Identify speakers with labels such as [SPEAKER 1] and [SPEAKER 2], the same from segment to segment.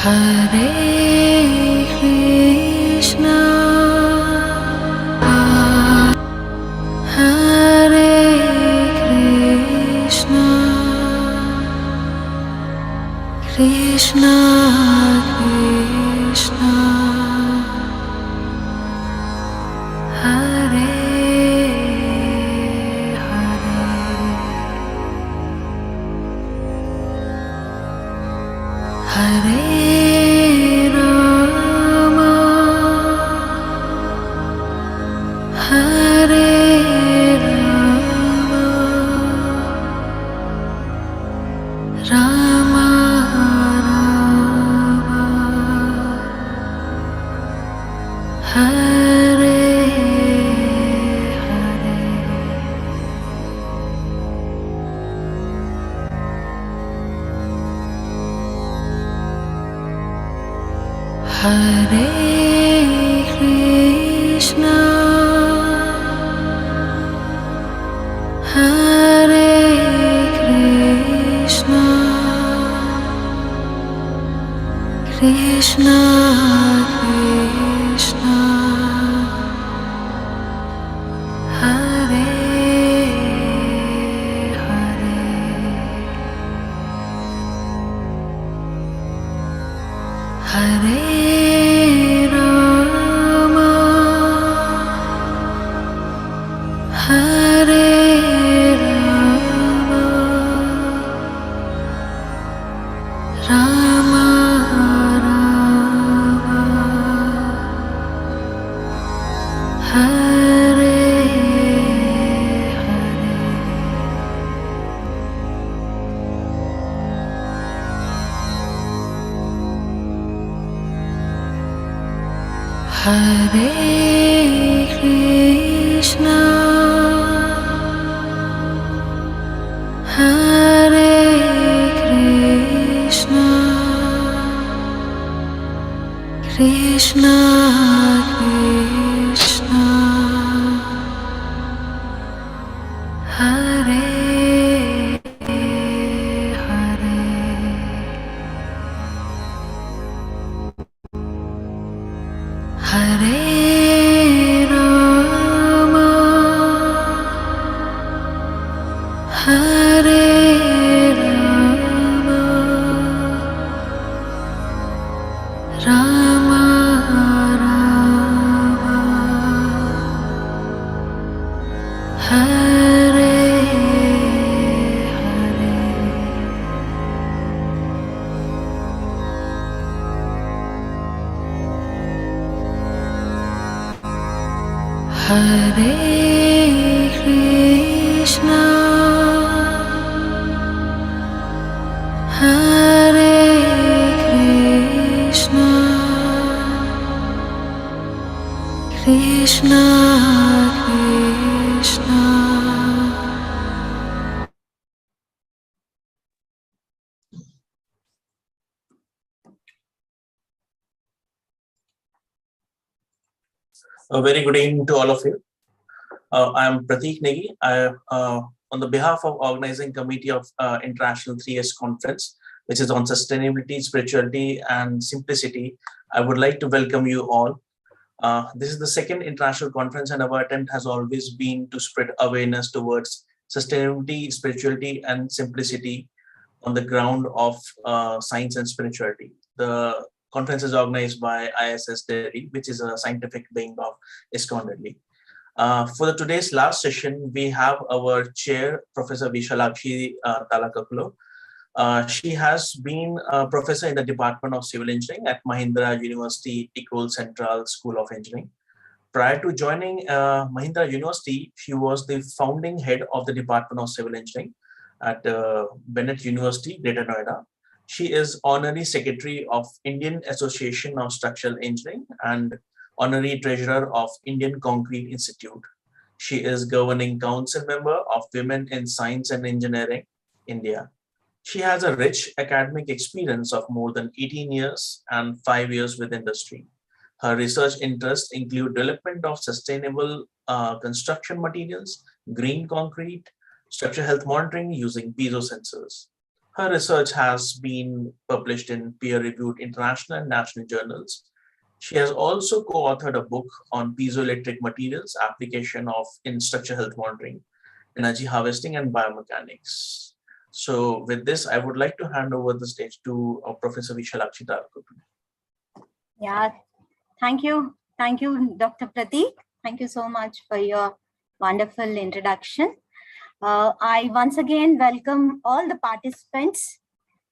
[SPEAKER 1] Hare Krishna, Hare Krishna, Krishna Krishna, Hare Hare Rama, Hare Rama, Rama Rama, Hare Hare Krishna, Hare Krishna, Krishna Krishna, Hare Hare Rama, Hare Rama, Rama Rama, Hare Hare Krishna, Hare Krishna, Krishna Krishna, Hare Hare Rama, Hare Rama, Rama Rama, Hare Hare Krishna, Hare Krishna, Krishna Krishna,
[SPEAKER 2] A very good evening to all of you. I am Prateek Negi. On the behalf of organizing committee of International 3S Conference, which is on sustainability, spirituality, and simplicity, I would like to welcome you all. This is the second international conference, and our attempt has always been to spread awareness towards sustainability, spirituality, and simplicity on the ground of science and spirituality. The conference is organized by issdelhi, which is a scientific wing of ISKCON Delhi. For today's last session, we have our chair, Professor Vishalakshi Talakakulo. She has been a professor in the Department of Civil Engineering at Mahindra University Ecole Central School of Engineering. Prior to joining Mahindra University, she was the founding head of the Department of Civil Engineering at Bennett University, Greater Noida. She is Honorary Secretary of Indian Association of Structural Engineering and Honorary Treasurer of Indian Concrete Institute. She is Governing Council Member of Women in Science and Engineering, India. She has a rich academic experience of more than 18 years and 5 years with industry. Her research interests include development of sustainable construction materials, green concrete, structural health monitoring using piezo sensors. Her research has been published in peer-reviewed international and national journals. She has also co-authored a book on piezoelectric materials, application of in structure health monitoring, energy harvesting, and biomechanics. So with this, I would like to hand over the stage to Professor Vishalakshi Darkopy.
[SPEAKER 3] Yeah, thank you. Thank you, Dr. Prateek. Thank you so much for your wonderful introduction. I once again welcome all the participants.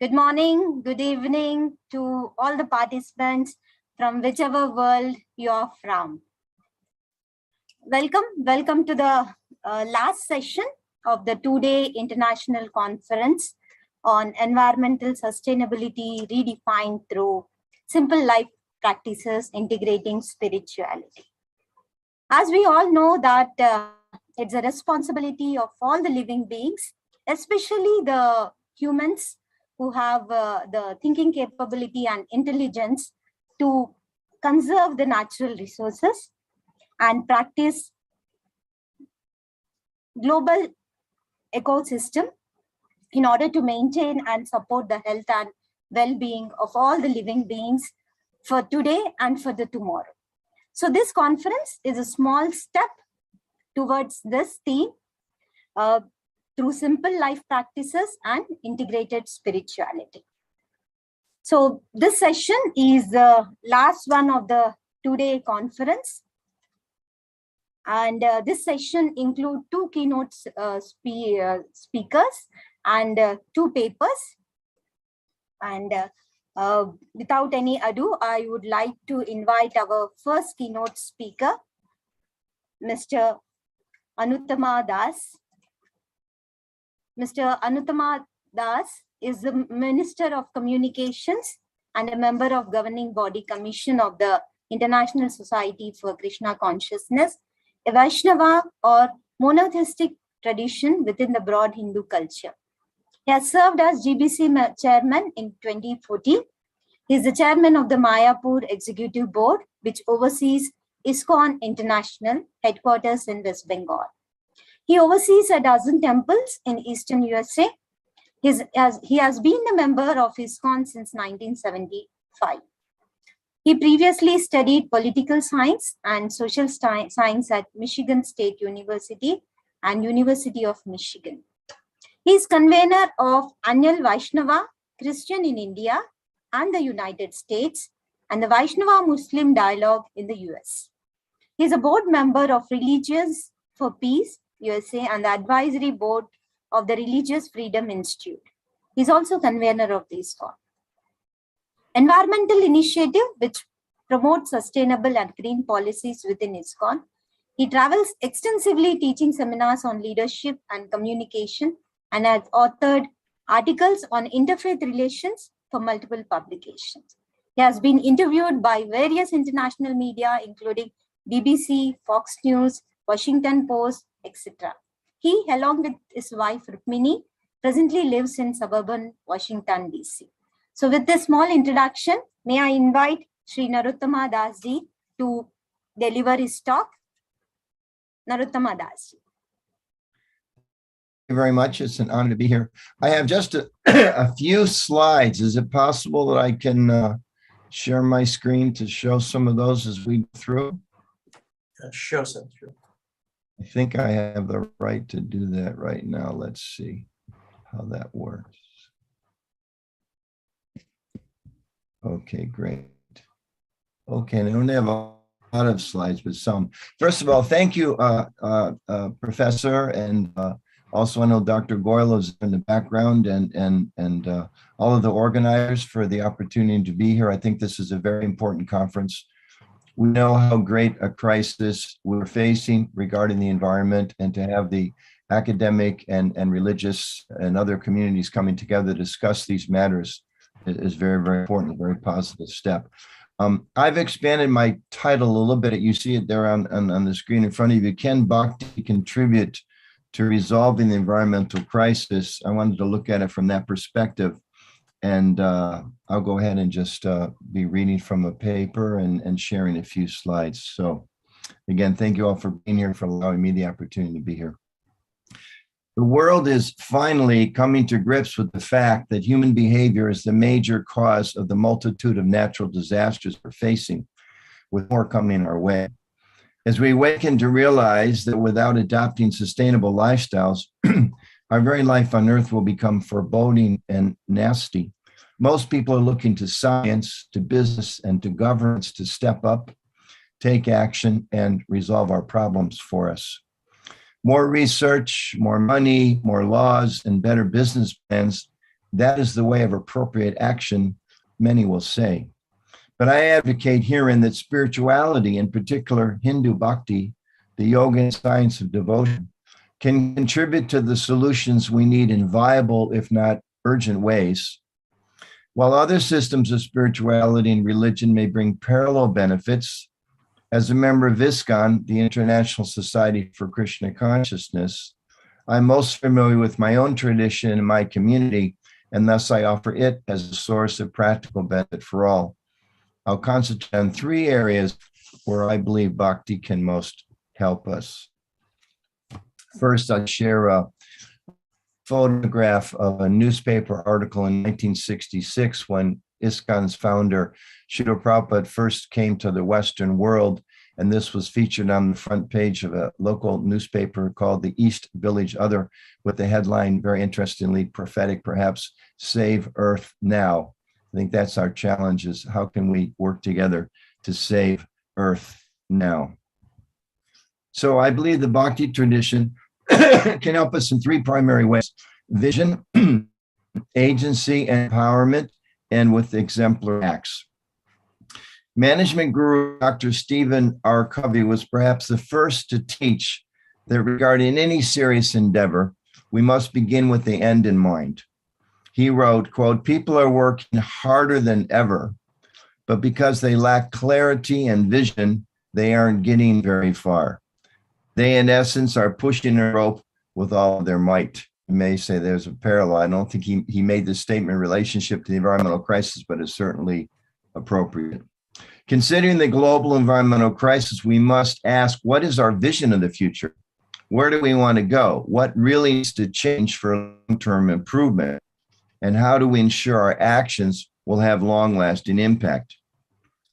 [SPEAKER 3] Good morning, good evening to all the participants from whichever world you're from. Welcome to the last session of the two-day international conference on environmental sustainability redefined through simple life practices integrating spirituality. As we all know that it's a responsibility of all the living beings, especially the humans who have the thinking capability and intelligence to conserve the natural resources and practice global ecosystem in order to maintain and support the health and well-being of all the living beings for today and for the tomorrow. So this conference is a small step towards this theme through simple life practices and integrated spirituality. So this session is the last one of the two-day conference. And this session includes two keynote speakers and two papers. And without any ado, I would like to invite our first keynote speaker, Mr. Anuttama Das. Mr. Anuttama Das is the Minister of Communications and a member of Governing Body Commission of the International Society for Krishna Consciousness, a Vaishnava or monotheistic tradition within the broad Hindu culture. He has served as GBC chairman in 2014. He is the chairman of the Mayapur Executive Board, which oversees ISKCON International, headquarters in West Bengal. He oversees a dozen temples in Eastern USA. He has been a member of ISKCON since 1975. He previously studied political science and social science at Michigan State University and University of Michigan. He is convener of Anyal Vaishnava Christian in India and the United States and the Vaishnava Muslim Dialogue in the US. He is a board member of Religions for Peace USA and the advisory board of the Religious Freedom Institute. He is also convener of the ISKCON. Environmental initiative which promotes sustainable and green policies within ISKCON. He travels extensively teaching seminars on leadership and communication and has authored articles on interfaith relations for multiple publications. He has been interviewed by various international media, including BBC, Fox News, Washington Post, etc. He, along with his wife Rukmini, presently lives in suburban Washington, DC. So with this small introduction, may I invite Sri Narottama Das ji to deliver his talk. Narottama Das ji.
[SPEAKER 4] Thank you very much. It's an honor to be here. I have just a few slides. Is it possible that I can share my screen to show some of those as we go through?
[SPEAKER 2] Sure, sir. Sure.
[SPEAKER 4] I think I have the right to do that right now. Let's see how that works. Okay, great. Okay, I don't have a lot of slides, but some. First of all, thank you, Professor, and also I know Dr. Goyal is in the background, and all of the organizers for the opportunity to be here. I think this is a very important conference. We know how great a crisis we're facing regarding the environment, and to have the academic and religious and other communities coming together to discuss these matters is very, very important, a very positive step. I've expanded my title a little bit. You see it there on the screen in front of you. Can Bhakti contribute to resolving the environmental crisis? I wanted to look at it from that perspective. And I'll go ahead and just be reading from a paper and sharing a few slides. So again, thank you all for being here, for allowing me the opportunity to be here. The world is finally coming to grips with the fact that human behavior is the major cause of the multitude of natural disasters we're facing, with more coming our way. As we awaken to realize that without adopting sustainable lifestyles, our very life on earth will become foreboding and nasty. Most people are looking to science, to business, and to governments to step up, take action, and resolve our problems for us. More research, more money, more laws, and better business plans, that is the way of appropriate action, many will say. But I advocate herein that spirituality, in particular Hindu bhakti, the yoga and science of devotion, can contribute to the solutions we need in viable, if not urgent ways. While other systems of spirituality and religion may bring parallel benefits, as a member of ISKCON, the International Society for Krishna Consciousness, I'm most familiar with my own tradition and my community, and thus I offer it as a source of practical benefit for all. I'll concentrate on three areas where I believe bhakti can most help us. First, I'll share a photograph of a newspaper article in 1966 when ISKCON's founder, Srila Prabhupada, first came to the Western world. And this was featured on the front page of a local newspaper called the East Village Other, with the headline, very interestingly prophetic perhaps, "Save Earth Now." I think that's our challenge, is how can we work together to save Earth now? So I believe the Bhakti tradition can help us in three primary ways: vision, agency, and empowerment, and with exemplary acts. Management guru Dr. Stephen R. Covey was perhaps the first to teach that regarding any serious endeavor, we must begin with the end in mind. He wrote, quote, "People are working harder than ever, but because they lack clarity and vision, they aren't getting very far. They, in essence, are pushing a rope with all of their might." You may say there's a parallel. I don't think he made this statement in relationship to the environmental crisis, but it's certainly appropriate. Considering the global environmental crisis, we must ask, what is our vision of the future? Where do we want to go? What really needs to change for long-term improvement? And how do we ensure our actions will have long-lasting impact?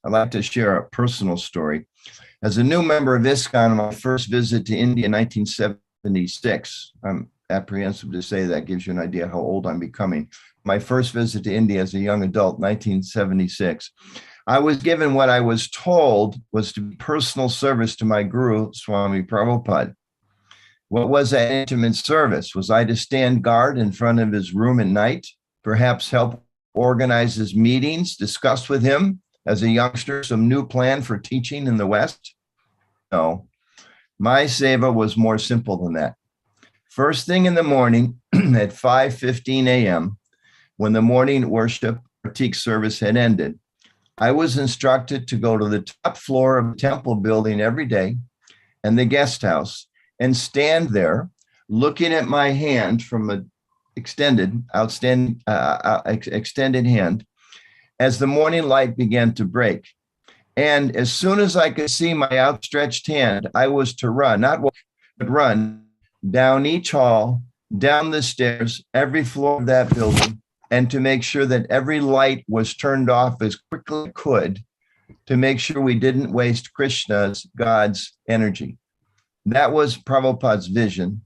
[SPEAKER 4] I'd like to share a personal story. As a new member of ISKCON, on my first visit to India in 1976, I'm apprehensive to say that gives you an idea how old I'm becoming. My first visit to India as a young adult, 1976, I was given what I was told was to be personal service to my guru, Swami Prabhupada. What was that intimate service? Was I to stand guard in front of his room at night, perhaps help organize his meetings, discuss with him as a youngster some new plan for teaching in the West? No, my seva was more simple than that. First thing in the morning at 5:15 a.m., when the morning worship Pratik service had ended, I was instructed to go to the top floor of the temple building every day and the guest house and stand there looking at my hand from an extended hand as the morning light began to break. And as soon as I could see my outstretched hand, I was to run, not walk, but run down each hall, down the stairs, every floor of that building, and to make sure that every light was turned off as quickly as I could, to make sure we didn't waste Krishna's, God's energy. That was Prabhupada's vision,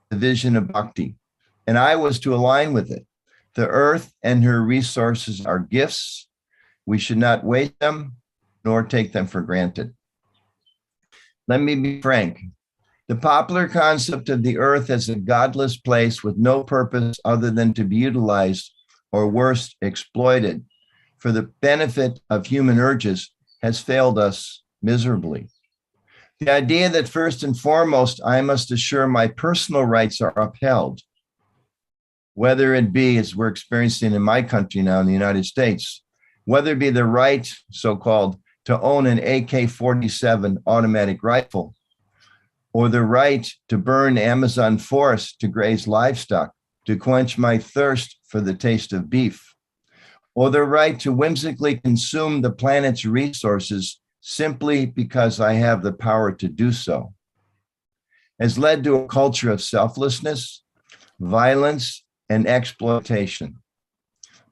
[SPEAKER 4] the vision of bhakti, and I was to align with it. The earth and her resources are gifts. We should not waste them, nor take them for granted. Let me be frank. The popular concept of the earth as a godless place with no purpose other than to be utilized, or worse, exploited for the benefit of human urges has failed us miserably. The idea that first and foremost, I must assure my personal rights are upheld, whether it be, as we're experiencing in my country now in the United States, whether it be the right, so-called, to own an AK-47 automatic rifle, or the right to burn Amazon forest to graze livestock, to quench my thirst for the taste of beef, or the right to whimsically consume the planet's resources simply because I have the power to do so, has led to a culture of selflessness, violence, and exploitation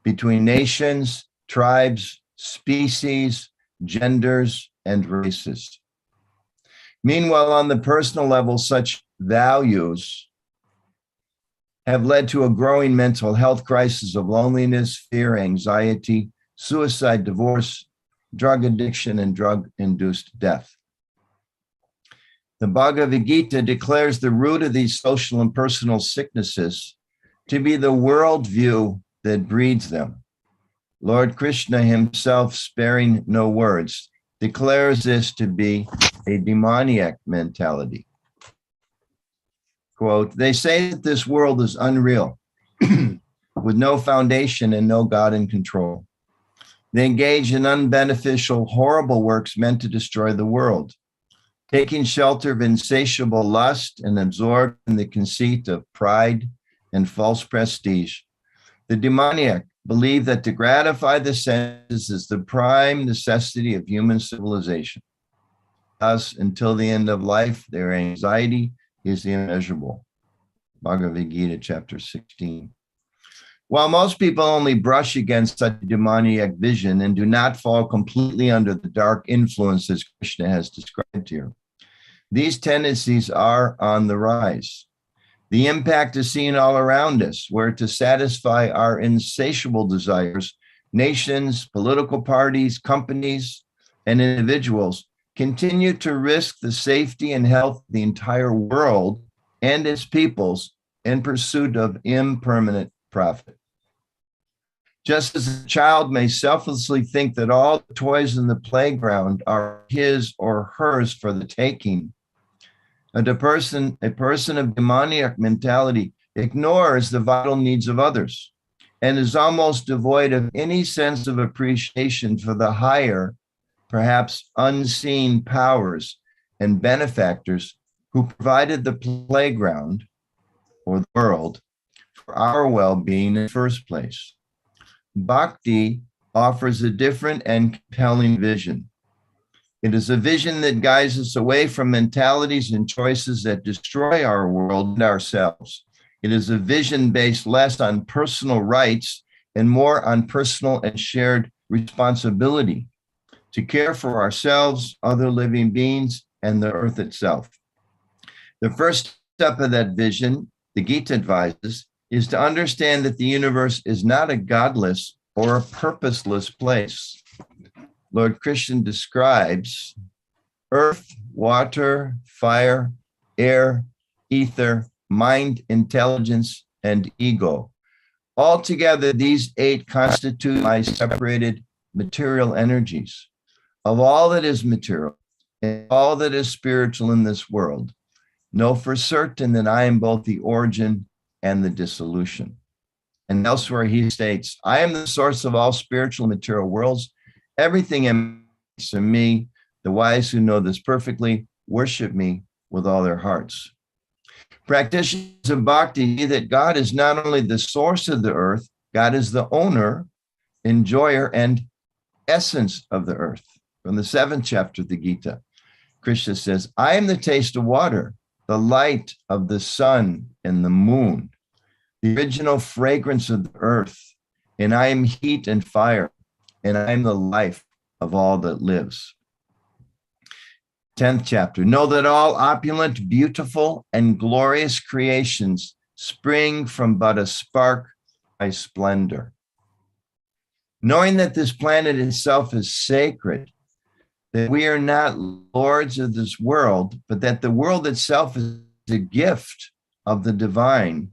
[SPEAKER 4] between nations, tribes, species, genders, and races. Meanwhile, on the personal level, such values have led to a growing mental health crisis of loneliness, fear, anxiety, suicide, divorce, drug addiction, and drug-induced death. The Bhagavad Gita declares the root of these social and personal sicknesses to be the worldview that breeds them. Lord Krishna himself, sparing no words, declares this to be a demoniac mentality. Quote, they say that this world is unreal, with no foundation and no God in control. They engage in unbeneficial, horrible works meant to destroy the world, taking shelter of insatiable lust and absorbed in the conceit of pride and false prestige. The demoniac believe that to gratify the senses is the prime necessity of human civilization. Thus, until the end of life, their anxiety is immeasurable. Bhagavad Gita, chapter 16. While most people only brush against such a demoniac vision and do not fall completely under the dark influences Krishna has described here, these tendencies are on the rise. The impact is seen all around us, where to satisfy our insatiable desires, nations, political parties, companies, and individuals continue to risk the safety and health of the entire world and its peoples in pursuit of impermanent profit. Just as a child may selflessly think that all the toys in the playground are his or hers for the taking, and a person of demoniac mentality ignores the vital needs of others and is almost devoid of any sense of appreciation for the higher, perhaps unseen powers and benefactors who provided the playground or the world for our well-being in the first place. Bhakti offers a different and compelling vision. It is a vision that guides us away from mentalities and choices that destroy our world and ourselves. It is a vision based less on personal rights and more on personal and shared responsibility to care for ourselves, other living beings, and the earth itself. The first step of that vision, the Gita advises, is to understand that the universe is not a godless or a purposeless place. Lord Krishna describes earth, water, fire, air, ether, mind, intelligence, and ego. Altogether, these 8 constitute my separated material energies. Of all that is material and all that is spiritual in this world, know for certain that I am both the origin and the dissolution. And elsewhere he states, I am the source of all spiritual and material worlds. Everything emanates from me. The wise who know this perfectly worship me with all their hearts. Practitioners of bhakti see that God is not only the source of the earth, God is the owner, enjoyer, and essence of the earth. From the 7th chapter of the Gita, Krishna says, I am the taste of water, the light of the sun and the moon, the original fragrance of the earth, and I am heat and fire, and I am the life of all that lives. 10th chapter, know that all opulent, beautiful, and glorious creations spring from but a spark by splendor. Knowing that this planet itself is sacred, that we are not lords of this world, but that the world itself is a gift of the divine,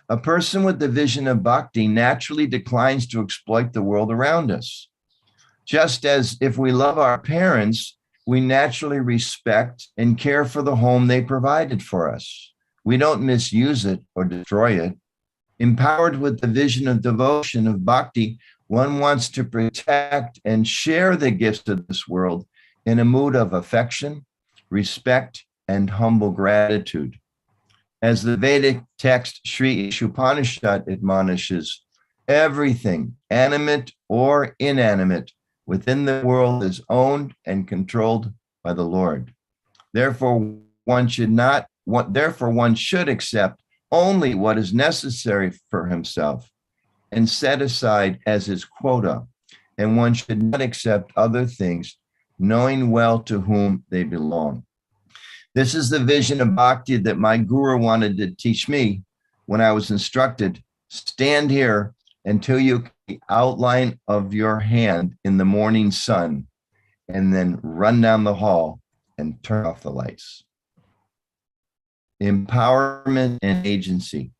[SPEAKER 4] a person with the vision of bhakti naturally declines to exploit the world around us. Just as if we love our parents, we naturally respect and care for the home they provided for us. We don't misuse it or destroy it. Empowered with the vision of devotion of bhakti, one wants to protect and share the gifts of this world in a mood of affection, respect, and humble gratitude. As the Vedic text Sri Ishopanishad admonishes, everything, animate or inanimate, within the world is owned and controlled by the Lord. Therefore, one should accept only what is necessary for himself and set aside as his quota, and one should not accept other things, knowing well to whom they belong. This is the vision of bhakti that my guru wanted to teach me when I was instructed, stand here until you the outline of your hand in the morning sun, and then run down the hall and turn off the lights. Empowerment and agency,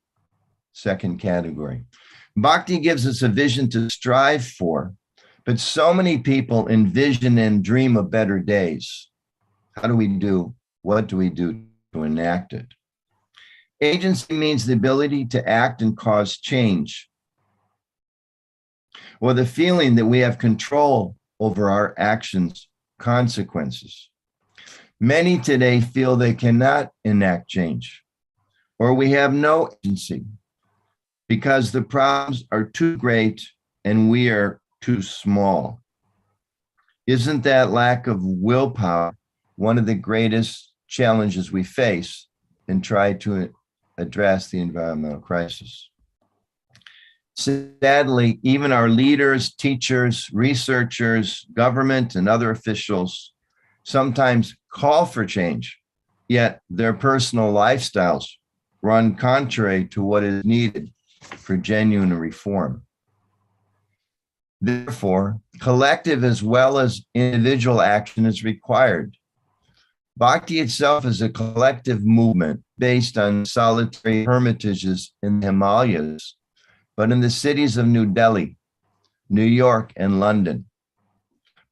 [SPEAKER 4] second category. Bhakti gives us a vision to strive for, but so many people envision and dream of better days. How do we do? What do we do to enact it? Agency means the ability to act and cause change, or the feeling that we have control over our actions' consequences. Many today feel they cannot enact change, or we have no agency because the problems are too great and we are too small. Isn't that lack of willpower one of the greatest challenges we face and try to address the environmental crisis? Sadly, even our leaders, teachers, researchers, government, and other officials sometimes call for change, yet their personal lifestyles run contrary to what is needed for genuine reform. Therefore, collective as well as individual action is required. Bhakti itself is a collective movement based on solitary hermitages in the Himalayas, but in the cities of New Delhi, New York, and London.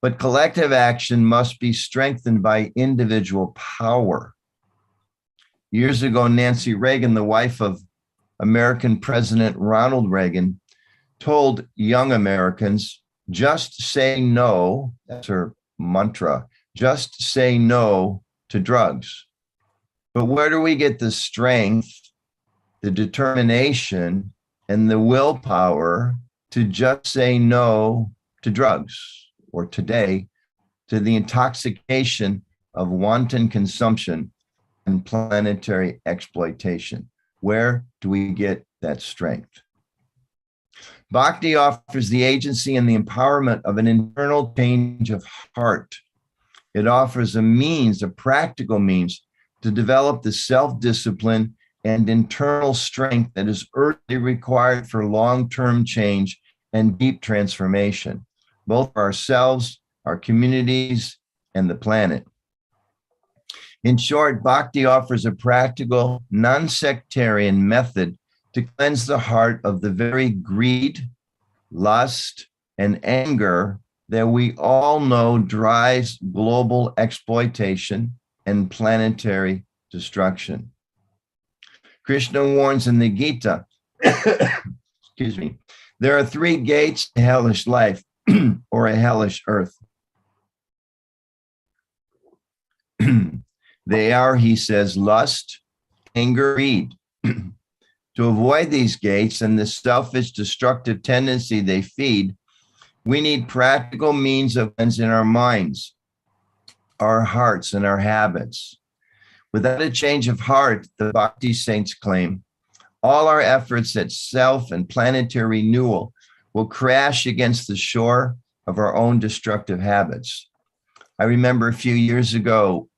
[SPEAKER 4] But collective action must be strengthened by individual power. Years ago, Nancy Reagan, the wife of American President Ronald Reagan, told young Americans, just say no, that's her mantra, just say no to drugs. But where do we get the strength, the determination, and the willpower to just say no to drugs, or today, to the intoxication of wanton consumption and planetary exploitation? Where do we get that strength? Bhakti offers the agency and the empowerment of an internal change of heart. It offers a means, a practical means, to develop the self-discipline and internal strength that is urgently required for long-term change and deep transformation, both for ourselves, our communities, and the planet. In short, Bhakti offers a practical, non-sectarian method to cleanse the heart of the very greed, lust, and anger that we all know drives global exploitation and planetary destruction. Krishna warns in the Gita, excuse me, there are three gates to hellish life or a hellish earth. They are, he says, lust, anger, greed. To avoid these gates and the selfish, destructive tendency they feed, we need practical means of cleansing our minds, our hearts, and our habits. Without a change of heart, the Bhakti saints claim, all our efforts at self and planetary renewal will crash against the shore of our own destructive habits. I remember a few years ago,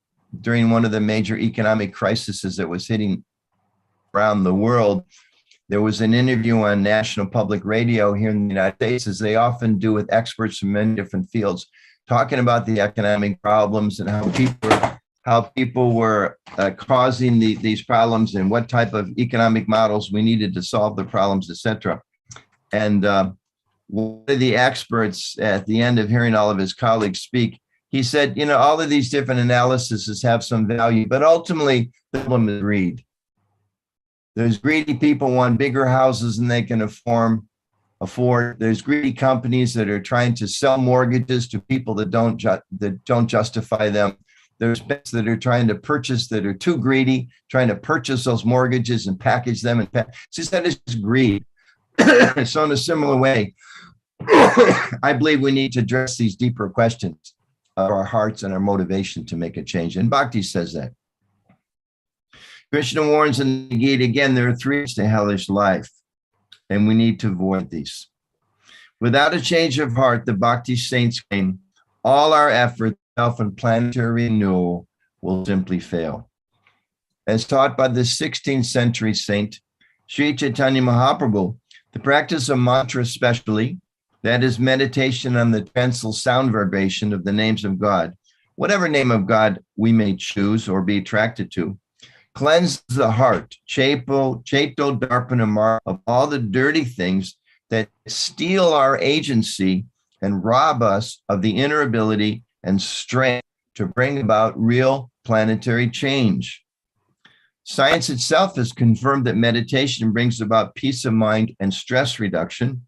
[SPEAKER 4] during one of the major economic crises that was hitting around the world, there was an interview on National Public Radio here in the United States, as they often do with experts from many different fields, talking about the economic problems and how people were causing these problems and what type of economic models we needed to solve the problems, etc. And one of the experts, at the end of hearing all of his colleagues speak, he said, you know, all of these different analyses have some value, but ultimately the problem is greed. There's greedy people who want bigger houses than they can afford. There's greedy companies that are trying to sell mortgages to people that don't justify them. There's banks that are trying to purchase, that are too greedy, trying to purchase those mortgages and package them. And so that is greed. So in a similar way, I believe we need to address these deeper questions of our hearts and our motivation to make a change. And Bhakti says that. Krishna warns in the Gita again, there are three to hellish life, and we need to avoid these. Without a change of heart, the bhakti saints claim all our efforts, self and planetary renewal will simply fail. As taught by the 16th century saint, Sri Chaitanya Mahaprabhu, the practice of mantra especially, that is meditation on the transcendental sound vibration of the names of God, whatever name of God we may choose or be attracted to, cleanses the heart, cheto darpana mar, of all the dirty things that steal our agency and rob us of the inner ability and strength to bring about real planetary change. Science itself has confirmed that meditation brings about peace of mind and stress reduction.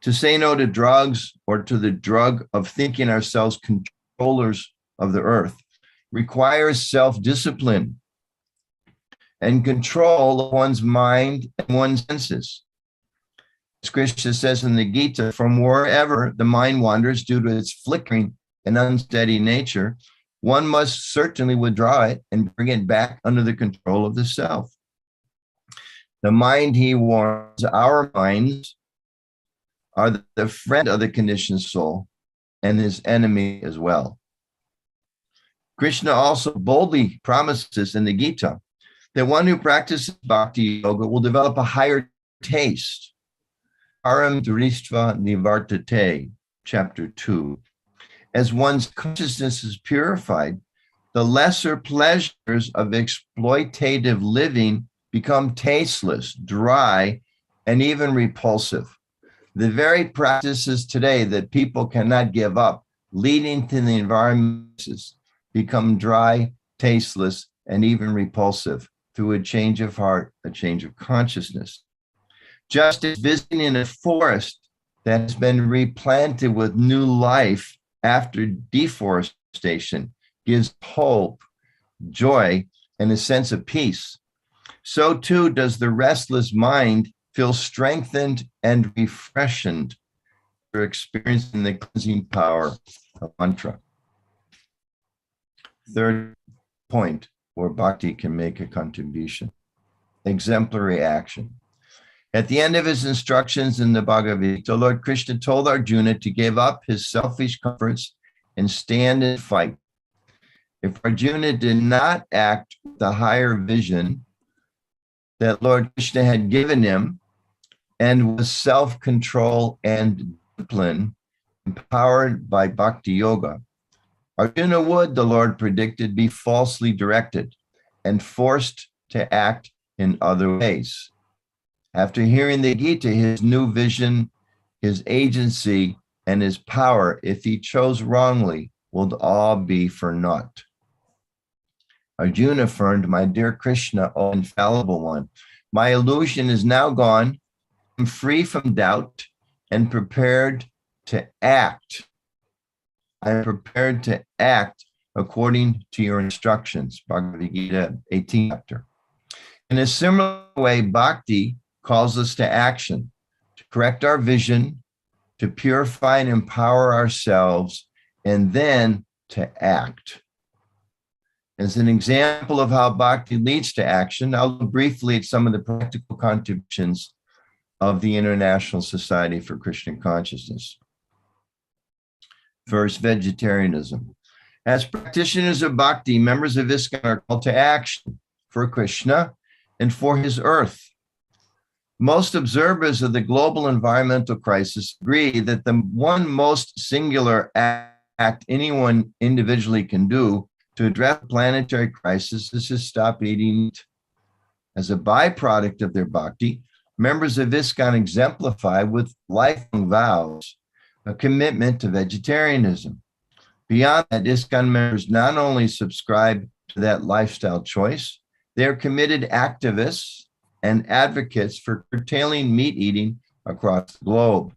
[SPEAKER 4] To say no to drugs or to the drug of thinking ourselves controllers of the earth requires self-discipline and control of one's mind and one's senses. As Krishna says in the Gita, from wherever the mind wanders due to its flickering and unsteady nature, one must certainly withdraw it and bring it back under the control of the self. The mind, he warns, our minds are the friend of the conditioned soul and his enemy as well. Krishna also boldly promises in the Gita that one who practices bhakti yoga will develop a higher taste. Param Drishtva Nivartate, chapter 2. As one's consciousness is purified, the lesser pleasures of exploitative living become tasteless, dry, and even repulsive. The very practices today that people cannot give up, leading to the environment, become dry, tasteless, and even repulsive through a change of heart, a change of consciousness. Just as visiting a forest that has been replanted with new life after deforestation gives hope, joy, and a sense of peace, so too does the restless mind feel strengthened and refreshed for experiencing the cleansing power of mantra. Third point where bhakti can make a contribution: exemplary action. At the end of his instructions in the Bhagavad Gita, Lord Krishna told Arjuna to give up his selfish comforts and stand and fight. If Arjuna did not act with the higher vision that Lord Krishna had given him and was self-control and discipline empowered by bhakti yoga, Arjuna would, the Lord predicted, be falsely directed and forced to act in other ways. After hearing the Gita, his new vision, his agency, and his power, if he chose wrongly, will all be for naught. Arjuna affirmed, "My dear Krishna, O infallible one, my illusion is now gone. I'm free from doubt and prepared to act. I am prepared to act according to your instructions." Bhagavad Gita, 18th chapter. In a similar way, bhakti calls us to action, to correct our vision, to purify and empower ourselves, and then to act. As an example of how bhakti leads to action, I'll look briefly at some of the practical contributions of the International Society for Krishna Consciousness. First, vegetarianism. As practitioners of bhakti, members of ISKCON are called to action for Krishna and for his earth. Most observers of the global environmental crisis agree that the one most singular act anyone individually can do to address the planetary crisis is to stop eating meat. As a byproduct of their bhakti, members of ISKCON exemplify with lifelong vows a commitment to vegetarianism. Beyond that, ISKCON members not only subscribe to that lifestyle choice, they are committed activists and advocates for curtailing meat eating across the globe.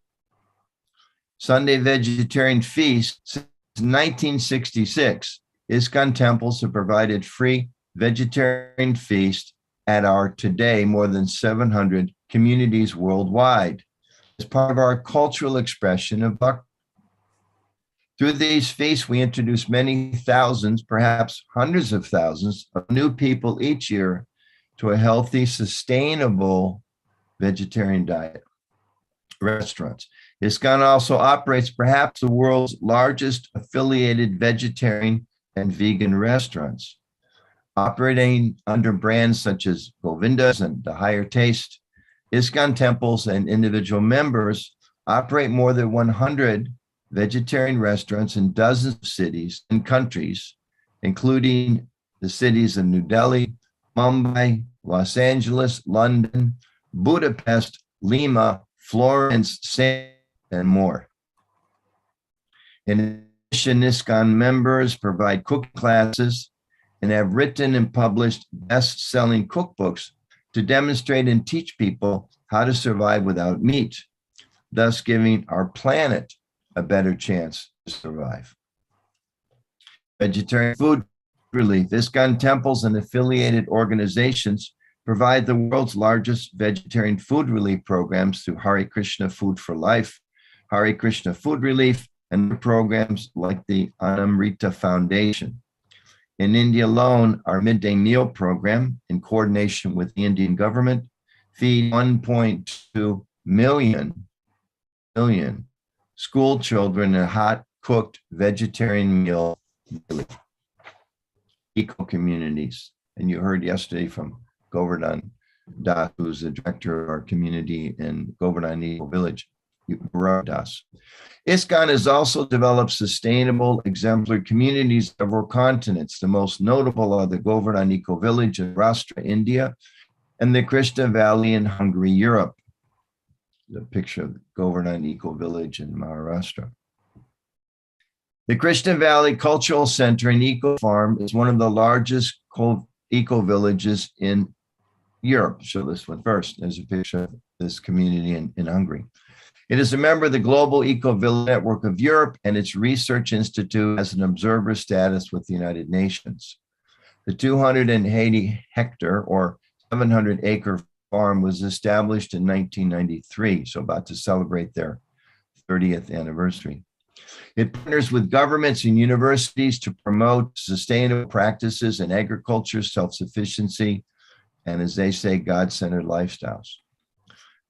[SPEAKER 4] Sunday Vegetarian Feast, since 1966, ISKCON temples have provided free vegetarian feast at our today more than 700 communities worldwide as part of our cultural expression of bhakti. Through these feasts, we introduce many thousands, perhaps hundreds of thousands of new people each year to a healthy, sustainable vegetarian diet. Restaurants. ISKCON also operates perhaps the world's largest affiliated vegetarian and vegan restaurants. Operating under brands such as Govinda's and The Higher Taste, ISKCON temples and individual members operate more than 100 vegetarian restaurants in dozens of cities and countries, including the cities of New Delhi, Mumbai, Los Angeles, London, Budapest, Lima, Florence, and more. In addition, ISKCON members provide cooking classes and have written and published best-selling cookbooks to demonstrate and teach people how to survive without meat, thus giving our planet a better chance to survive. Vegetarian food relief. ISKCON temples and affiliated organizations provide the world's largest vegetarian food relief programs through Hare Krishna Food for Life, Hare Krishna Food Relief, and programs like the Anamrita Foundation. In India alone, our midday meal program, in coordination with the Indian government, feed 1.2 million school children a hot cooked vegetarian meal daily. Eco communities. And you heard yesterday from Govardhan Das, who's the director of our community in Govardhan Eco Village. Das. ISKCON has also developed sustainable exemplary communities of several continents. The most notable are the Govardhan Eco Village in Maharashtra, India, and the Krishna Valley in Hungary, Europe. The picture of the Govardhan Eco Village in Maharashtra. The Krishna Valley Cultural Center and Eco Farm is one of the largest eco villages in Europe. Show this one first. There's a picture of this community in Hungary. It is a member of the Global Eco Village Network of Europe, and its research institute has an observer status with the United Nations. The 280 hectare or 700 acre farm was established in 1993, so about to celebrate their 30th anniversary. It partners with governments and universities to promote sustainable practices in agriculture, self-sufficiency, and, as they say, God-centered lifestyles.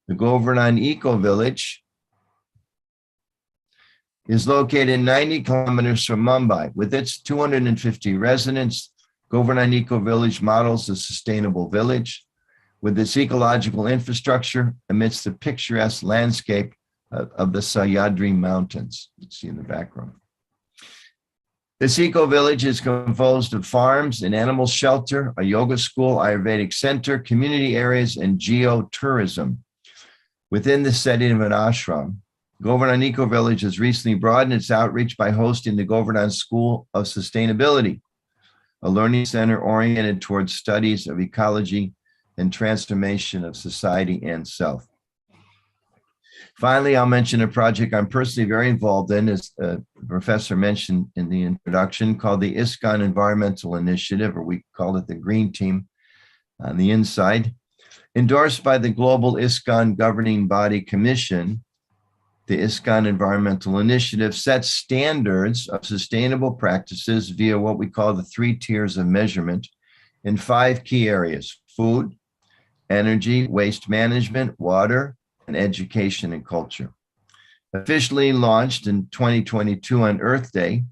[SPEAKER 4] The Govardhan Eco Village is located 90 kilometers from Mumbai. With its 250 residents, Govardhan Eco Village models a sustainable village with its ecological infrastructure amidst the picturesque landscape of the Sahyadri Mountains. You see in the background. This eco village is composed of farms, an animal shelter, a yoga school, Ayurvedic center, community areas, and geotourism. Within the setting of an ashram, Govardhan Eco Village has recently broadened its outreach by hosting the Govardhan School of Sustainability, a learning center oriented towards studies of ecology and transformation of society and self. Finally, I'll mention a project I'm personally very involved in, as the professor mentioned in the introduction, called the ISKCON Environmental Initiative, or we call it the Green Team on the inside. Endorsed by the Global ISKCON Governing Body Commission, the ISKCON Environmental Initiative sets standards of sustainable practices via what we call the 3 tiers of measurement in 5 key areas: food, energy, waste management, water, and education and culture. Officially launched in 2022 on Earth Day,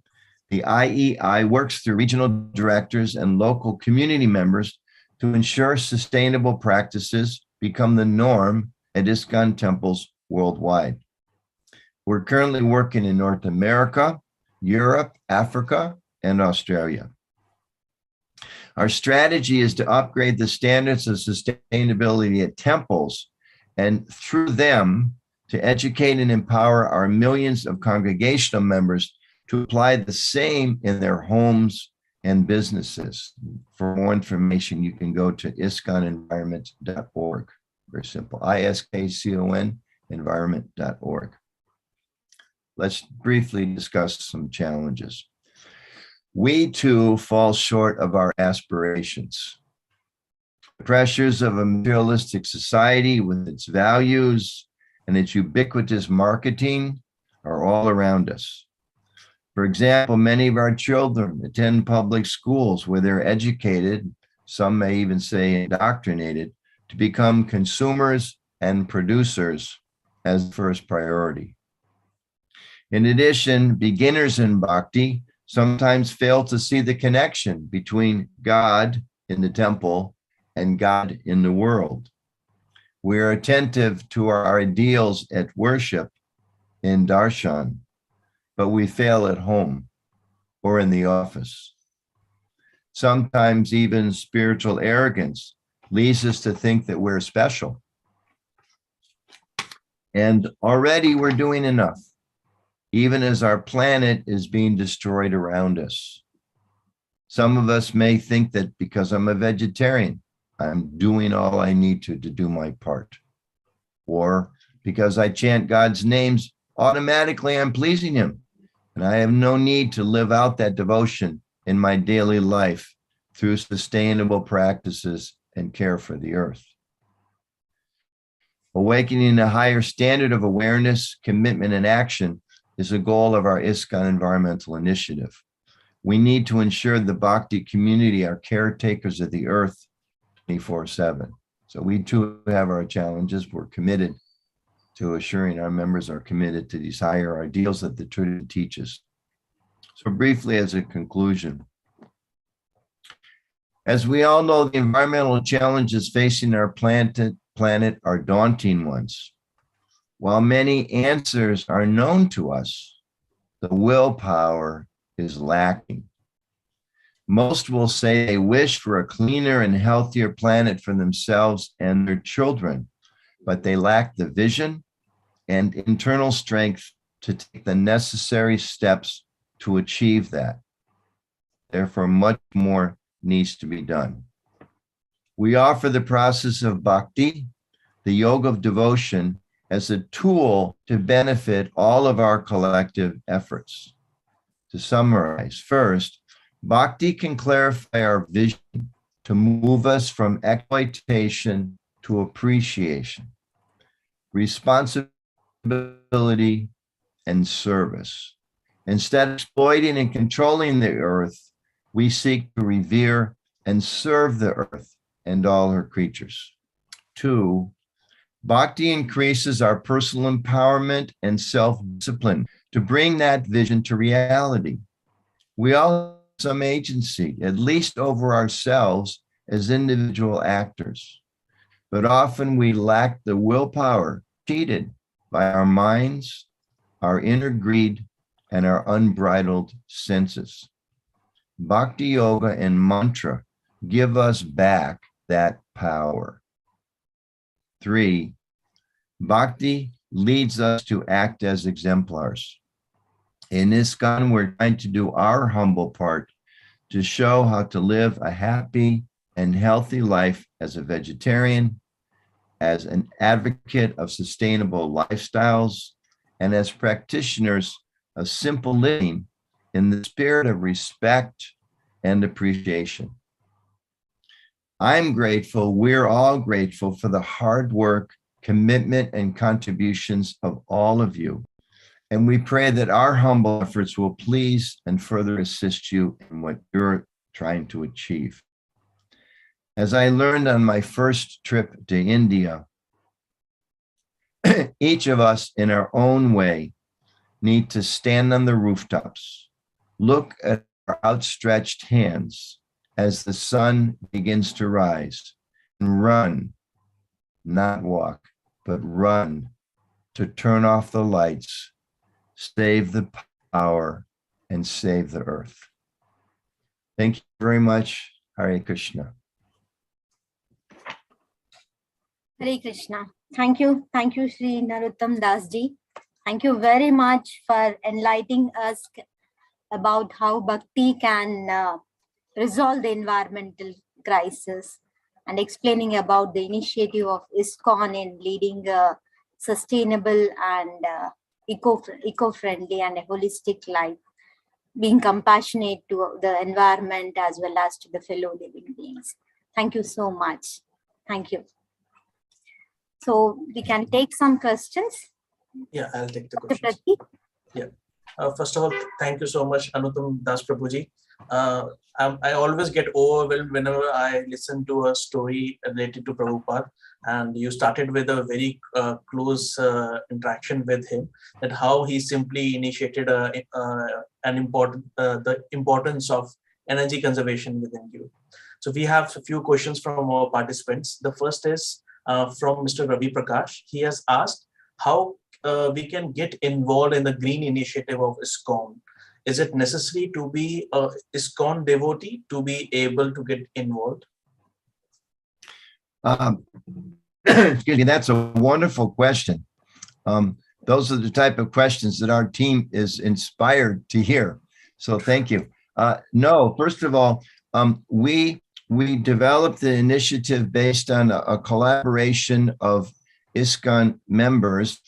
[SPEAKER 4] the IEI works through regional directors and local community members to ensure sustainable practices become the norm at ISKCON temples worldwide. We're currently working in North America, Europe, Africa, and Australia. Our strategy is to upgrade the standards of sustainability at temples, and through them to educate and empower our millions of congregational members to apply the same in their homes and businesses. For more information, you can go to iskonenvironment.org. Very simple, ISKCON environment.org. Let's briefly discuss some challenges. We too fall short of our aspirations. The pressures of a materialistic society with its values and its ubiquitous marketing are all around us. For example, many of our children attend public schools where they're educated some may even say indoctrinated, to become consumers and producers as first priority. In addition, beginners in bhakti sometimes fail to see the connection between God in the temple and God in the world. We are attentive to our ideals at worship in darshan, but we fail at home or in the office. Sometimes even spiritual arrogance leads us to think that we're special. And already we're doing enough, even as our planet is being destroyed around us. Some of us may think that because I'm a vegetarian, I'm doing all I need to do my part. Or because I chant God's names, automatically I'm pleasing him. And I have no need to live out that devotion in my daily life through sustainable practices and care for the earth. Awakening a higher standard of awareness, commitment, and action is a goal of our ISKCON environmental initiative. We need to ensure the Bhakti community are caretakers of the earth 24/7. So we too have our challenges. We're committed to assuring our members are committed to these higher ideals that the Tradition teaches. So briefly, as a conclusion, as we all know, the environmental challenges facing our planet are daunting ones. While many answers are known to us, the willpower is lacking. Most will say they wish for a cleaner and healthier planet for themselves and their children, but they lack the vision and internal strength to take the necessary steps to achieve that. Therefore, much more needs to be done. We offer the process of bhakti, the yoga of devotion, as a tool to benefit all of our collective efforts. To summarize, first, bhakti can clarify our vision to move us from exploitation to appreciation, responsibility, and service. Instead of exploiting and controlling the earth, we seek to revere and serve the earth and all her creatures. 2, bhakti increases our personal empowerment and self-discipline to bring that vision to reality. We all have some agency, at least over ourselves as individual actors, but often we lack the willpower, cheated by our minds, our inner greed, and our unbridled senses. Bhakti yoga and mantra give us back that power. 3, bhakti leads us to act as exemplars. In ISKCON, we're trying to do our humble part to show how to live a happy and healthy life as a vegetarian, as an advocate of sustainable lifestyles, and as practitioners of simple living in the spirit of respect and appreciation. I'm grateful, we're all grateful for the hard work, commitment, and contributions of all of you. And we pray that our humble efforts will please and further assist you in what you're trying to achieve. As I learned on my first trip to India, each of us in our own way need to stand on the rooftops, look at our outstretched hands as the sun begins to rise, and run, not walk, but run to turn off the lights, save the power, and save the earth. Thank you very much. Hare Krishna.
[SPEAKER 3] Hare Krishna. Thank you, Sri Narottam Das Ji. Thank you very much for enlightening us about how bhakti can resolve the environmental crisis and explaining about the initiative of ISKCON in leading a sustainable and eco-friendly and a holistic life, being compassionate to the environment as well as to the fellow living beings. Thank you so much. Thank you. So we can take some questions.
[SPEAKER 2] Yeah, I'll take the
[SPEAKER 3] Dr.
[SPEAKER 2] questions.
[SPEAKER 3] Pratik?
[SPEAKER 2] Yeah. First of all, thank you so much, Anutam Das Prabhuji. I always get overwhelmed whenever I listen to a story related to Prabhupada. And you started with a very close interaction with him, that how he simply initiated the importance of energy conservation within you. So we have a few questions from our participants. The first is from Mr. Ravi Prakash. He has asked how we can get involved in the green initiative of ISKCON. Is it necessary to be a ISKCON devotee to be able to get involved?
[SPEAKER 4] Excuse me, that's a wonderful question. Those are the type of questions that our team is inspired to hear. So thank you. No, first of all, we developed the initiative based on a collaboration of ISKCON members,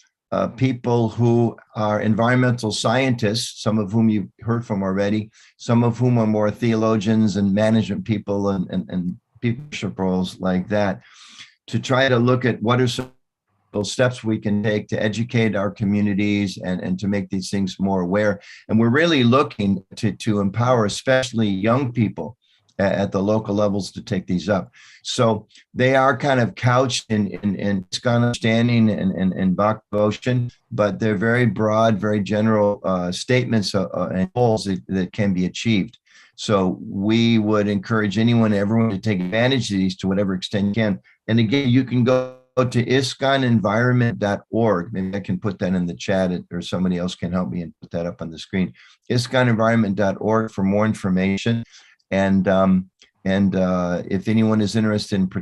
[SPEAKER 4] people who are environmental scientists, some of whom you've heard from already, some of whom are more theologians and management people and leadership roles like that, to try to look at what are some steps we can take to educate our communities and to make these things more aware. And we're really looking to empower especially young people at the local levels to take these up. So they are kind of couched in ISKCON understanding and Bhakti devotion, but they're very broad, very general statements and goals that can be achieved. So we would encourage everyone to take advantage of these to whatever extent you can. And again, you can go to issdelenvironment.org. Maybe I can put that in the chat, or somebody else can help me and put that up on the screen. issdelenvironment.org for more information. And if anyone is interested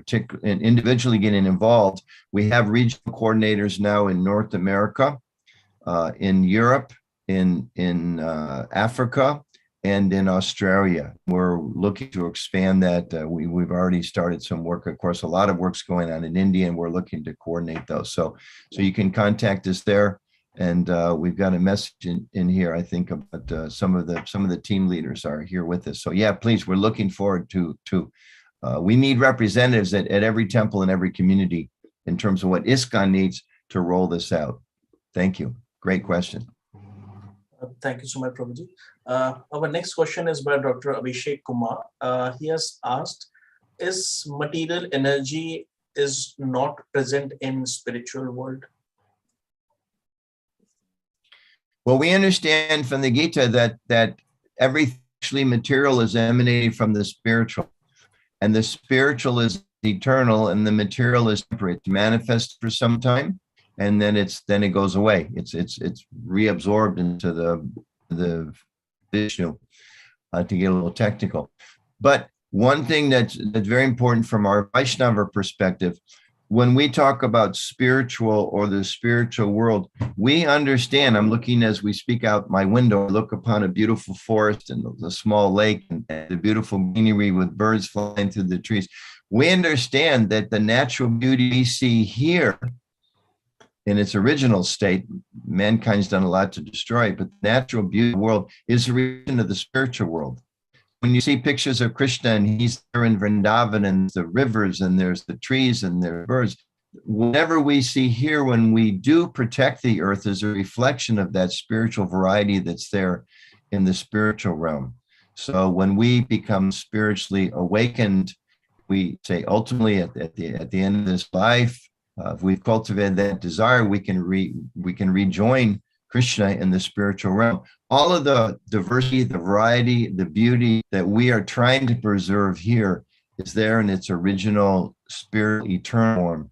[SPEAKER 4] in individually getting involved, we have regional coordinators now in North America, in Europe, in Africa, and in Australia. We're looking to expand that. We've already started some work. Of course, a lot of work's going on in India, and we're looking to coordinate those. So you can contact us there. And we've got a message in here, I think, about some of the team leaders are here with us. So yeah, please, we're looking forward to we need representatives at every temple and every community in terms of what ISKCON needs to roll this out. Thank you. Great question.
[SPEAKER 2] Thank you so much, Prabhuji. Our next question is by Dr. Abhishek Kumar. He has asked, is material energy is not present in spiritual world?
[SPEAKER 4] Well, we understand from the Gita that every actually material is emanating from the spiritual, and the spiritual is eternal, and the material is temporary. It's manifest for some time, and then it goes away. It's reabsorbed into the Vishnu, to get a little technical. But one thing that's very important from our Vaishnava perspective, when we talk about spiritual or the spiritual world, we understand, I'm looking as we speak out my window, I look upon a beautiful forest and a small lake and the beautiful greenery with birds flying through the trees. We understand that the natural beauty we see here in its original state, mankind's done a lot to destroy it, but the natural beauty of the world is a region of the spiritual world. When you see pictures of Krishna and he's there in Vrindavan and the rivers and there's the trees and there are birds, whatever we see here, when we do protect the earth, is a reflection of that spiritual variety that's there in the spiritual realm. So when we become spiritually awakened, we say ultimately at the end of this life, if we've cultivated that desire, we can rejoin Krishna in the spiritual realm. All of the diversity, the variety, the beauty that we are trying to preserve here is there in its original spirit, eternal form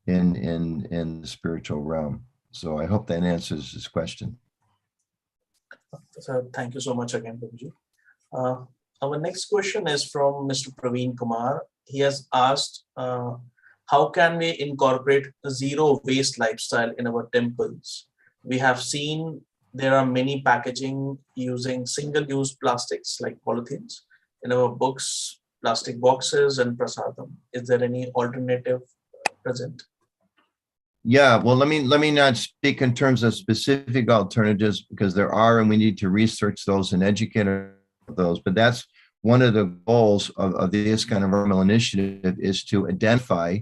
[SPEAKER 4] in the spiritual realm. So I hope that answers this question.
[SPEAKER 2] So thank you so much again, Prabhuji. Our next question is from Mr. Praveen Kumar. He has asked, how can we incorporate a zero waste lifestyle in our temples? We have seen there are many packaging using single-use plastics like polythenes in our books, plastic boxes, and prasadam. Is there any alternative present?
[SPEAKER 4] Yeah, well, let me not speak in terms of specific alternatives, because there are, and we need to research those and educate those. But that's one of the goals of the ISKCON Environmental Initiative, is to identify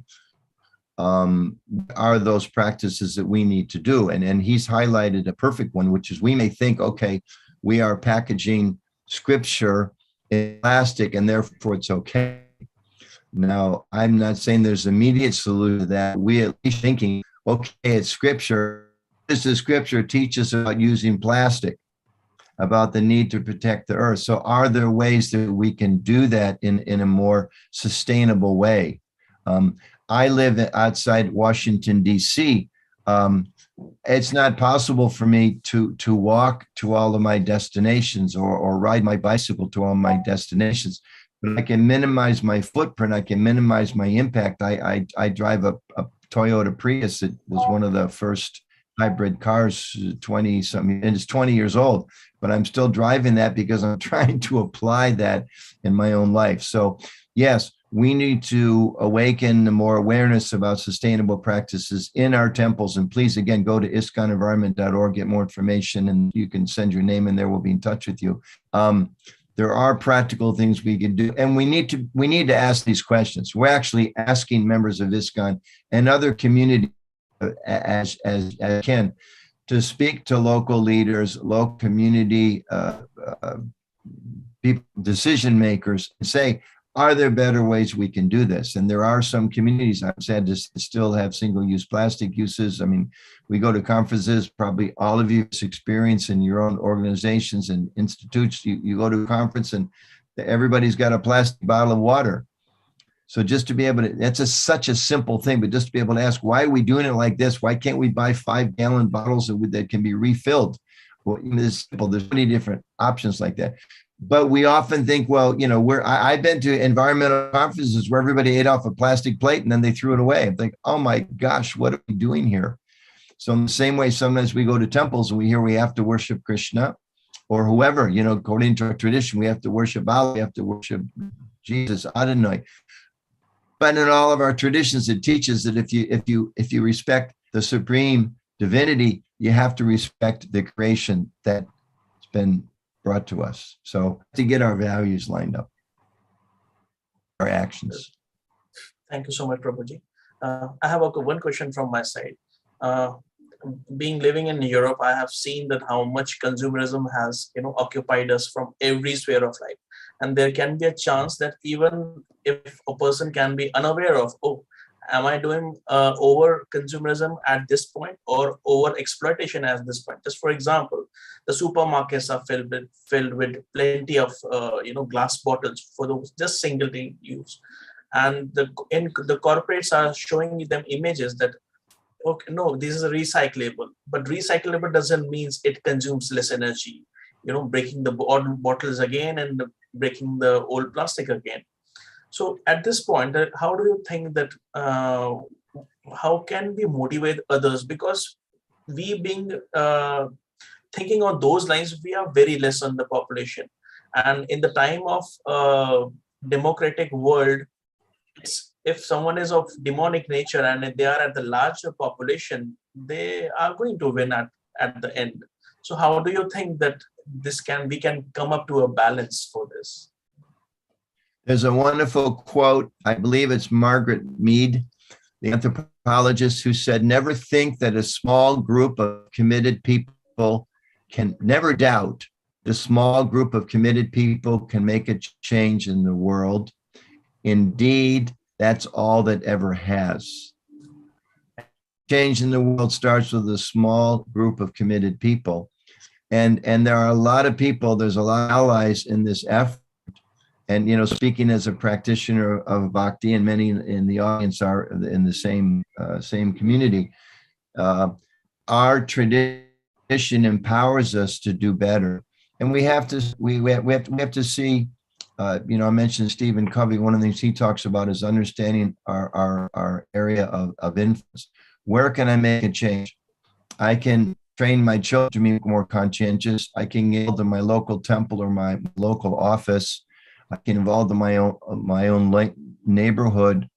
[SPEAKER 4] are those practices that we need to do? And he's highlighted a perfect one, which is we may think, okay, we are packaging scripture in plastic and therefore it's okay. Now, I'm not saying there's an immediate solution to that. We at least thinking, okay, it's scripture. This is scripture teaches about using plastic, about the need to protect the earth. So are there ways that we can do that in a more sustainable way? I live outside Washington, D.C. It's not possible for me to walk to all of my destinations or ride my bicycle to all my destinations, but I can minimize my footprint. I can minimize my impact. I drive a Toyota Prius. It was one of the first hybrid cars, 20 something, and it's 20 years old, but I'm still driving that because I'm trying to apply that in my own life. So yes, we need to awaken more awareness about sustainable practices in our temples. And please, again, go to iskonenvironment.org, get more information, and you can send your name in there. We'll be in touch with you. There are practical things we can do, and we need to ask these questions. We're actually asking members of ISKCON and other communities as can to speak to local leaders, local community people, decision makers, and say, are there better ways we can do this? And there are some communities, I've said, to still have single-use plastic uses. I mean, we go to conferences, probably all of you have experience in your own organizations and institutes. You go to a conference and everybody's got a plastic bottle of water. So just to be able to, that's such a simple thing, but just to be able to ask, why are we doing it like this? Why can't we buy 5-gallon bottles that can be refilled? Well, there's many different options like that. But we often think, well, you know, I've been to environmental conferences where everybody ate off a plastic plate and then they threw it away. I think, oh my gosh, what are we doing here? So in the same way, sometimes we go to temples and we hear we have to worship Krishna or whoever, you know, according to our tradition, we have to worship Allah, we have to worship Jesus, Adonai. But in all of our traditions, it teaches that if you respect the supreme divinity, you have to respect the creation that's been brought to us. So to get our values lined up, our actions.
[SPEAKER 2] Thank you so much, Prabhuji. I have one question from my side. Living in Europe, I have seen that how much consumerism has, you know, occupied us from every sphere of life. And there can be a chance that even if a person can be unaware of, oh, am I doing over consumerism at this point or over exploitation at this point? Just for example, the supermarkets are filled with plenty of glass bottles for those just single use, and the corporates are showing them images that, okay, no, this is a recyclable, but recyclable doesn't mean it consumes less energy. You know, breaking the bottles again and breaking the old plastic again. So at this point, how do you think that, how can we motivate others? Because we being thinking on those lines, we are very less on the population. And in the time of democratic world, if someone is of demonic nature and if they are at the larger population, they are going to win at the end. So how do you think that we can come up to a balance for this?
[SPEAKER 4] There's a wonderful quote, I believe it's Margaret Mead, the anthropologist, who said, never think that a small group of committed people can, never doubt the small group of committed people can make a change in the world. Indeed, that's all that ever has. Change in the world starts with a small group of committed people. And there are a lot of people, there's a lot of allies in this effort. And, you know, speaking as a practitioner of Bhakti, and many in the audience are in the same community, our tradition empowers us to do better. And we have to see, I mentioned Stephen Covey. One of the things he talks about is understanding our area of influence. Where can I make a change? I can train my children to be more conscientious. I can get to my local temple or my local office. I can involve in my own neighborhood,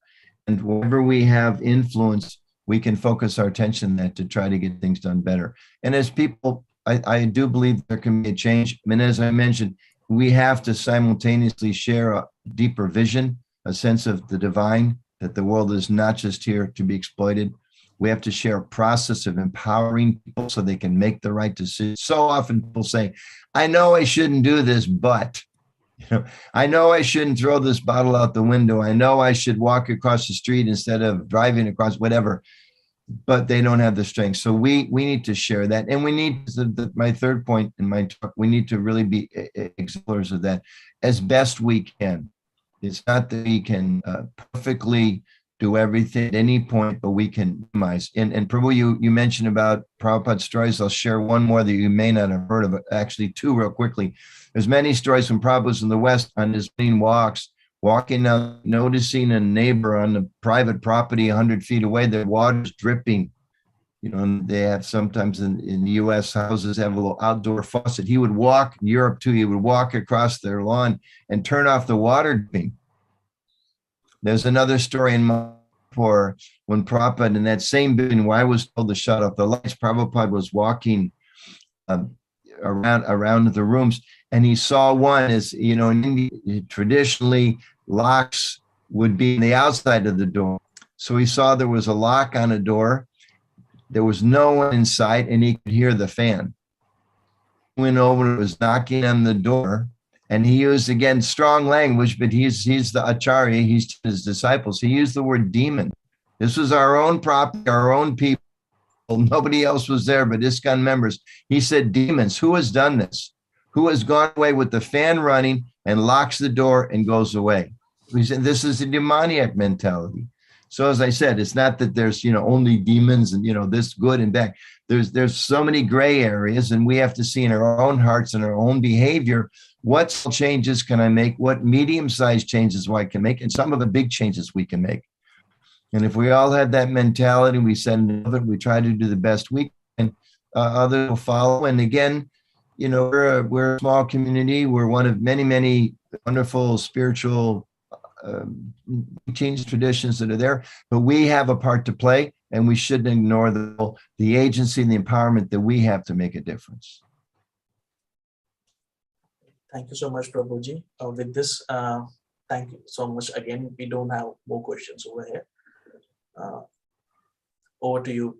[SPEAKER 4] and wherever we have influence, we can focus our attention there to try to get things done better. And as people, I do believe there can be a change. I mean, as I mentioned, we have to simultaneously share a deeper vision, a sense of the divine that the world is not just here to be exploited. We have to share a process of empowering people so they can make the right decision. So often people say, I know I shouldn't do this, but, I know I shouldn't throw this bottle out the window. I know I should walk across the street instead of driving across, whatever, but they don't have the strength. So we need to share that. And we need my third point in my talk, we need to really be exemplars of that as best we can. It's not that we can perfectly do everything at any point, but we can minimize. And Prabhu, you mentioned about Prabhupada's stories. I'll share one more that you may not have heard of, actually two real quickly. There's many stories from Prabhupada was in the West on his main walks, walking out, noticing a neighbor on the private property 100 feet away, the water's dripping. And they have sometimes in the US, houses have a little outdoor faucet. He would walk, in Europe too, he would walk across their lawn and turn off the water dripping. There's another story in Manipur when Prabhupada in that same building where I was told to shut off the lights, Prabhupada was walking around the rooms, and he saw one, as in India, traditionally locks would be on the outside of the door. So he saw there was a lock on a door. There was no one inside, and he could hear the fan. He went over and was knocking on the door. And he used, again, strong language, but he's the Acharya, he's his disciples. He used the word demon. This was our own property, our own people. Nobody else was there but ISKCON members. He said, demons, who has done this? Who has gone away with the fan running and locks the door and goes away? He said, this is a demoniac mentality. So as I said, it's not that there's, only demons and, this good and bad. There's so many gray areas, and we have to see in our own hearts and our own behavior, what changes can I make? What medium-sized changes I can make? And some of the big changes we can make. And if we all have that mentality, we send it, we try to do the best we can, others will follow. And again, we're a small community. We're one of many, many wonderful spiritual change traditions that are there, but we have a part to play, and we shouldn't ignore the agency and the empowerment that we have to make a difference.
[SPEAKER 2] Thank you so much, Prabhuji. With this, thank you so much. Again, we don't have more questions over here. Over to you,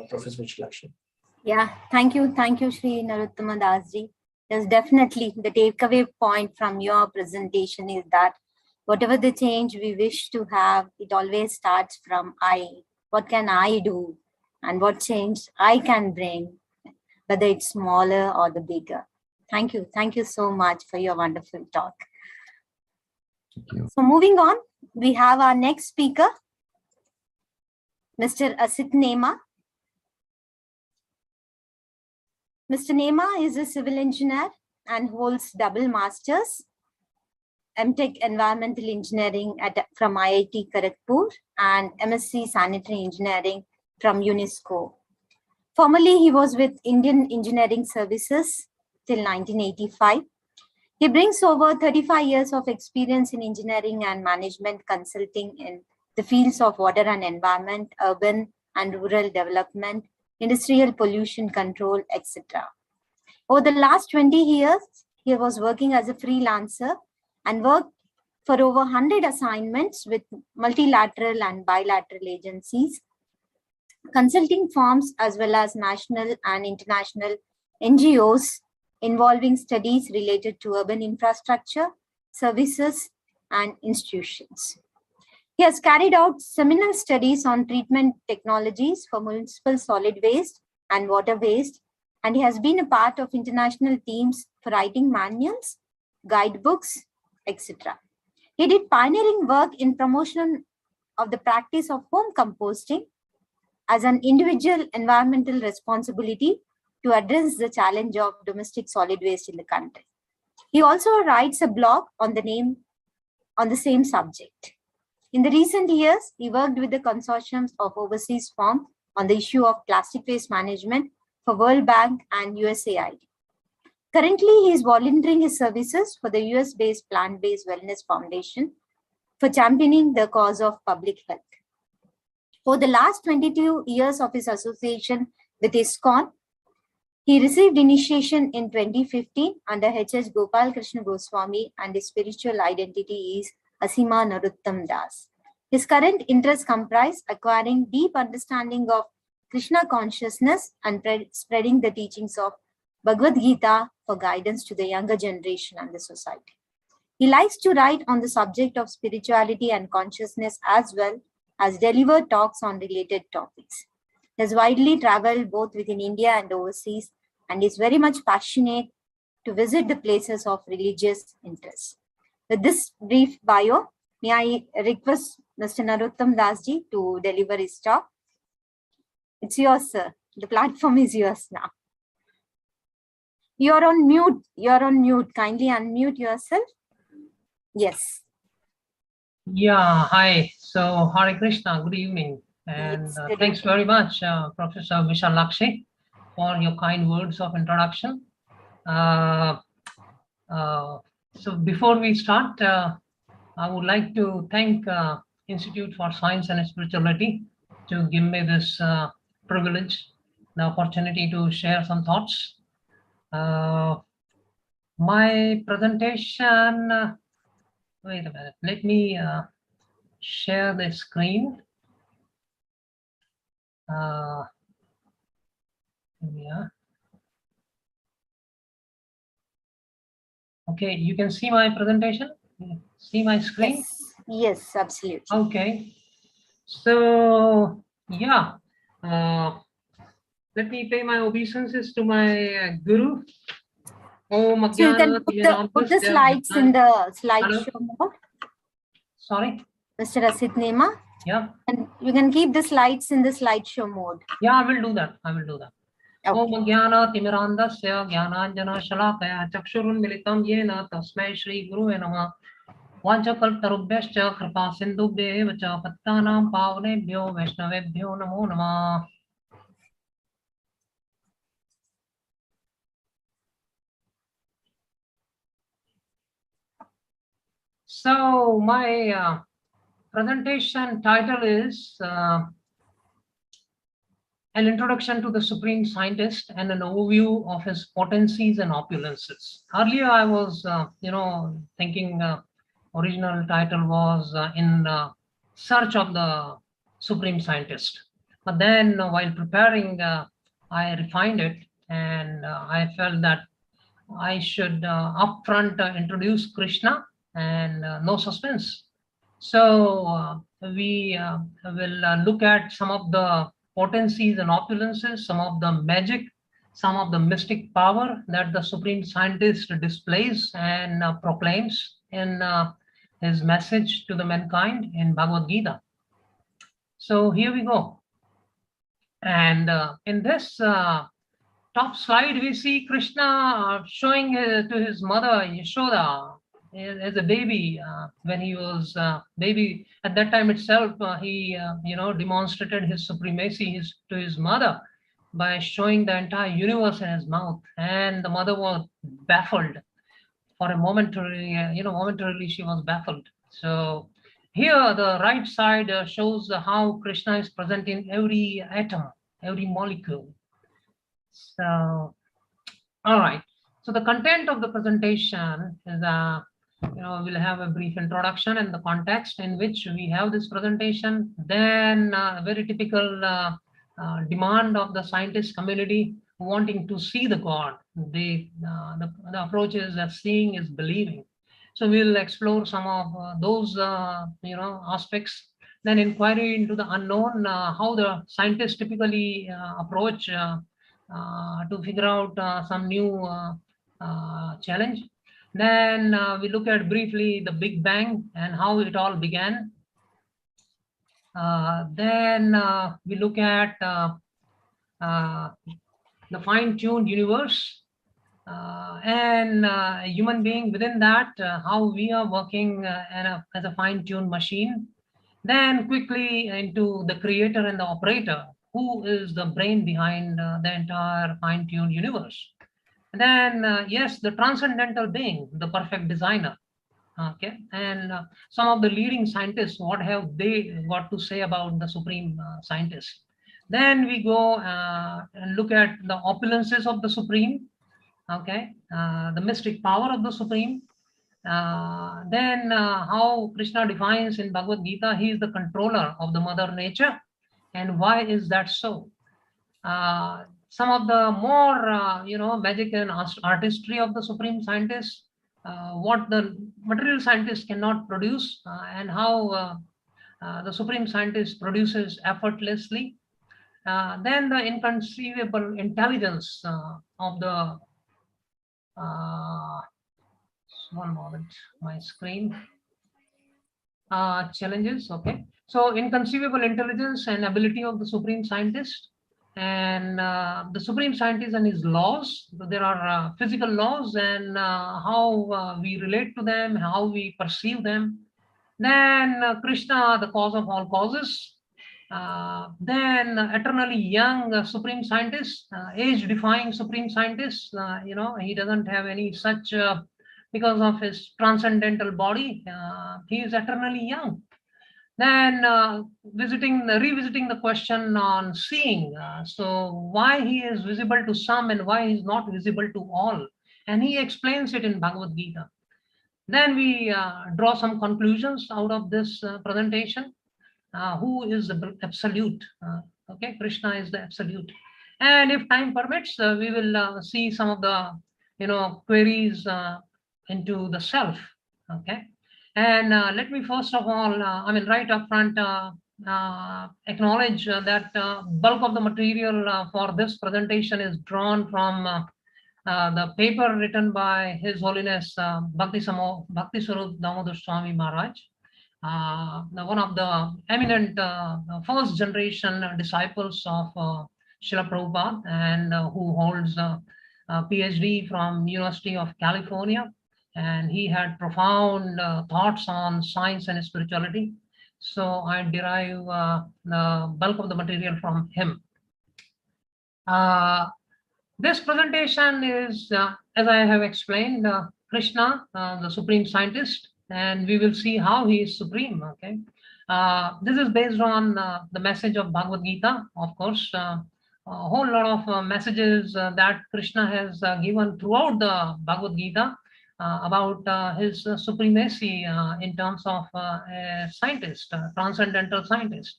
[SPEAKER 2] Professor Vijayalakshmi.
[SPEAKER 3] Yeah, thank you, Shri Narottama Dasji. Yes, definitely the takeaway point from your presentation is that whatever the change we wish to have, it always starts from I. What can I do? And what change I can bring, whether it's smaller or the bigger. Thank you. Thank you so much for your wonderful talk.
[SPEAKER 4] Thank you.
[SPEAKER 3] So moving on, we have our next speaker, Mr. Asit Nema. Mr. Nema is a civil engineer and holds double masters, MTech Environmental Engineering from IIT Kharagpur and MSc Sanitary Engineering from UNESCO. Formerly, he was with Indian Engineering Services till 1985. He brings over 35 years of experience in engineering and management consulting in the fields of water and environment, urban and rural development, industrial pollution control, etc. Over the last 20 years, he was working as a freelancer and worked for over 100 assignments with multilateral and bilateral agencies, consulting firms, as well as national and international NGOs involving studies related to urban infrastructure, services, and institutions. He has carried out seminal studies on treatment technologies for municipal solid waste and water waste, and he has been a part of international teams for writing manuals, guidebooks, etc. He did pioneering work in promotion of the practice of home composting as an individual environmental responsibility to address the challenge of domestic solid waste in the country. He also writes a blog on the same subject. In the recent years, he worked with the consortiums of overseas firms on the issue of plastic waste management for World Bank and USAID. Currently, he is volunteering his services for the US-based Plant-Based Wellness Foundation for championing the cause of public health. For the last 22 years of his association with ISKCON, he received initiation in 2015 under H.H. Gopal Krishna Goswami, and his spiritual identity is Asima Narottam Das. His current interests comprise acquiring deep understanding of Krishna consciousness and spreading the teachings of Bhagavad Gita for guidance to the younger generation and the society. He likes to write on the subject of spirituality and consciousness as well as deliver talks on related topics. He has widely traveled both within India and overseas and is very much passionate to visit the places of religious interest. With this brief bio, may I request Mr. Narottam Dasji to deliver his talk. It's yours, sir. The platform is yours now. You're on mute. You're on mute. Kindly unmute yourself. Yes.
[SPEAKER 5] Yeah, hi. So, Hare Krishna, good evening. And
[SPEAKER 3] Yes, good
[SPEAKER 5] thanks
[SPEAKER 3] evening.
[SPEAKER 5] very much, Professor Vishalakshi, for your kind words of introduction. So, before we start, I would like to thank Institute for Science and Spirituality to give me this privilege, the opportunity to share some thoughts. My presentation, wait a minute, let me share the screen. Here we are. Okay, you can see my presentation? See my screen?
[SPEAKER 3] Yes, yes, absolutely.
[SPEAKER 5] Okay. So, yeah. Let me pay my obeisances to my guru. Om
[SPEAKER 3] So you can put the slides in the slideshow mode,
[SPEAKER 5] Sorry?
[SPEAKER 3] Mr. Asit Nema.
[SPEAKER 5] Yeah.
[SPEAKER 3] And you can keep the slides in the slideshow mode.
[SPEAKER 5] Yeah, I will do that. I will do that.
[SPEAKER 3] Okay.
[SPEAKER 5] Om Jnana Timirandasya Jnananjana Shalakaya Chakshurunmilitam Yena Tasmai Shri Gurave Namah Vanchakaltarubhyascha Kripa Sindhubhyev Cha Pattanam Pavanebhyo Vaishnavebhyo Namo Namah. So my presentation title is an introduction to the Supreme Scientist and an overview of his potencies and opulences. Earlier I was, thinking original title was in search of the Supreme Scientist. But then while preparing, I refined it and I felt that I should upfront introduce Krishna and no suspense. So we will look at some of the potencies and opulences, some of the magic, some of the mystic power that the Supreme Scientist displays and proclaims in his message to the mankind in Bhagavad Gita. So here we go. And in this top slide, we see Krishna showing to his mother Yashoda as a baby. When he was baby, at that time itself, he demonstrated his supremacy to his mother by showing the entire universe in his mouth, and the mother was baffled for a momentarily she was baffled. So here the right side shows how Krishna is present in every atom, every molecule. So, all right. So the content of the presentation is, we'll have a brief introduction and the context in which we have this presentation. Then a very typical demand of the scientist community wanting to see the God. The approach is that seeing is believing. So we'll explore some of those aspects. Then inquiry into the unknown, how the scientists typically approach to figure out some new challenge. Then we look at briefly the Big Bang and how it all began. Then we look at the fine-tuned universe and a human being within that, how we are working as a fine-tuned machine. Then quickly into the creator and the operator, who is the brain behind the entire fine-tuned universe. And then, yes, the transcendental being, the perfect designer. Okay, and some of the leading scientists, what have they got to say about the Supreme Scientist? Then we go and look at the opulences of the Supreme. Okay, the mystic power of the Supreme. Then how Krishna defines in Bhagavad Gita, he is the controller of the mother nature. And why is that so? Some of the more, magic and artistry of the supreme scientist, what the material scientist cannot produce, and how the supreme scientist produces effortlessly. Then the inconceivable intelligence of the one moment, my screen challenges. Okay, so inconceivable intelligence and ability of the supreme scientist, and the supreme scientist and his laws. There are physical laws, and how we relate to them, how we perceive them. Then Krishna, the cause of all causes. Then eternally young supreme scientist, age-defying supreme scientist. He doesn't have any such because of his transcendental body. He is eternally young. Then revisiting the question on seeing. So why he is visible to some and why he is not visible to all, and he explains it in Bhagavad Gita. Then we draw some conclusions out of this presentation. Who is the absolute? Okay, Krishna is the absolute. And if time permits, we will see some of the queries into the self. Okay, and let me first of all, right up front, acknowledge that bulk of the material for this presentation is drawn from the paper written by His Holiness Bhakti Swarup Damodar Swami Maharaj, one of the eminent first generation disciples of Srila Prabhupada, and who holds a PhD from University of California. And he had profound thoughts on science and spirituality. So I derive the bulk of the material from him. This presentation is, as I have explained, Krishna, the supreme scientist, and we will see how he is supreme. Okay, this is based on the message of Bhagavad Gita, of course. A whole lot of messages that Krishna has given throughout the Bhagavad Gita about his supremacy in terms of a scientist, a transcendental scientist.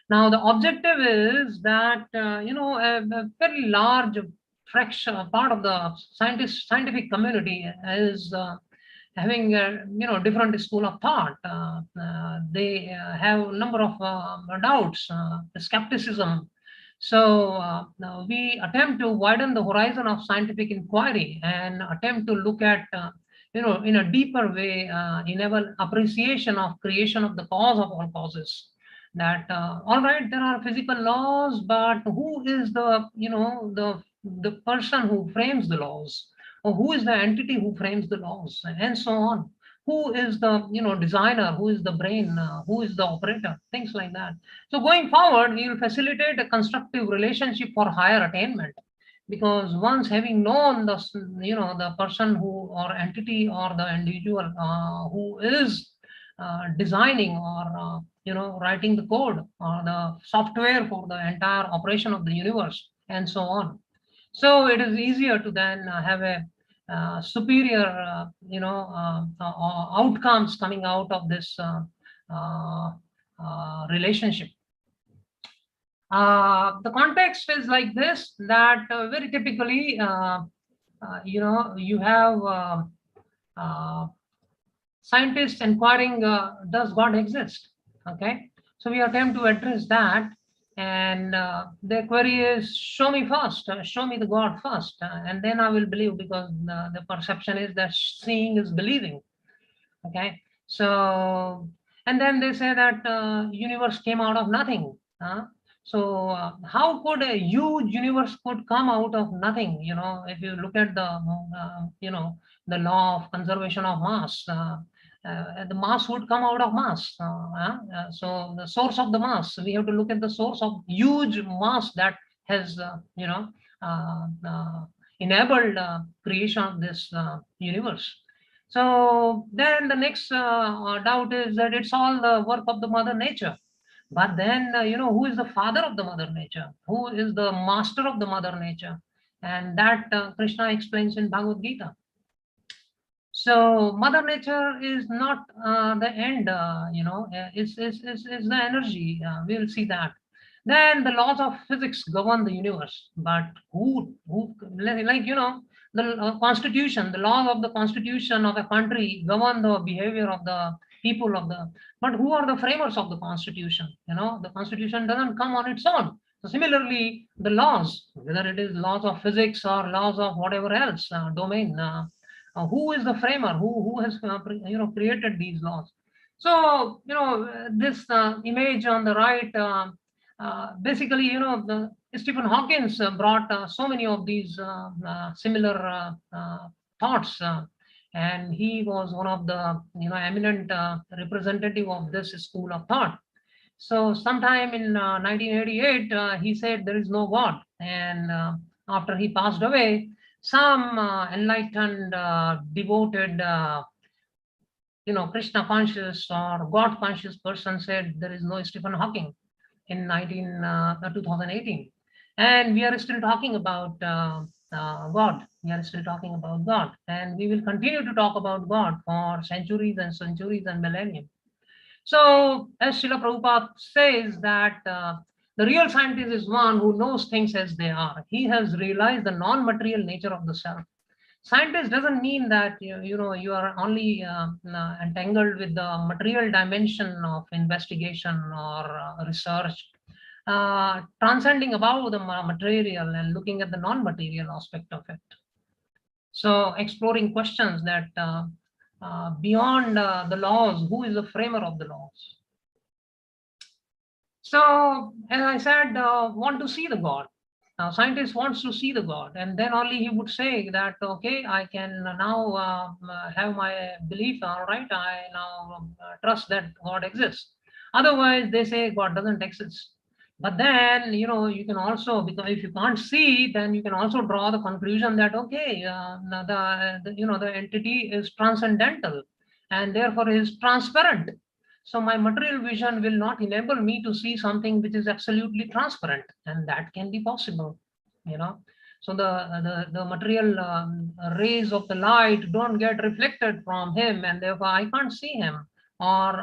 [SPEAKER 5] Now, the objective is that a very large fraction part of the scientific community is having different school of thought. They have a number of doubts, skepticism. So we attempt to widen the horizon of scientific inquiry and attempt to look at in a deeper way, enable appreciation of creation of the cause of all causes. That all right, there are physical laws, but who is the person who frames the laws, or who is the entity who frames the laws, and so on? Who is the designer? Who is the brain? Who is the operator? Things like that. So going forward, we will facilitate a constructive relationship for higher attainment, because once having known the person who, or entity, or the individual who is designing or writing the code or the software for the entire operation of the universe, and so on. So it is easier to then have a superior outcomes coming out of this relationship. The context is like this, that very typically you have scientists inquiring, does God exist? Okay, so we attempt to address that, and the query is, show me first, show me the God first, and then I will believe, because the perception is that seeing is believing. Okay, so, and then they say that universe came out of nothing. So how could a huge universe could come out of nothing? If you look at the the law of conservation of mass, the mass would come out of mass. So the source of the mass, we have to look at the source of huge mass that has enabled creation of this universe. So then the next doubt is that it's all the work of the mother nature. But then who is the father of the mother nature? Who is the master of the mother nature? And that Krishna explains in Bhagavad Gita. So Mother Nature is not the end, it's the energy. We will see that. Then the laws of physics govern the universe, but who like the constitution, the laws of the constitution of a country govern the behavior of the people of the. But who are the framers of the constitution? The constitution doesn't come on its own. So similarly, the laws, whether it is laws of physics or laws of whatever else domain. Who is the framer? Who has created these laws? So this image on the right, basically Stephen Hawkins brought so many of these similar thoughts, and he was one of the eminent representative of this school of thought. So sometime in 1988, he said there is no God, and after he passed away, some enlightened, devoted, Krishna conscious or God conscious person said there is no Stephen Hawking in 2018, and we are still talking about God. We are still talking about God, and we will continue to talk about God for centuries and centuries and millennia. So, as Srila Prabhupada says that the real scientist is one who knows things as they are. He has realized the non-material nature of the self. Scientist doesn't mean that you are only entangled with the material dimension of investigation or research, transcending above the material and looking at the non-material aspect of it. So, exploring questions that beyond the laws, who is the framer of the laws? So, as I said, want to see the God. Now, scientist wants to see the God, and then only he would say that, okay, I can now have my belief, all right, I now trust that God exists. Otherwise, they say God doesn't exist. But then, you can also, because if you can't see, then you can also draw the conclusion that, okay, the entity is transcendental and therefore is transparent. So my material vision will not enable me to see something which is absolutely transparent, and that can be possible, So the material rays of the light don't get reflected from him, and therefore I can't see him, or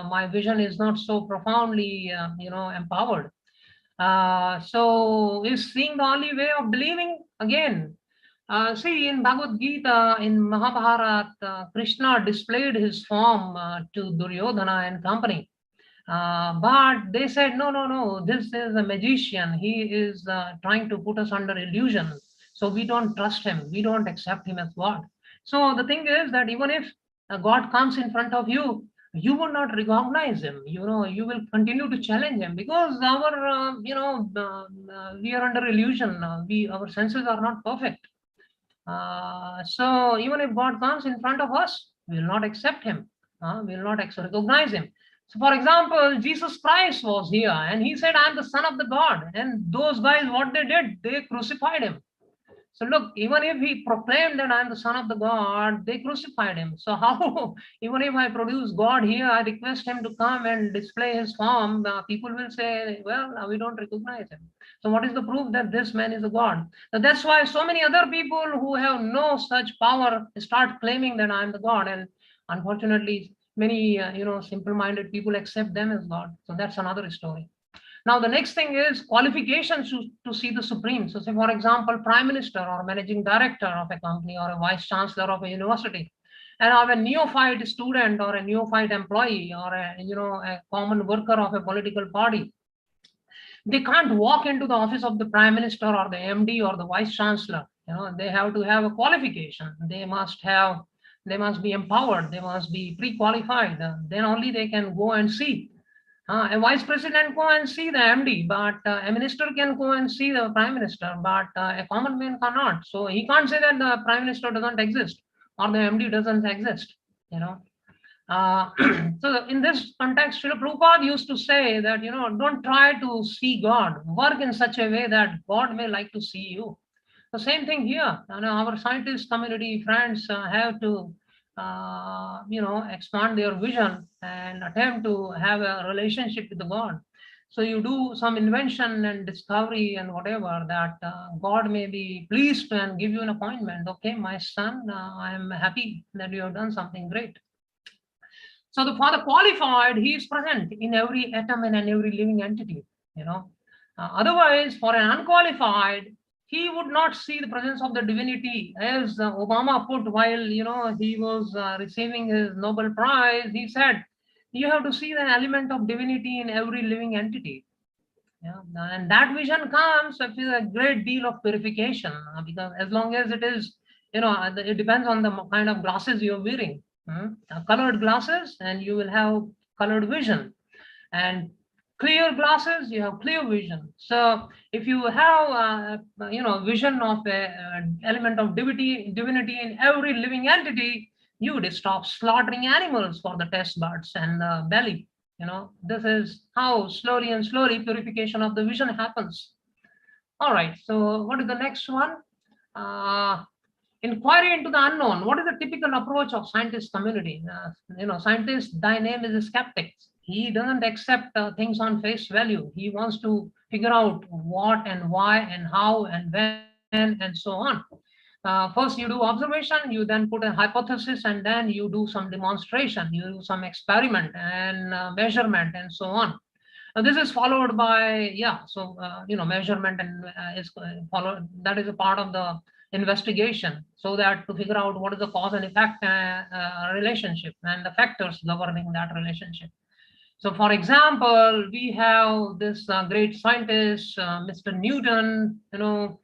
[SPEAKER 5] my vision is not so profoundly empowered. So is seeing the only way of believing? Again, see, in Bhagavad Gita, in Mahabharata, Krishna displayed his form to Duryodhana and company. But they said, no, this is a magician. He is trying to put us under illusion. So we don't trust him. We don't accept him as God. So the thing is that even if God comes in front of you, you will not recognize him. You will continue to challenge him because our, we are under illusion. Our senses are not perfect. So even if God comes in front of us, we will not accept him. We will not recognize him. So for example, Jesus Christ was here and he said, I'm the son of the God. And those guys, what they did, they crucified him. So look, even if he proclaimed that I'm the son of the God, they crucified him. So how, even if I produce God here, I request him to come and display his form, people will say, well, we don't recognize him. So what is the proof that this man is a God? So that's why so many other people who have no such power start claiming that I'm the God. And unfortunately, many, simple-minded people accept them as God. So that's another story. Now, the next thing is qualifications to see the Supreme. So say, for example, Prime Minister or Managing Director of a company or a Vice Chancellor of a university, and of a neophyte student or a neophyte employee or a common worker of a political party. They can't walk into the office of the Prime Minister or the MD or the Vice Chancellor. They have to have a qualification. They must be empowered. They must be pre-qualified. Then only they can go and see. A vice president go and see the MD, but a minister can go and see the prime minister, but a common man cannot. So he can't say that the prime minister doesn't exist or the MD doesn't exist. So in this context, Srila Prabhupada used to say that, don't try to see God. Work in such a way that God may like to see you. The same thing here. Our scientist community friends have to expand their vision and attempt to have a relationship with the God. So you do some invention and discovery and whatever that God may be pleased and give you an appointment. Okay, my son, I am happy that you have done something great. So for the qualified, he is present in every atom and in every living entity, you know. Otherwise, for an unqualified, he would not see the presence of the divinity. As Obama put while, you know, he was receiving his Nobel Prize, he said, you have to see the element of divinity in every living entity. Yeah, and that vision comes with a great deal of purification, because as long as it is, you know, it depends on the kind of glasses you're wearing. Colored glasses, and you will have colored vision, and clear glasses, you have clear vision. So if you have, you know, vision of a element of divinity in every living entity, you would stop slaughtering animals for the taste buds and the belly. You know, this is how slowly and slowly purification of the vision happens. All right, so what is the next one? Inquiry into the unknown. What is the typical approach of scientist community? You know, scientist, thy name is a skeptic. He doesn't accept things on face value. He wants to figure out what and why and how and when and so on. First you do observation, you then put a hypothesis, and then you do some demonstration, you do some experiment and measurement and so on. This is followed by, yeah, so, you know, measurement and is followed, that is a part of the investigation, so that to figure out what is the cause and effect relationship and the factors governing that relationship. So for example, we have this great scientist, Mr. Newton, you know,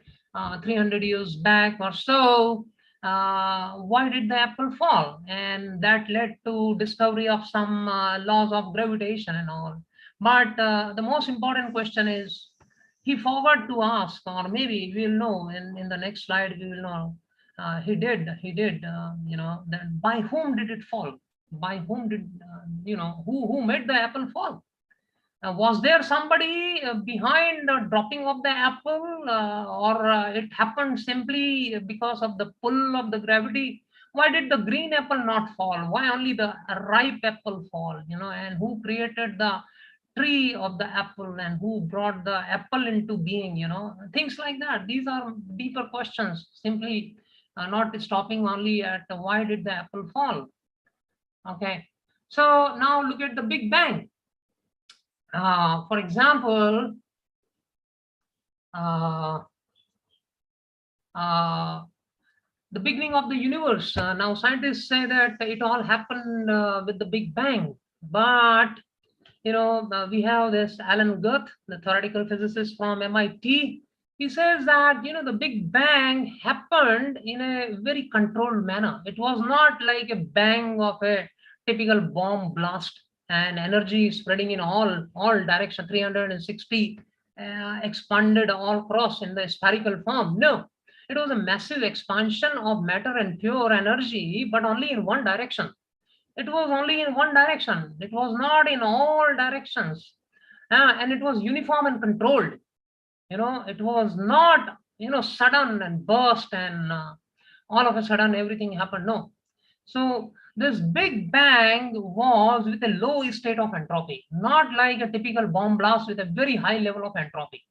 [SPEAKER 5] 300 years back or so. Why did the apple fall? And that led to discovery of some laws of gravitation and all. But the most important question is, he forgot to ask, or maybe we'll know in the next slide, we will know. He did, you know, that by whom did it fall? By whom did, you know, who made the apple fall? Was there somebody behind the dropping of the apple, or it happened simply because of the pull of the gravity? Why did the green apple not fall? Why only the ripe apple fall? You know, and who created the tree of the apple, and who brought the apple into being? You know, things like that. These are deeper questions, simply not stopping only at why did the apple fall. Okay, so now look at the Big Bang. For example, the beginning of the universe. Now scientists say that it all happened with the Big Bang, but you know, we have this Alan Guth, the theoretical physicist from MIT. He says that, you know, the Big Bang happened in a very controlled manner. It was not like a bang of a typical bomb blast and energy spreading in all direction, 360 expanded all across in the spherical form. No, it was a massive expansion of matter and pure energy, but only in one direction. It was only in one direction. It was not in all directions. And it was uniform and controlled. You know, it was not, you know, sudden and burst and all of a sudden everything happened. No. So this Big Bang was with a low state of entropy, not like a typical bomb blast with a very high level of entropy.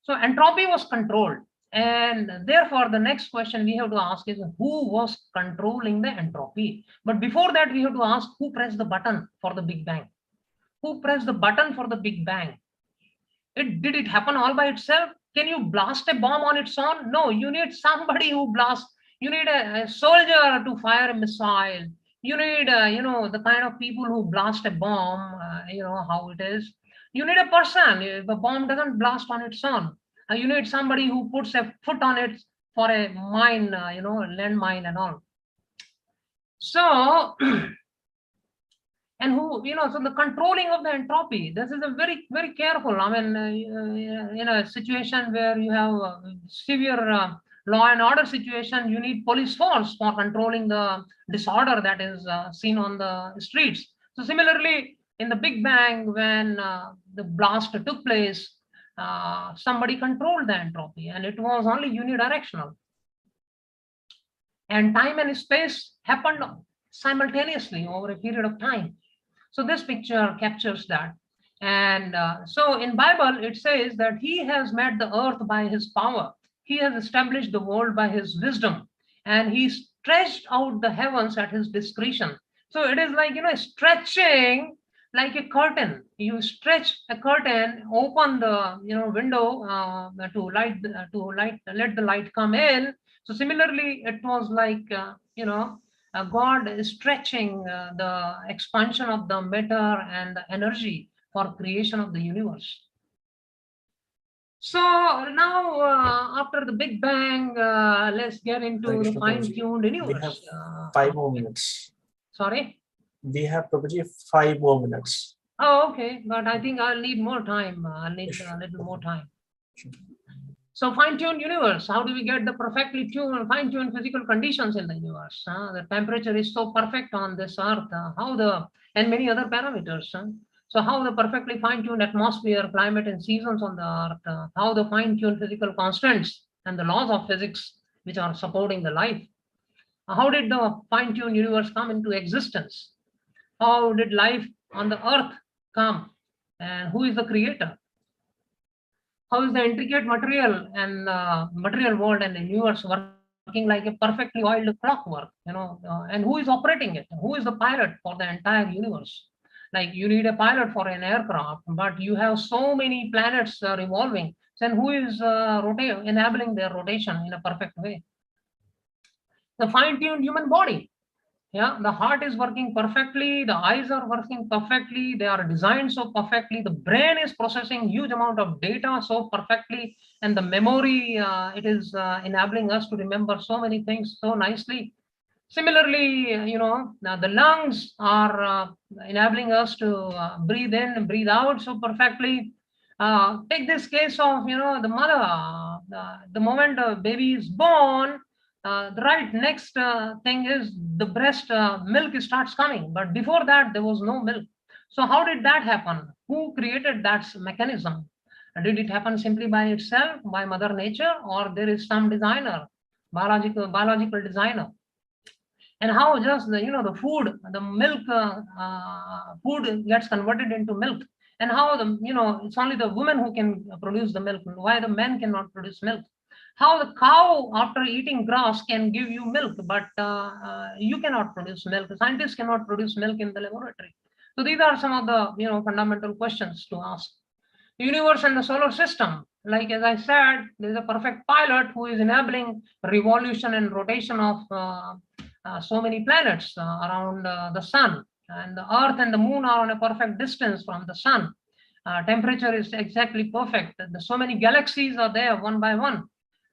[SPEAKER 5] So entropy was controlled. And therefore, the next question we have to ask is, who was controlling the entropy? But before that, we have to ask, who pressed the button for the Big Bang? Who pressed the button for the Big Bang? Did it happen all by itself? Can you blast a bomb on its own? No, you need somebody who blasts. You need a soldier to fire a missile. You need, you know, the kind of people who blast a bomb, you know how it is. You need a person. If a bomb doesn't blast on its own, you need somebody who puts a foot on it for a mine, you know, landmine and all. So, and who, you know, so the controlling of the entropy, this is a very, very careful. I mean, in a situation where you have severe law and order situation, you need police force for controlling the disorder that is seen on the streets. So similarly, in the Big Bang, when the blast took place, somebody controlled the entropy, and it was only unidirectional. And time and space happened simultaneously over a period of time. So this picture captures that. And so in Bible, it says that he has made the earth by his power. He has established the world by his wisdom, and he stretched out the heavens at his discretion. So it is like, stretching like a curtain. You stretch a curtain, open the, window let the light come in. So similarly, it was like, God is stretching the expansion of the matter and the energy for creation of the universe. So now, after the Big Bang, let's get into the fine-tuned universe.
[SPEAKER 2] We have 5 more minutes.
[SPEAKER 5] Sorry?
[SPEAKER 2] We have, Prabhuji, 5 more minutes.
[SPEAKER 5] Oh, okay. But I think I'll need more time. I'll need a little more time. So fine-tuned universe, how do we get the perfectly tuned, fine-tuned physical conditions in the universe? The temperature is so perfect on this earth, and many other parameters. So how the perfectly fine-tuned atmosphere, climate, and seasons on the earth, how the fine-tuned physical constants and the laws of physics which are supporting the life. How did the fine-tuned universe come into existence? How did life on the earth come? And who is the creator? How is the intricate material and material world and the universe working like a perfectly oiled clockwork, and who is operating it? Who is the pilot for the entire universe? Like you need a pilot for an aircraft, but you have so many planets revolving. Then who is enabling their rotation in a perfect way? The fine-tuned human body. Yeah, the heart is working perfectly, the eyes are working perfectly, they are designed so perfectly, the brain is processing huge amount of data so perfectly, and the memory, it is enabling us to remember so many things so nicely. Similarly, now the lungs are enabling us to breathe in and breathe out so perfectly. Take this case of, the mother, the moment a baby is born, the right next thing is the breast milk starts coming, but before that there was no milk. So how did that happen? Who created that mechanism? Did it happen simply by itself, by Mother Nature, or there is some designer, biological designer? And how just the food, the milk, food gets converted into milk, and how it's only the woman who can produce the milk. Why the men cannot produce milk? How the cow after eating grass can give you milk, but you cannot produce milk. Scientists cannot produce milk in the laboratory. So these are some of the fundamental questions to ask. The universe and the solar system, like as I said, there is a perfect pilot who is enabling revolution and rotation of so many planets around the sun, and the earth and the moon are on a perfect distance from the sun. Temperature is exactly perfect. So many galaxies are there one by one.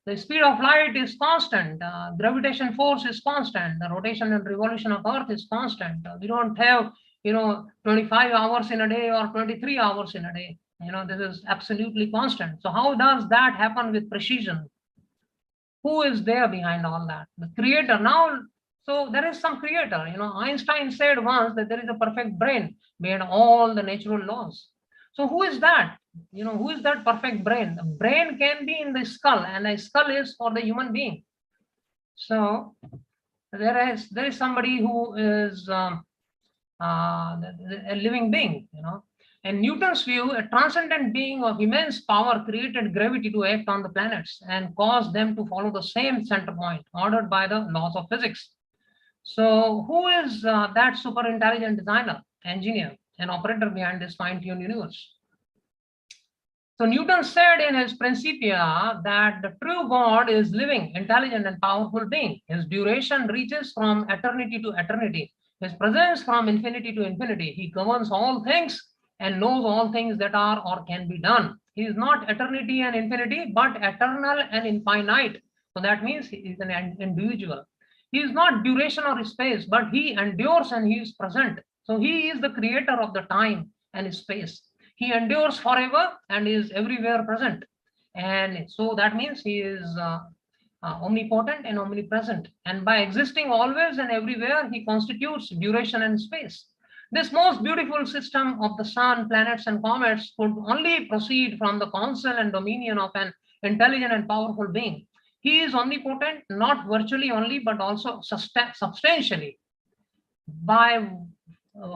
[SPEAKER 5] The speed of light is constant. Gravitation force is constant. The rotation and revolution of earth is constant. We don't have 25 hours in a day or 23 hours in a day. This is absolutely constant. So how does that happen with precision? Who is there behind all that? The creator. Now, so there is some creator. Einstein said once that there is a perfect brain behind all the natural laws. So who is that? Who is that perfect brain? The brain can be in the skull, and the skull is for the human being. So there is somebody who is a living being. In Newton's view, a transcendent being of immense power created gravity to act on the planets and caused them to follow the same center point ordered by the laws of physics. So who is that super intelligent designer, engineer, and operator behind this fine-tuned universe? So Newton said in his Principia that the true God is living, intelligent, and powerful being. His duration reaches from eternity to eternity. His presence from infinity to infinity. He governs all things and knows all things that are or can be done. He is not eternity and infinity, but eternal and infinite. So that means he is an individual. He is not duration or space, but he endures and he is present. So he is the creator of the time and space. He endures forever and is everywhere present. And so that means he is omnipotent and omnipresent. And by existing always and everywhere, he constitutes duration and space. This most beautiful system of the sun, planets, and comets could only proceed from the counsel and dominion of an intelligent and powerful being. He is omnipotent, not virtually only, but also substantially. By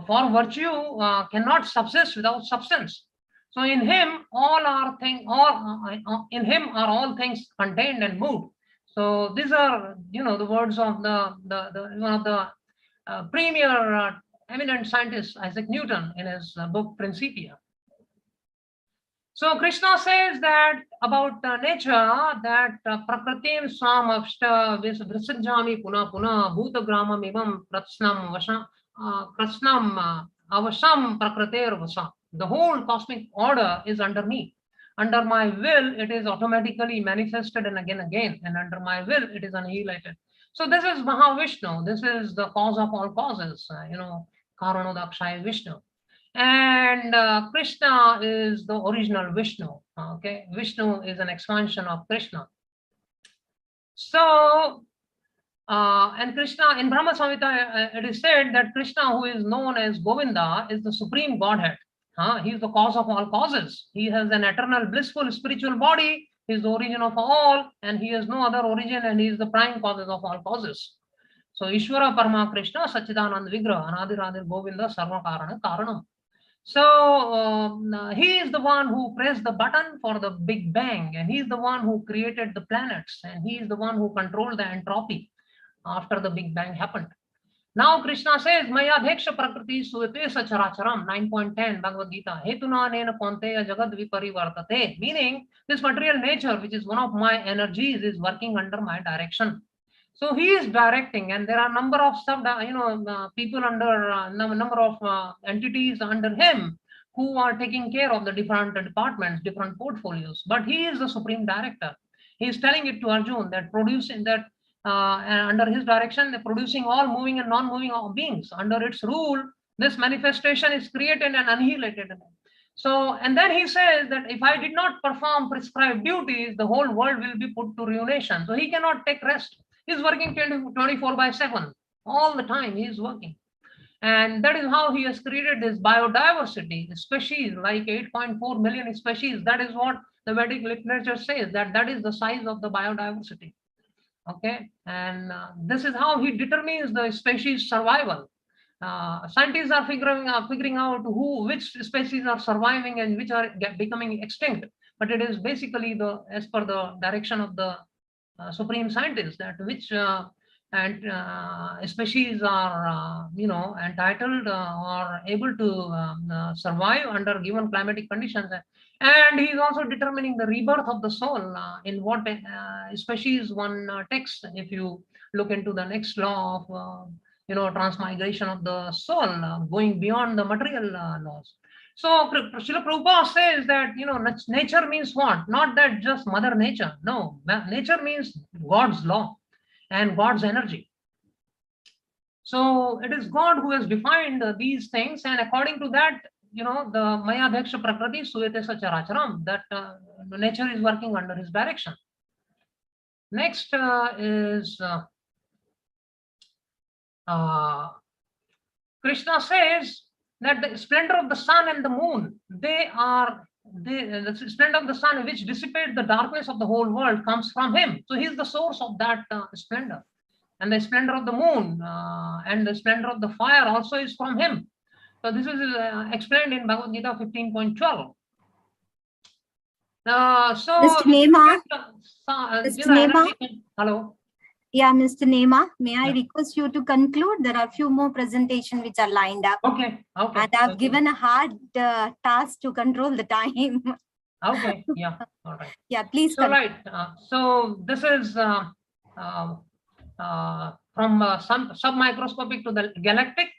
[SPEAKER 5] for virtue cannot subsist without substance. So in him all in him are all things contained and moved. So these are, the words of the one of the premier eminent scientist Isaac Newton in his book Principia. So Krishna says that about nature, that prakritim samavshta visajjami puna puna bhutagramam imam pratsnam avasham prakriter vasa. The whole cosmic order is under me. Under my will, it is automatically manifested and again, and under my will, it is annihilated. So this is Mahavishnu. This is the cause of all causes. Karanodakshaya Vishnu. And Krishna is the original Vishnu. Okay, Vishnu is an expansion of Krishna. So, and Krishna in Brahma Samhita, it is said that Krishna, who is known as Govinda, is the supreme Godhead. He is the cause of all causes. He has an eternal, blissful spiritual body. He is the origin of all, and he has no other origin, and he is the prime causes of all causes. So, Ishvara Parama Krishna, Sachidanand Vigraha, Anadiradir Govinda, Sarva Karana Karanam. So he is the one who pressed the button for the Big Bang, and he is the one who created the planets, and he is the one who controlled the entropy after the Big Bang happened. Now Krishna says, Maya Dheksha Prakriti Suyate Sacharacharam, 9.10 Bhagavad Gita, Hetuna Nena Konteya Jagad Viparivartate, meaning this material nature, which is one of my energies, is working under my direction. So he is directing, and there are number of people under number of entities under him who are taking care of the different departments, different portfolios. But he is the supreme director. He is telling it to Arjun that producing that and under his direction, they're producing all moving and non-moving beings. Under its rule, this manifestation is created and annihilated. So, and then he says that if I did not perform prescribed duties, the whole world will be put to ruination. So he cannot take rest. He's working 24/7. All the time he is working. And that is how he has created this biodiversity, species like 8.4 million species. That is what the Vedic literature says, that is the size of the biodiversity. Okay, and this is how he determines the species survival. Scientists are figuring out which species are surviving and which are becoming extinct. But it is basically as per the direction of the supreme scientists, that which species are entitled or able to survive under given climatic conditions. And he is also determining the rebirth of the soul, in what species one takes. If you look into the next law of transmigration of the soul, going beyond the material laws. So Srila Prabhupada says that nature means what? Not that just Mother Nature. No, nature means God's law and God's energy. So it is God who has defined these things, and according to that, the Maya Dheksha Prakriti Suyate Sacharacharam, that nature is working under his direction. Next is Krishna says that the splendor of the sun and the moon, the splendor of the sun which dissipates the darkness of the whole world comes from him. So he is the source of that splendor. And the splendor of the moon and the splendor of the fire also is from him. So this is explained in Bhagavad Gita 15.12.
[SPEAKER 3] Mr. Nema, Mr. Nema?
[SPEAKER 5] Hello.
[SPEAKER 3] Yeah, Mr. Nema, may I request you to conclude? There are a few more presentations which are lined up.
[SPEAKER 5] Okay.
[SPEAKER 3] And I've given a hard task to control the time.
[SPEAKER 5] Okay, yeah, all right.
[SPEAKER 3] Yeah, please.
[SPEAKER 5] So, right. So this is from submicroscopic to the galactic.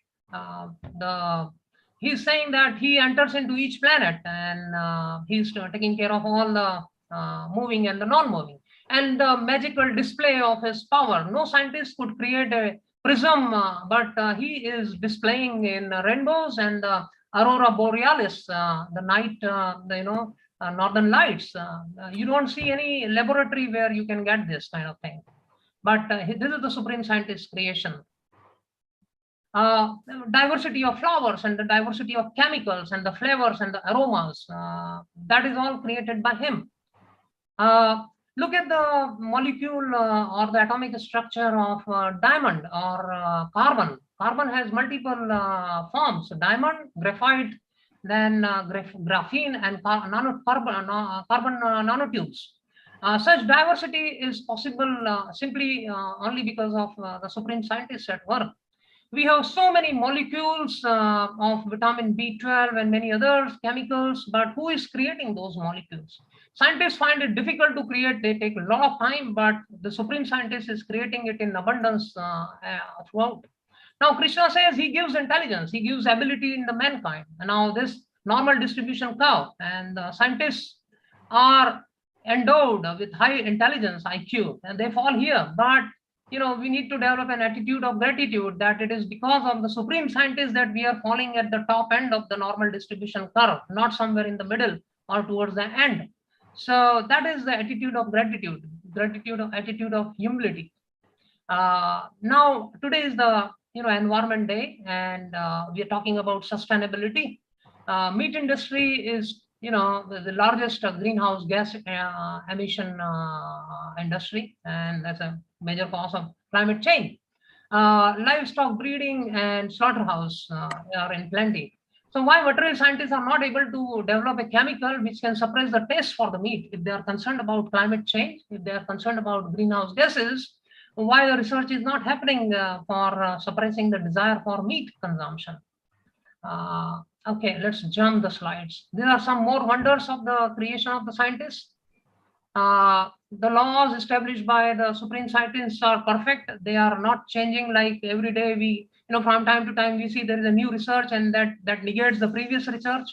[SPEAKER 5] He's saying that he enters into each planet, and he's taking care of all the moving and the non-moving, and the magical display of his power. No scientist could create a prism, but he is displaying in rainbows and the aurora borealis, the night, northern lights. You don't see any laboratory where you can get this kind of thing. But this is the supreme scientist's creation. Diversity of flowers and the diversity of chemicals and the flavors and the aromas, that is all created by him. Look at the molecule or the atomic structure of diamond or carbon. Carbon has multiple forms: diamond, graphite, then graphene, and carbon nanotubes. Such diversity is possible simply only because of the supreme scientists at work. We have so many molecules of vitamin B12 and many other chemicals, but who is creating those molecules? Scientists find it difficult to create. They take a lot of time, but the supreme scientist is creating it in abundance throughout. Now, Krishna says he gives intelligence, he gives ability in the mankind. And now this normal distribution curve, and scientists are endowed with high intelligence, IQ, and they fall here. But we need to develop an attitude of gratitude that it is because of the supreme scientists that we are falling at the top end of the normal distribution curve, not somewhere in the middle or towards the end. So that is the attitude of gratitude, attitude of humility. Now, today is the Environment Day, and we are talking about sustainability. Meat industry is the largest greenhouse gas emission industry, and that's a major cause of climate change. Livestock breeding and slaughterhouse are in plenty. So why material scientists are not able to develop a chemical which can suppress the taste for the meat? If they are concerned about climate change, if they are concerned about greenhouse gases, why the research is not happening for suppressing the desire for meat consumption? Okay, let's jump the slides. These are some more wonders of the creation of the scientists. The laws established by the supreme scientists are perfect. They are not changing like every day. We, from time to time, we see there is a new research and that negates the previous research.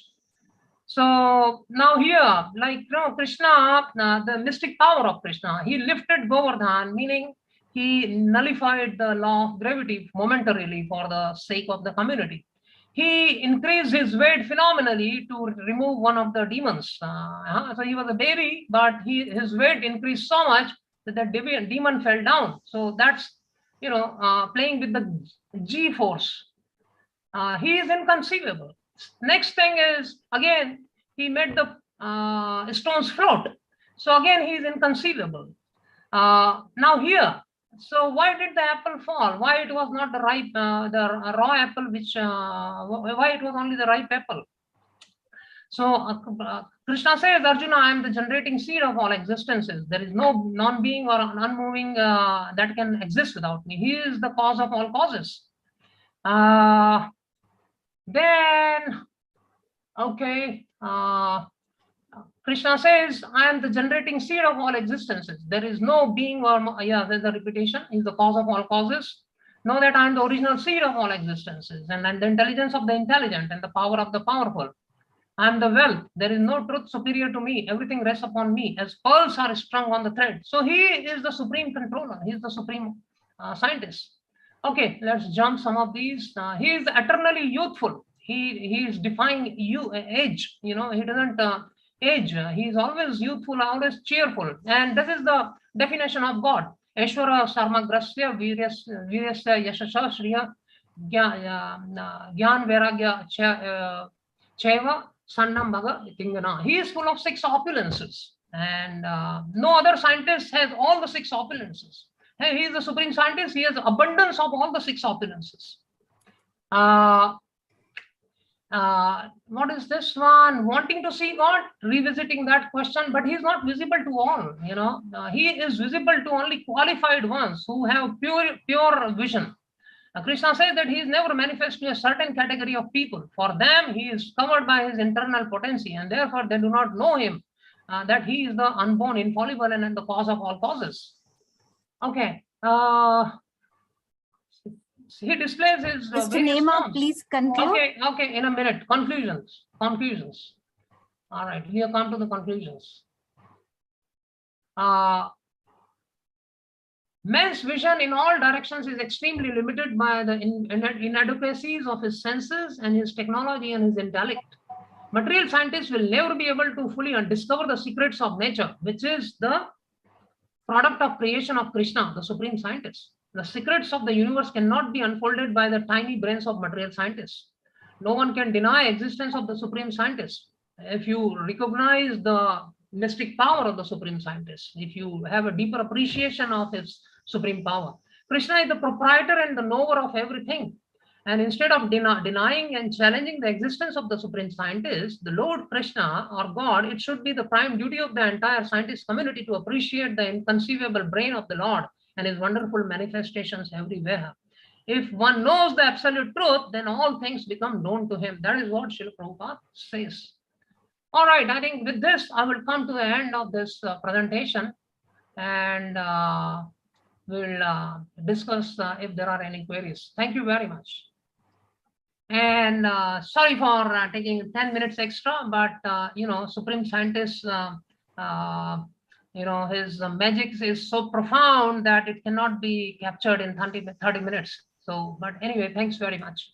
[SPEAKER 5] So now here, like Krishna, the mystic power of Krishna, he lifted Govardhan, meaning he nullified the law of gravity momentarily for the sake of the community. He increased his weight phenomenally to remove one of the demons. So he was a baby, but his weight increased so much that the demon fell down. So that's, playing with the G force. He is inconceivable. Next thing is, again, he made the stones float. So again, he is inconceivable. Now here, so why did the apple fall? Why it was not the ripe, the raw apple, which, why it was only the ripe apple? So Krishna says, Arjuna, I am the generating seed of all existences. There is no non-being or unmoving that can exist without me. He is the cause of all causes. Then, okay, Krishna says, I am the generating seed of all existences. There is no being or, there's a repetition. He is the cause of all causes. Know that I am the original seed of all existences, and the intelligence of the intelligent and the power of the powerful. I am the wealth. There is no truth superior to me. Everything rests upon me as pearls are strung on the thread. So he is the supreme controller. He is the supreme scientist. Okay, let's jump some of these. He is eternally youthful. He is defying age. He doesn't age. He is always youthful, always cheerful. And this is the definition of God. Eshwara sarmagrasya viryasya yashasha shriya gyan vairagya cheva sannam bhaga tingana. He is full of 6 opulences. And no other scientist has all the 6 opulences. He is the supreme scientist. He has abundance of all the 6 opulences. What is this one? Wanting to see God, revisiting that question, but he is not visible to all. He is visible to only qualified ones who have pure vision. Krishna says that he is never manifest to a certain category of people. For them, he is covered by his internal potency, and therefore they do not know him, that he is the unborn, infallible, and the cause of all causes. Okay. He displays his
[SPEAKER 3] Mr.
[SPEAKER 5] various
[SPEAKER 3] Nema,
[SPEAKER 5] forms.
[SPEAKER 3] please conclude.
[SPEAKER 5] Okay, in a minute. Conclusions. All right, we have come to the conclusions. Man's vision in all directions is extremely limited by the inadequacies of his senses and his technology and his intellect. Material scientists will never be able to fully discover the secrets of nature, which is the product of creation of Krishna, the supreme scientist. The secrets of the universe cannot be unfolded by the tiny brains of material scientists. No one can deny existence of the supreme scientist. If you recognize the mystic power of the supreme scientist, if you have a deeper appreciation of his supreme power. Krishna is the proprietor and the knower of everything. And instead of denying and challenging the existence of the supreme scientist, the Lord Krishna or God, it should be the prime duty of the entire scientist community to appreciate the inconceivable brain of the Lord and his wonderful manifestations everywhere. If one knows the absolute truth, then all things become known to him. That is what Srila Prabhupada says. All right, I think with this, I will come to the end of this presentation, and we'll discuss if there are any queries. Thank you very much. And sorry for taking 10 minutes extra, but Supreme Scientist, his magic is so profound that it cannot be captured in 30 minutes. So, but anyway, thanks very much.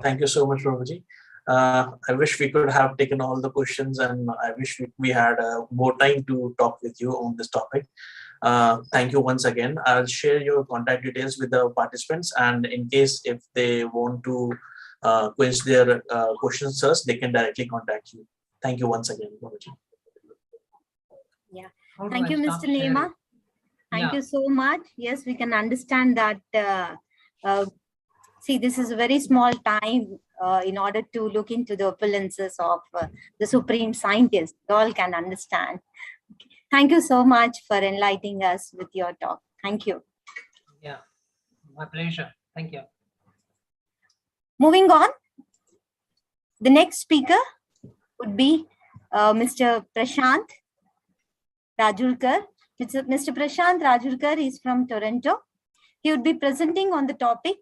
[SPEAKER 2] Thank you so much, Prabhuji. I wish we could have taken all the questions, and I wish we had more time to talk with you on this topic. Thank you once again. I'll share your contact details with the participants, and in case if they want to quench their questions first, they can directly contact you. Thank you once again, Prabhuji.
[SPEAKER 3] Yeah. Thank you, Mr. Nema. Thank
[SPEAKER 5] Yeah.
[SPEAKER 3] you so much. Yes, we can understand that. See, this is a very small time in order to look into the opulences of the Supreme Scientist. We all can understand. Okay. Thank you so much for enlightening us with your talk. Thank you.
[SPEAKER 5] Yeah, my pleasure. Thank you.
[SPEAKER 3] Moving on, the next speaker would be Mr. Prashant Rajulkar. Mr. Prashant Rajulkar is from Toronto. He would be presenting on the topic,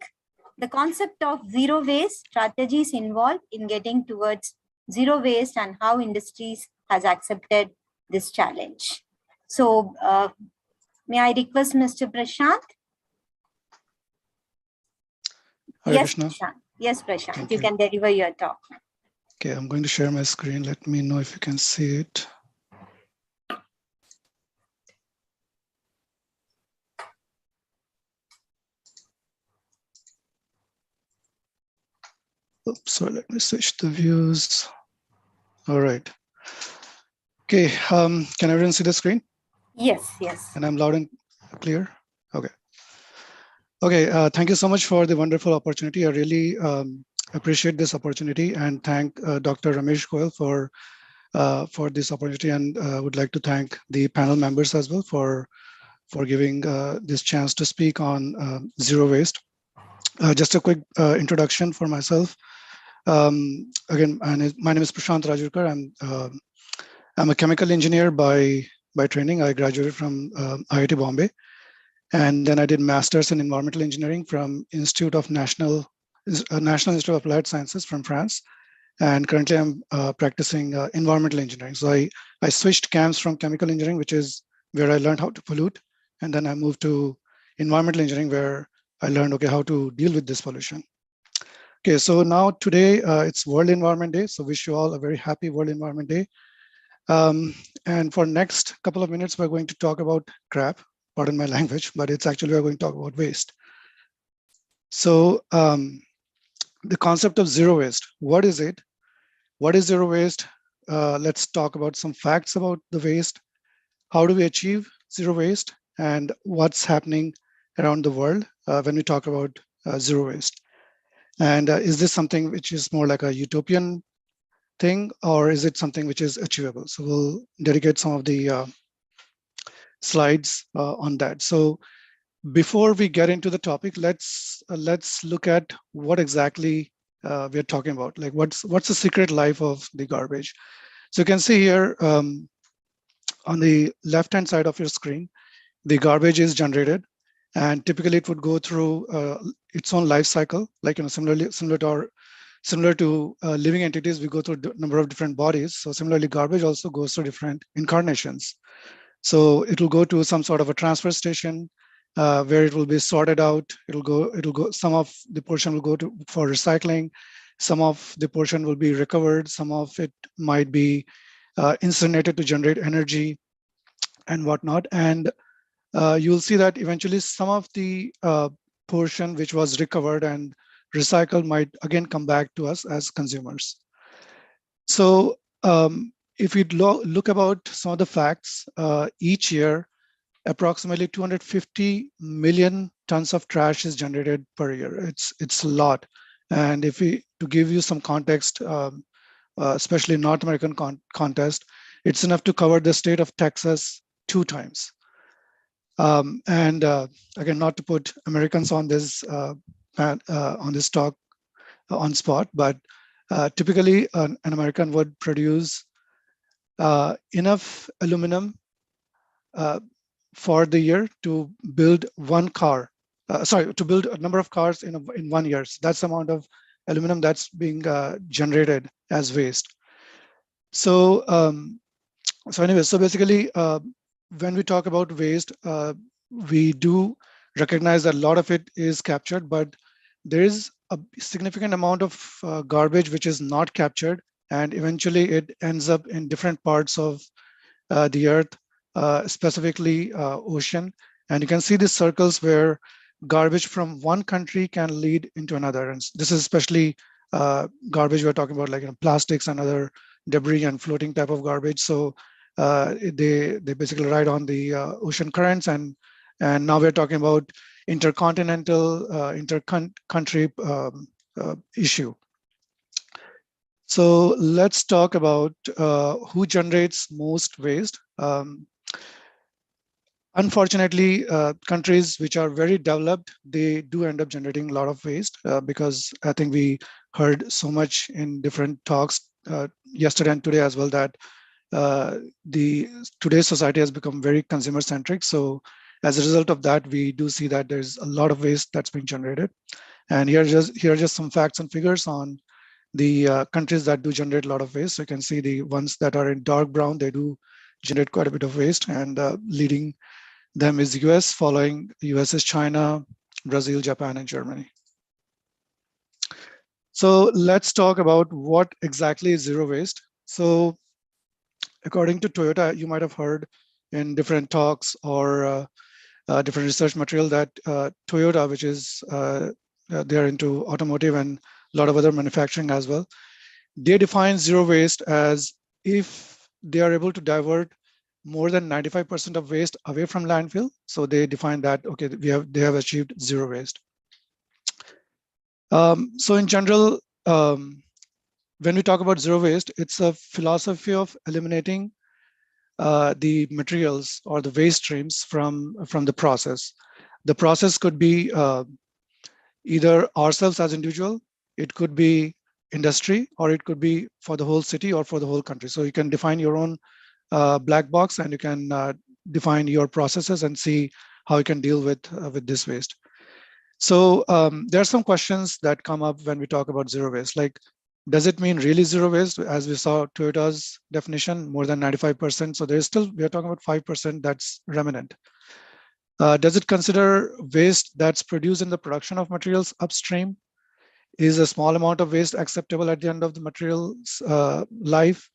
[SPEAKER 3] the concept of zero waste, strategies involved in getting towards zero waste, and how industries has accepted this challenge. So may I request Mr. Prashant?
[SPEAKER 6] Hare
[SPEAKER 3] Yes,
[SPEAKER 6] Krishna.
[SPEAKER 3] Prashant. Yes, Prashant,
[SPEAKER 6] Thank
[SPEAKER 3] you
[SPEAKER 6] you.
[SPEAKER 3] can deliver your talk.
[SPEAKER 6] Okay, I'm going to share my screen. Let me know if you can see it. Oops, sorry, let me switch the views. All right. Okay, can everyone see the screen?
[SPEAKER 3] Yes, yes.
[SPEAKER 6] And I'm loud and clear? Okay. Okay, thank you so much for the wonderful opportunity. I really appreciate this opportunity and thank Dr. Ramesh Goyal for this opportunity, and would like to thank the panel members as well for giving this chance to speak on zero waste. Just a quick introduction for myself. Again, my name is Prashant Rajulkar. I'm a chemical engineer by training. I graduated from IIT Bombay, and then I did masters in environmental engineering from National Institute of Applied Sciences from France. And currently I'm practicing environmental engineering. So I switched camps from chemical engineering, which is where I learned how to pollute. And then I moved to environmental engineering, where I learned, okay, how to deal with this pollution. Okay, so now today it's World Environment Day. So wish you all a very happy World Environment Day. And for next couple of minutes, we're going to talk about crap, pardon my language, but it's actually, we're going to talk about waste. So the concept of zero waste, what is it? What is zero waste? Let's talk about some facts about the waste. How do we achieve zero waste, and what's happening around the world when we talk about zero waste? And is this something which is more like a utopian thing, or is it something which is achievable? So we'll dedicate some of the slides on that. So before we get into the topic, let's look at what exactly we're talking about. Like what's the secret life of the garbage? So you can see here on the left-hand side of your screen, the garbage is generated, and typically it would go through its own life cycle. Like, similar to living entities, we go through a number of different bodies. So similarly, garbage also goes through different incarnations. So it will go to some sort of a transfer station where it will be sorted out. It'll go. Some of the portion will go for recycling. Some of the portion will be recovered. Some of it might be incinerated to generate energy and whatnot. And you'll see that eventually some of the portion which was recovered and recycled might again come back to us as consumers. So if we look about some of the facts, each year, approximately 250 million tons of trash is generated per year. It's a lot. And to give you some context, especially North American context, it's enough to cover the state of Texas 2 times. And again, not to put Americans on this talk on spot, but typically an American would produce enough aluminum for the year to build one car. To build a number of cars in 1 year. So that's the amount of aluminum that's being generated as waste. So anyway, so basically, when we talk about waste, we do recognize that a lot of it is captured, but there is a significant amount of garbage which is not captured, and eventually it ends up in different parts of the earth, specifically ocean. And you can see these circles where garbage from one country can lead into another. And this is especially garbage we're talking about, like plastics and other debris and floating type of garbage. So they basically ride on the ocean currents, and now we're talking about intercontinental, inter-country issue. So let's talk about who generates most waste. Unfortunately, countries which are very developed, they do end up generating a lot of waste because I think we heard so much in different talks yesterday and today as well that today's society has become very consumer centric. So as a result of that, we do see that there's a lot of waste that's being generated. And here are just some facts and figures on the countries that do generate a lot of waste. So you can see the ones that are in dark brown, they do generate quite a bit of waste, and leading them is US, following US is China, Brazil, Japan, and Germany. So let's talk about what exactly is zero waste. So according to Toyota, you might have heard in different talks or different research material that Toyota, which is they're into automotive and a lot of other manufacturing as well, they define zero waste as if they are able to divert more than 95% of waste away from landfill. So they define that, okay, they have achieved zero waste. So in general, when we talk about zero waste, it's a philosophy of eliminating the materials or the waste streams from the process. The process could be either ourselves as individual, it could be industry, or it could be for the whole city or for the whole country. So you can define your own black box, and you can define your processes and see how you can deal with this waste. So there are some questions that come up when we talk about zero waste, like, does it mean really zero waste? As we saw Toyota's definition, more than 95%. So there's still, we're talking about 5% that's remnant. Does it consider waste that's produced in the production of materials upstream? Is a small amount of waste acceptable at the end of the material's life?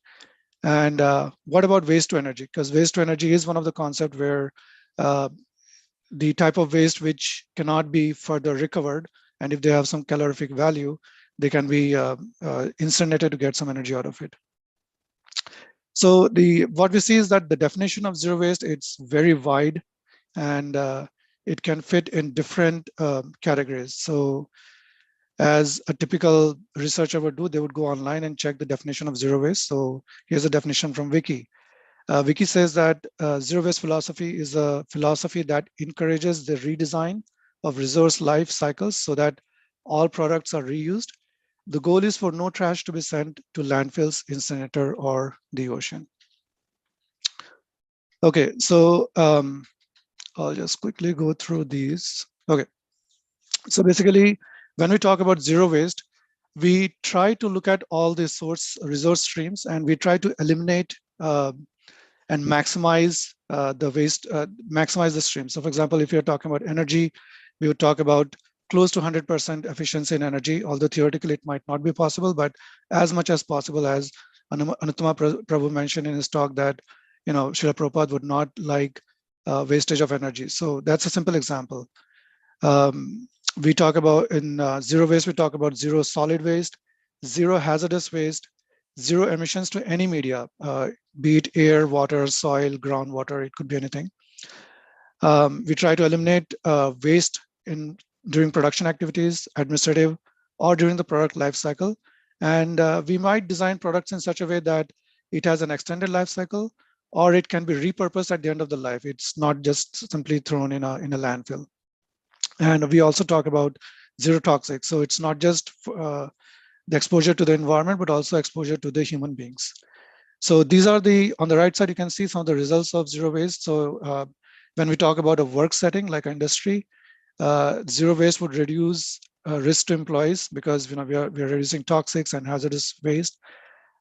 [SPEAKER 6] And what about waste to energy? Because waste to energy is one of the concepts where the type of waste which cannot be further recovered, and if they have some calorific value, they can be incinerated to get some energy out of it. So what we see is that the definition of zero waste, it's very wide, and it can fit in different categories. So as a typical researcher would do, they would go online and check the definition of zero waste. So here's a definition from Wiki. Wiki says that zero waste philosophy is a philosophy that encourages the redesign of resource life cycles so that all products are reused. The goal is for no trash to be sent to landfills, incinerator, or the ocean. Okay, so I'll just quickly go through these. Okay, so basically, when we talk about zero waste, we try to look at all the resource streams, and we try to eliminate and maximize the waste, maximize the stream. So for example, if you're talking about energy, we would talk about close to 100% efficiency in energy, although theoretically it might not be possible, but as much as possible, as Anuttama Prabhu mentioned in his talk, that Srila Prabhupada would not like wastage of energy. So that's a simple example. We talk about in zero waste, we talk about zero solid waste, zero hazardous waste, zero emissions to any media, be it air, water, soil, groundwater, it could be anything. We try to eliminate waste during production activities, administrative, or during the product life cycle. And we might design products in such a way that it has an extended life cycle, or it can be repurposed at the end of the life. It's not just simply thrown in a landfill. And we also talk about zero toxic. So it's not just the exposure to the environment, but also exposure to the human beings. So these are on the right side, you can see some of the results of zero waste. So when we talk about a work setting like industry, zero waste would reduce risk to employees because we are reducing toxics and hazardous waste.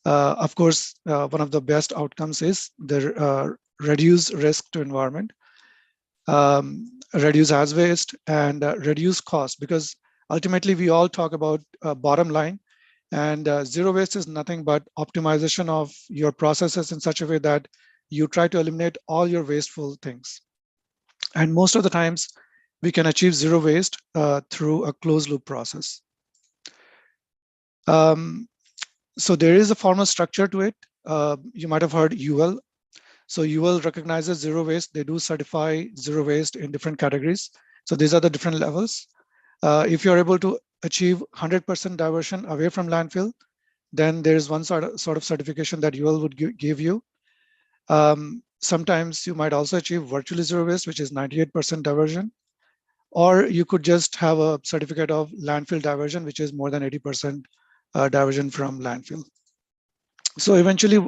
[SPEAKER 6] Of course, one of the best outcomes is the reduce risk to environment, reduce as waste, and reduce cost, because ultimately we all talk about bottom line, and zero waste is nothing but optimization of your processes in such a way that you try to eliminate all your wasteful things. And most of the times we can achieve zero waste through a closed loop process. So there is a formal structure to it. You might have heard UL. So UL recognizes zero waste. They do certify zero waste in different categories. So these are the different levels. If you're able to achieve 100% diversion away from landfill, then there is one sort of certification that UL would give you. Sometimes you might also achieve virtually zero waste, which is 98% diversion. Or you could just have a certificate of landfill diversion, which is more than 80% diversion from landfill. So eventually,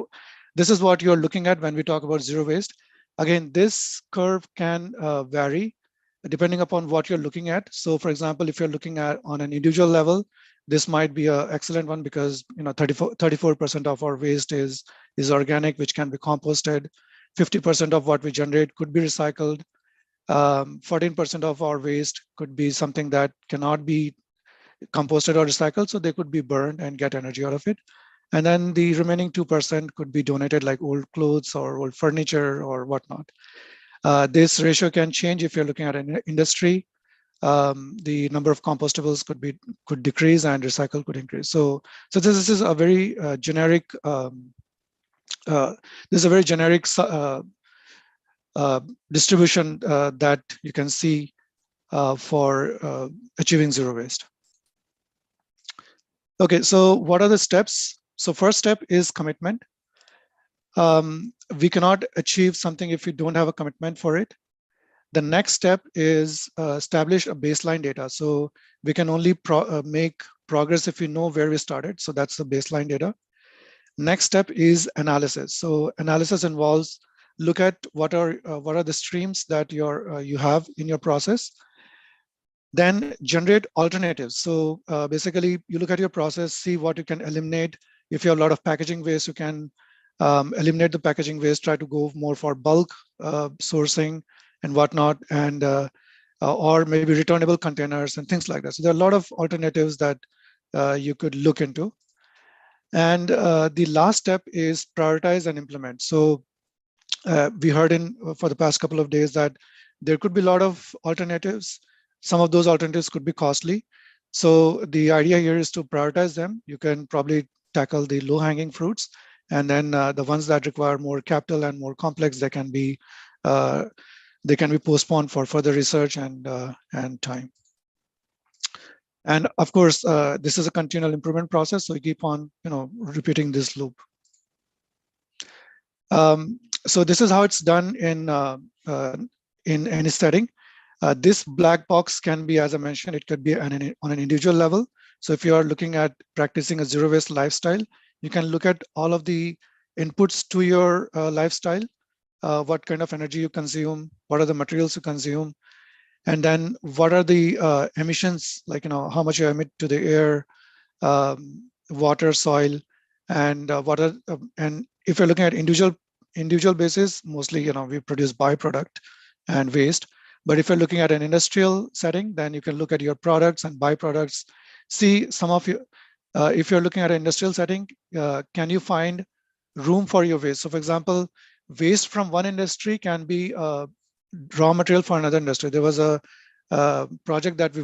[SPEAKER 6] this is what you're looking at when we talk about zero waste. Again, this curve can vary depending upon what you're looking at. So for example, if you're looking at on an individual level, this might be an excellent one because 34% of our waste is organic, which can be composted. 50% of what we generate could be recycled. 14% of our waste could be something that cannot be composted or recycled, so they could be burned and get energy out of it. And then the remaining 2% could be donated, like old clothes or old furniture or whatnot. This ratio can change if you're looking at an industry. The number of compostables could decrease and recycle could increase. So this is a very generic. This is a very generic distribution that you can see for achieving zero waste. Okay, so what are the steps? So first step is commitment. We cannot achieve something if we don't have a commitment for it. The next step is establish a baseline data. So we can only make progress if we know where we started. So that's the baseline data. Next step is analysis. So analysis involves look at what are the streams that you have in your process. Then generate alternatives. So basically, you look at your process, see what you can eliminate. If you have a lot of packaging waste, you can eliminate the packaging waste, try to go more for bulk sourcing and whatnot, and or maybe returnable containers and things like that. So there are a lot of alternatives that you could look into. And the last step is prioritize and implement. So we heard for the past couple of days that there could be a lot of alternatives. Some of those alternatives could be costly. So the idea here is to prioritize them. You can probably tackle the low-hanging fruits, and then the ones that require more capital and more complex, they can be postponed for further research and time. And of course, this is a continual improvement process, so you keep on repeating this loop. So this is how it's done in any setting. This black box can be, as I mentioned, it could be on an individual level. So if you are looking at practicing a zero waste lifestyle, you can look at all of the inputs to your lifestyle, what kind of energy you consume, what are the materials you consume, and then what are the emissions, like how much you emit to the air, water, soil, and and if you're looking at individual basis, mostly we produce byproduct and waste. But if you're looking at an industrial setting, then you can look at your products and byproducts. See some of you, if you're looking at an industrial setting, can you find room for your waste? So for example, waste from one industry can be raw material for another industry. There was a project that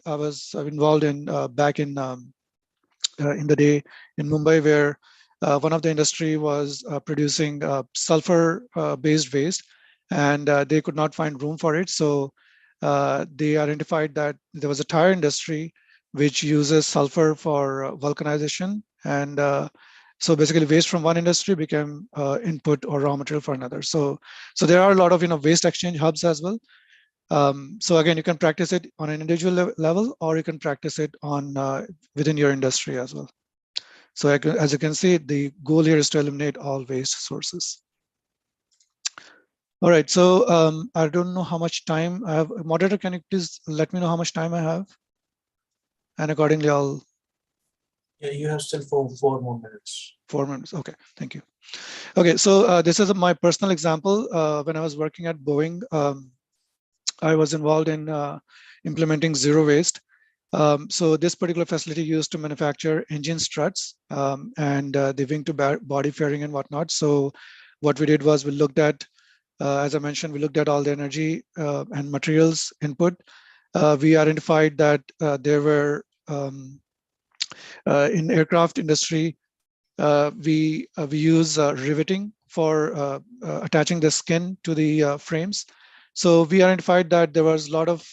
[SPEAKER 6] I was involved in back in the day in Mumbai, where one of the industry was producing sulfur based waste, and they could not find room for it. So they identified that there was a tire industry which uses sulfur for vulcanization, and so basically waste from one industry became input or raw material for another. So there are a lot of waste exchange hubs as well. So again, you can practice it on an individual level, or you can practice it on within your industry as well. So as you can see, the goal here is to eliminate all waste sources. All right, so I don't know how much time I have. Moderator, can you please let me know how much time I have? And accordingly, I'll.
[SPEAKER 2] Yeah, you have still 4 more minutes.
[SPEAKER 6] 4 minutes, okay, thank you. Okay, so this is my personal example. When I was working at Boeing, I was involved in implementing zero waste. So this particular facility used to manufacture engine struts and the wing to body fairing and whatnot. So what we did was we looked at, as I mentioned, we looked at all the energy and materials input. We identified that there were in aircraft industry, we use riveting for attaching the skin to the frames. So we identified that there was a lot of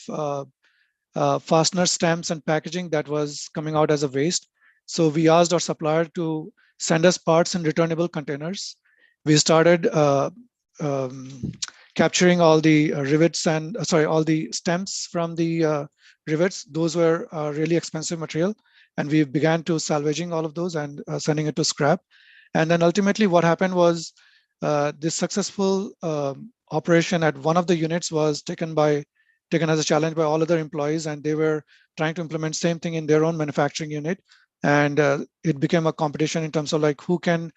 [SPEAKER 6] fastener stamps and packaging that was coming out as a waste. So we asked our supplier to send us parts in returnable containers. We started capturing all the rivets and all the stems from the rivets. Those were really expensive material, and we began to salvaging all of those and sending it to scrap. And then ultimately what happened was this successful operation at one of the units was taken as a challenge by all other employees, and they were trying to implement same thing in their own manufacturing unit. And it became a competition in terms of like who can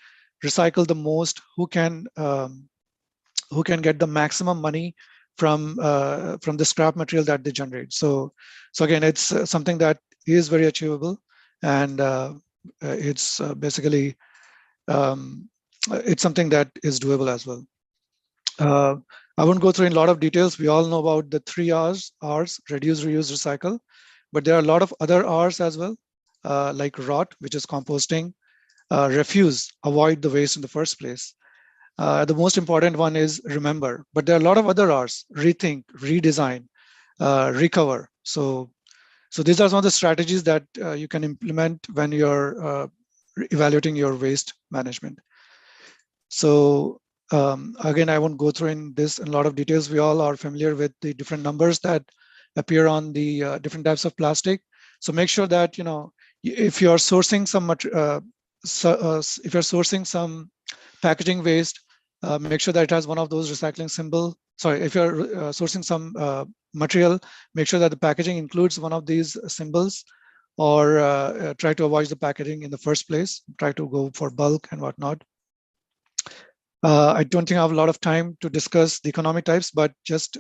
[SPEAKER 6] recycle the most, who can get the maximum money from the scrap material that they generate. So again, it's something that is very achievable, and it's basically it's something that is doable as well. I won't go through in a lot of details. We all know about the 3 R's: reduce, reuse, recycle. But there are a lot of other R's as well, like rot, which is composting, refuse, avoid the waste in the first place. The most important one is remember, but there are a lot of other R's: rethink, redesign, recover. So these are some of the strategies that you can implement when you're evaluating your waste management. So again, I won't go through in this in a lot of details. We all are familiar with the different numbers that appear on the different types of plastic. So make sure that if you are sourcing some if you're sourcing some packaging waste, make sure that it has one of those recycling symbol. Sorry, if you're sourcing some material, make sure that the packaging includes one of these symbols, or try to avoid the packaging in the first place. Try to go for bulk and whatnot. I don't think I have a lot of time to discuss the economy types, but just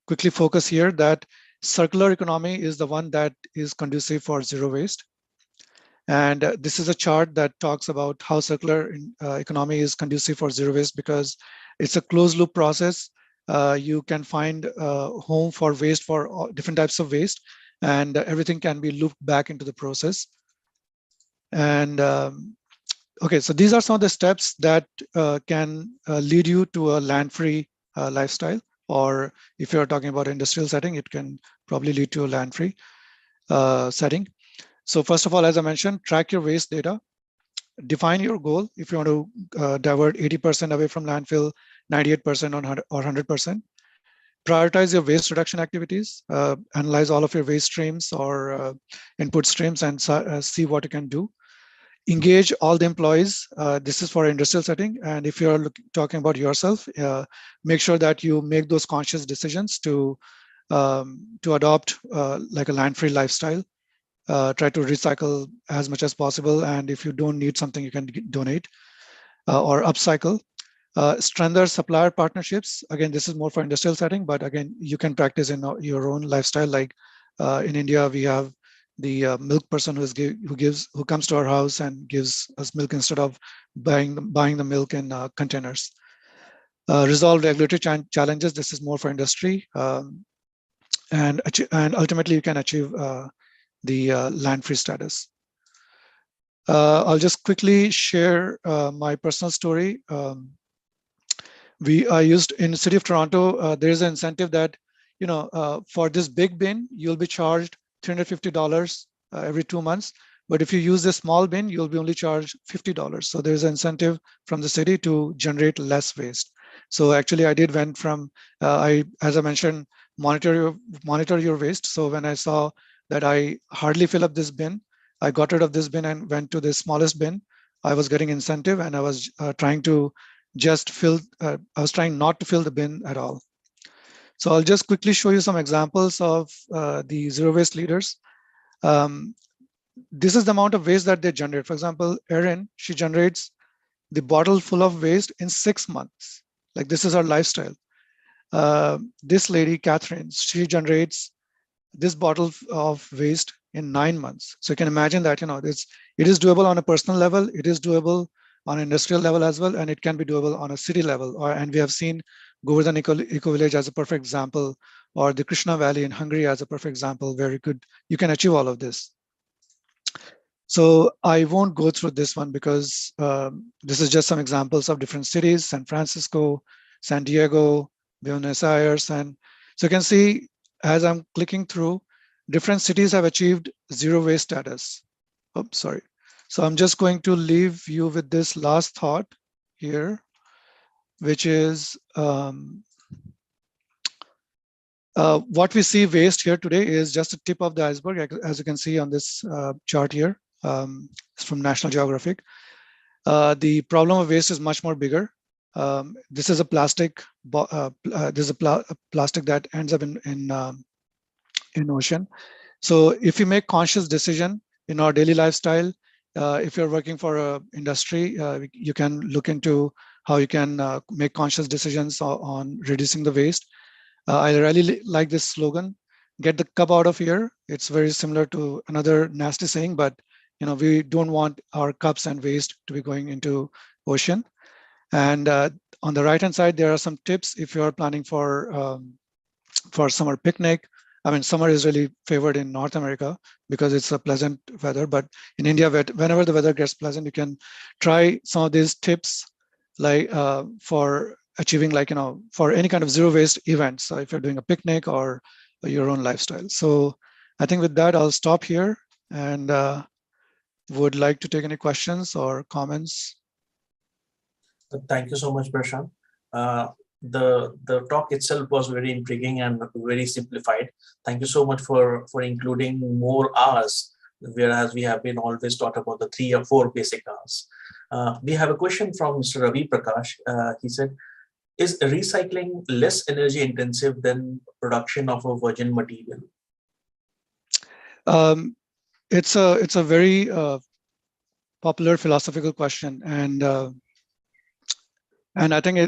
[SPEAKER 6] quickly focus here that circular economy is the one that is conducive for zero waste. And this is a chart that talks about how circular economy is conducive for zero waste, because it's a closed loop process. You can find a home for waste for all different types of waste, and everything can be looped back into the process. And okay, so these are some of the steps that can lead you to a land-free lifestyle, or if you're talking about industrial setting, it can probably lead to a land-free setting. So first of all, as I mentioned, track your waste data. Define your goal. If you want to divert 80% away from landfill, 98% or 100%. Prioritize your waste reduction activities. Analyze all of your waste streams or input streams and see what you can do. Engage all the employees. This is for industrial setting. And if you're talking about yourself, make sure that you make those conscious decisions to adopt like a land-free lifestyle. Try to recycle as much as possible. And if you don't need something, you can donate or upcycle. Strengthen supplier partnerships. Again, this is more for industrial setting, but again, you can practice in your own lifestyle. Like in India, we have the milk person who comes to our house and gives us milk instead of buying the milk in containers. Resolve regulatory challenges. This is more for industry, and ultimately you can achieve the land-free status. I'll just quickly share my personal story. I used in the city of Toronto, there is an incentive that for this big bin, you'll be charged $350 every 2 months. But if you use this small bin, you'll be only charged $50. So there's an incentive from the city to generate less waste. So actually, I did went from as I mentioned, monitor your waste. So when I saw that I hardly fill up this bin, I got rid of this bin and went to the smallest bin. I was getting incentive, and I was trying to just fill. I was trying not to fill the bin at all. So I'll just quickly show you some examples of the zero waste leaders. This is the amount of waste that they generate. For example, Erin, she generates the bottle full of waste in 6 months. Like, this is her lifestyle. This lady, Catherine, she generates this bottle of waste in 9 months. So you can imagine that, it is doable on a personal level, it is doable on an industrial level as well, and it can be doable on a city level. And we have seen Govardhan Eco Village as a perfect example, or the Krishna Valley in Hungary as a perfect example, where you can achieve all of this. So I won't go through this one because this is just some examples of different cities: San Francisco, San Diego, Buenos Aires. And so you can see, as I'm clicking through, different cities have achieved zero waste status. Oops, sorry. So I'm just going to leave you with this last thought here, which is what we see waste here today is just a tip of the iceberg, as you can see on this chart here. It's from National Geographic. The problem of waste is much more bigger. This is a plastic. This is a plastic that ends up in ocean. So if you make conscious decision in our daily lifestyle, if you're working for an industry, you can look into how you can make conscious decisions on reducing the waste. I really like this slogan: "Get the cup out of here." It's very similar to another nasty saying, but we don't want our cups and waste to be going into ocean. And on the right-hand side, there are some tips if you are planning for summer picnic. I mean, summer is really favored in North America because it's a pleasant weather. But in India, whenever the weather gets pleasant, you can try some of these tips, like for achieving, for any kind of zero waste events. So if you're doing a picnic or your own lifestyle. So I think with that, I'll stop here and would like to take any questions or comments.
[SPEAKER 2] Thank you so much, Prashant. The talk itself was very intriguing and very simplified. Thank you so much for including more hours, whereas we have been always taught about the 3 or 4 basic hours. We have a question from Mr. Ravi Prakash. He said, "Is recycling less energy intensive than production of a virgin material?"
[SPEAKER 6] It's a very popular philosophical question, and I think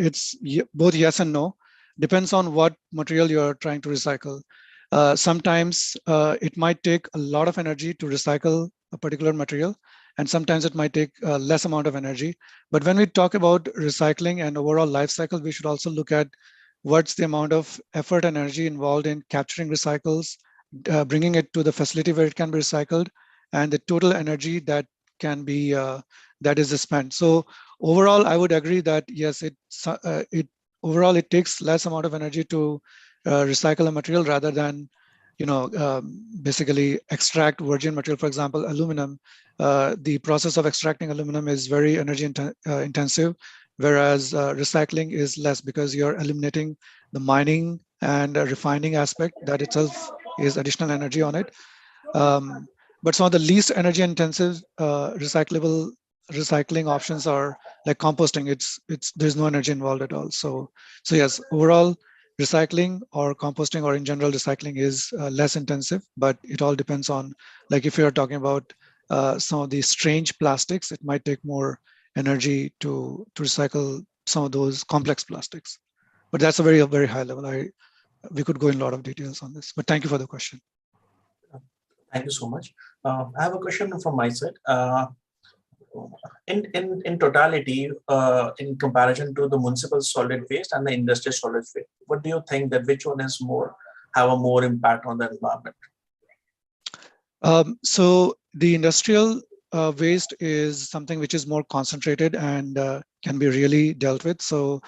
[SPEAKER 6] it's both yes and no. Depends on what material you're trying to recycle. Sometimes it might take a lot of energy to recycle a particular material, and sometimes it might take less amount of energy. But when we talk about recycling and overall life cycle, we should also look at what's the amount of effort and energy involved in capturing recycles, bringing it to the facility where it can be recycled, and the total energy that can be that is spent. So overall, I would agree that yes, overall it takes less amount of energy to recycle a material rather than basically extract virgin material. For example, aluminum. The process of extracting aluminum is very energy intensive, whereas recycling is less because you're eliminating the mining and refining aspect. That itself is additional energy on it. But some of the least energy intensive recycling options are like composting. There's no energy involved at all. So yes, overall recycling or composting or in general recycling is less intensive, but it all depends on, like, if you're talking about some of these strange plastics, it might take more energy to recycle some of those complex plastics. But that's a very, very high level. We could go in a lot of details on this, but thank you for the question.
[SPEAKER 2] Thank you so much. I have a question from my side. In totality, in comparison to the municipal solid waste and the industrial solid waste, what do you think that which one is have a more impact on the environment?
[SPEAKER 6] So the industrial waste is something which is more concentrated and can be really dealt with. So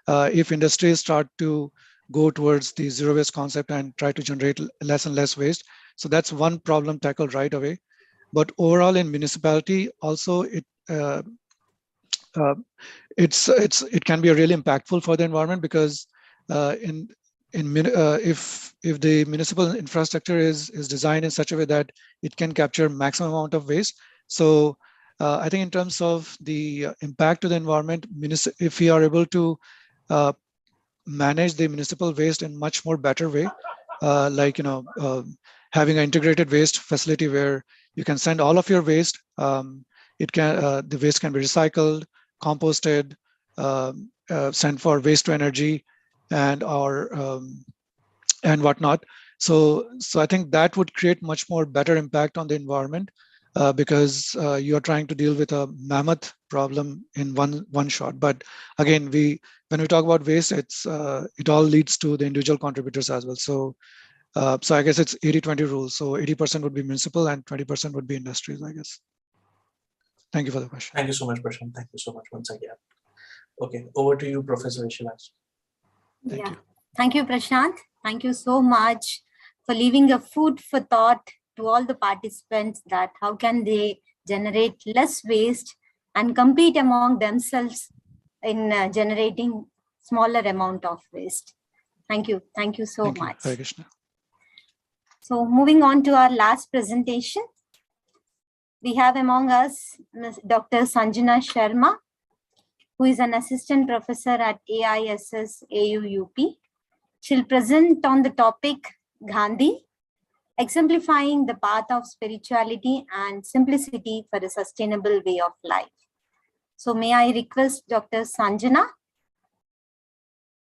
[SPEAKER 6] if industries start to go towards the zero waste concept and try to generate less and less waste. So that's one problem tackled right away. But overall in municipality also it can be a really impactful for the environment, because if the municipal infrastructure is designed in such a way that it can capture maximum amount of waste. So I think in terms of the impact to the environment, if we are able to manage the municipal waste in much more better way, like having an integrated waste facility where you can send all of your waste. The waste can be recycled, composted, sent for waste to energy, and whatnot. So I think that would create much more better impact on the environment, because you are trying to deal with a mammoth problem in one shot. But again, when we talk about waste, it all leads to the individual contributors as well. So I guess it's 80-20 rule. So 80% would be municipal and 20% would be industries, I guess. Thank you for the question.
[SPEAKER 2] Thank you so much, Prashant. Thank you so much once again. Okay, over to you, Professor Ishilas.
[SPEAKER 6] Thank you.
[SPEAKER 3] Thank you, Prashant. Thank you so much for leaving a food for thought to all the participants, that how can they generate less waste and compete among themselves in generating smaller amount of waste. Thank you. Thank you so much.
[SPEAKER 6] Hare Krishna.
[SPEAKER 3] So moving on to our last presentation, we have among us Dr. Sanjana Sharma, who is an assistant professor at AISS AUUP. She'll present on the topic Gandhi, exemplifying the path of spirituality and simplicity for a sustainable way of life. So may I request Dr. Sanjana?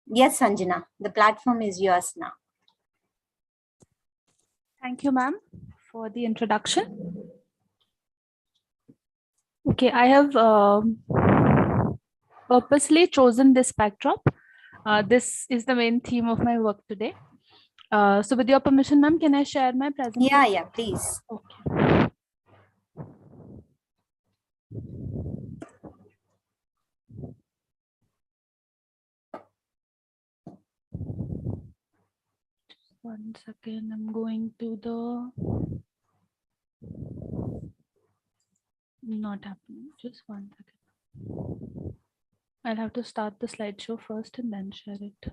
[SPEAKER 3] Yes, Sanjana, the platform is yours now.
[SPEAKER 7] Thank you, ma'am, for the introduction. Okay, I have purposely chosen this backdrop. This is the main theme of my work today. So with your permission, ma'am, can I share my presentation?
[SPEAKER 3] Yeah, please.
[SPEAKER 7] Okay. Just 1 second, I'm going to the... Not happening, just 1 second. I'll have to start the slideshow first and then share it.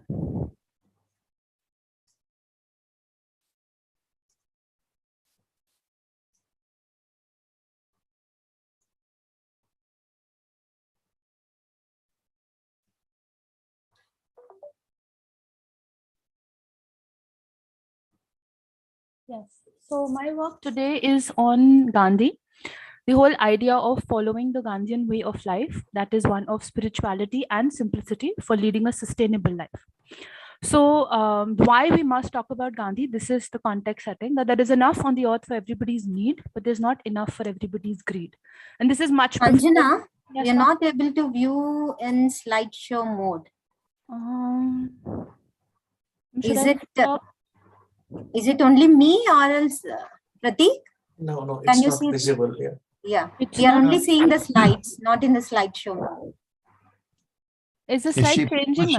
[SPEAKER 7] Yes, so my work today is on Gandhi, the whole idea of following the Gandhian way of life, that is one of spirituality and simplicity for leading a sustainable life. So why we must talk about Gandhi, this is the context setting, that there is enough on the earth for everybody's need, but there's not enough for everybody's greed. And this is much...
[SPEAKER 3] Sanjana,
[SPEAKER 7] yes,
[SPEAKER 3] you're not able to view in slideshow mode. Is it only me or else Pratik?
[SPEAKER 2] No, it's not visible here.
[SPEAKER 3] Yeah, we are only seeing the slides, not in the slideshow mode.
[SPEAKER 7] Is the slide changing?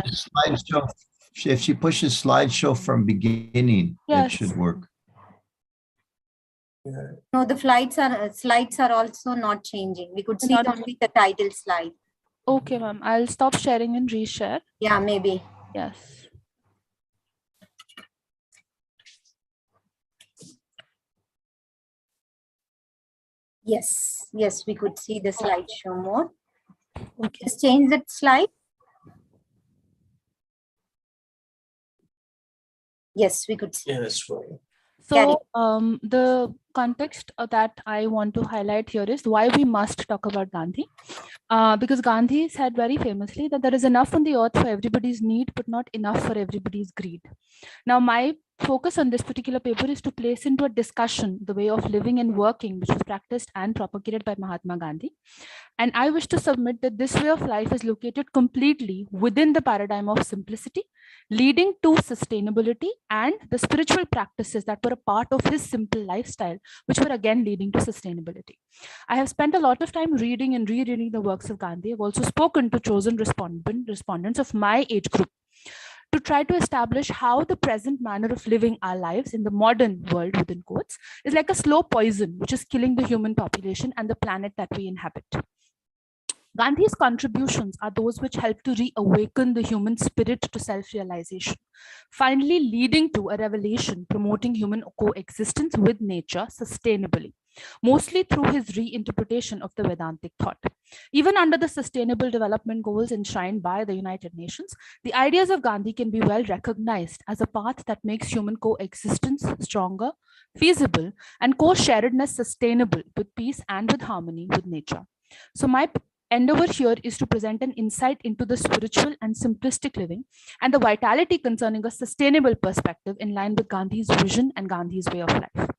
[SPEAKER 4] If she pushes slideshow from beginning, yes, it should work.
[SPEAKER 2] Yeah.
[SPEAKER 3] No, the slides are also not changing. We could see only the title slide.
[SPEAKER 7] Okay, ma'am. I'll stop sharing and reshare.
[SPEAKER 3] Yeah, maybe.
[SPEAKER 7] Yes.
[SPEAKER 3] Yes, we could see the slideshow mode.
[SPEAKER 7] Okay.
[SPEAKER 3] Just change that slide. Yes, we could see.
[SPEAKER 2] Yes, right.
[SPEAKER 7] So the context that I want to highlight here is why we must talk about Gandhi. Because Gandhi said very famously that there is enough on the earth for everybody's need, but not enough for everybody's greed. Now, my focus on this particular paper is to place into a discussion the way of living and working, which was practiced and propagated by Mahatma Gandhi. And I wish to submit that this way of life is located completely within the paradigm of simplicity, leading to sustainability and the spiritual practices that were a part of his simple lifestyle, which were again leading to sustainability. I have spent a lot of time reading and rereading the works of Gandhi. I've also spoken to chosen respondents of my age group to try to establish how the present manner of living our lives in the modern world, within quotes, is like a slow poison which is killing the human population and the planet that we inhabit. Gandhi's contributions are those which help to reawaken the human spirit to self-realization, finally leading to a revelation promoting human coexistence with nature sustainably, mostly through his reinterpretation of the Vedantic thought. Even under the Sustainable Development Goals enshrined by the United Nations, the ideas of Gandhi can be well recognized as a path that makes human coexistence stronger, feasible, and co-sharedness sustainable with peace and with harmony with nature. So my endeavor here is to present an insight into the spiritual and simplistic living and the vitality concerning a sustainable perspective in line with Gandhi's vision and Gandhi's way of life.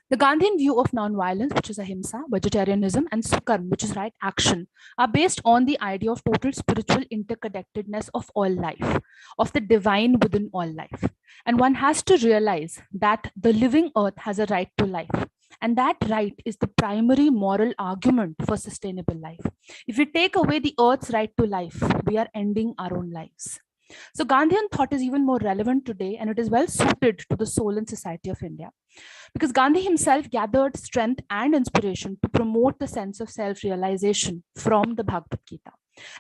[SPEAKER 7] The Gandhian view of non-violence, which is ahimsa, vegetarianism, and sukarm, which is right action, are based on the idea of total spiritual interconnectedness of all life, of the divine within all life. And one has to realize that the living earth has a right to life. And that right is the primary moral argument for sustainable life. If we take away the earth's right to life, we are ending our own lives. So Gandhian thought is even more relevant today, and it is well suited to the soul and society of India, because Gandhi himself gathered strength and inspiration to promote the sense of self-realization from the Bhagavad Gita.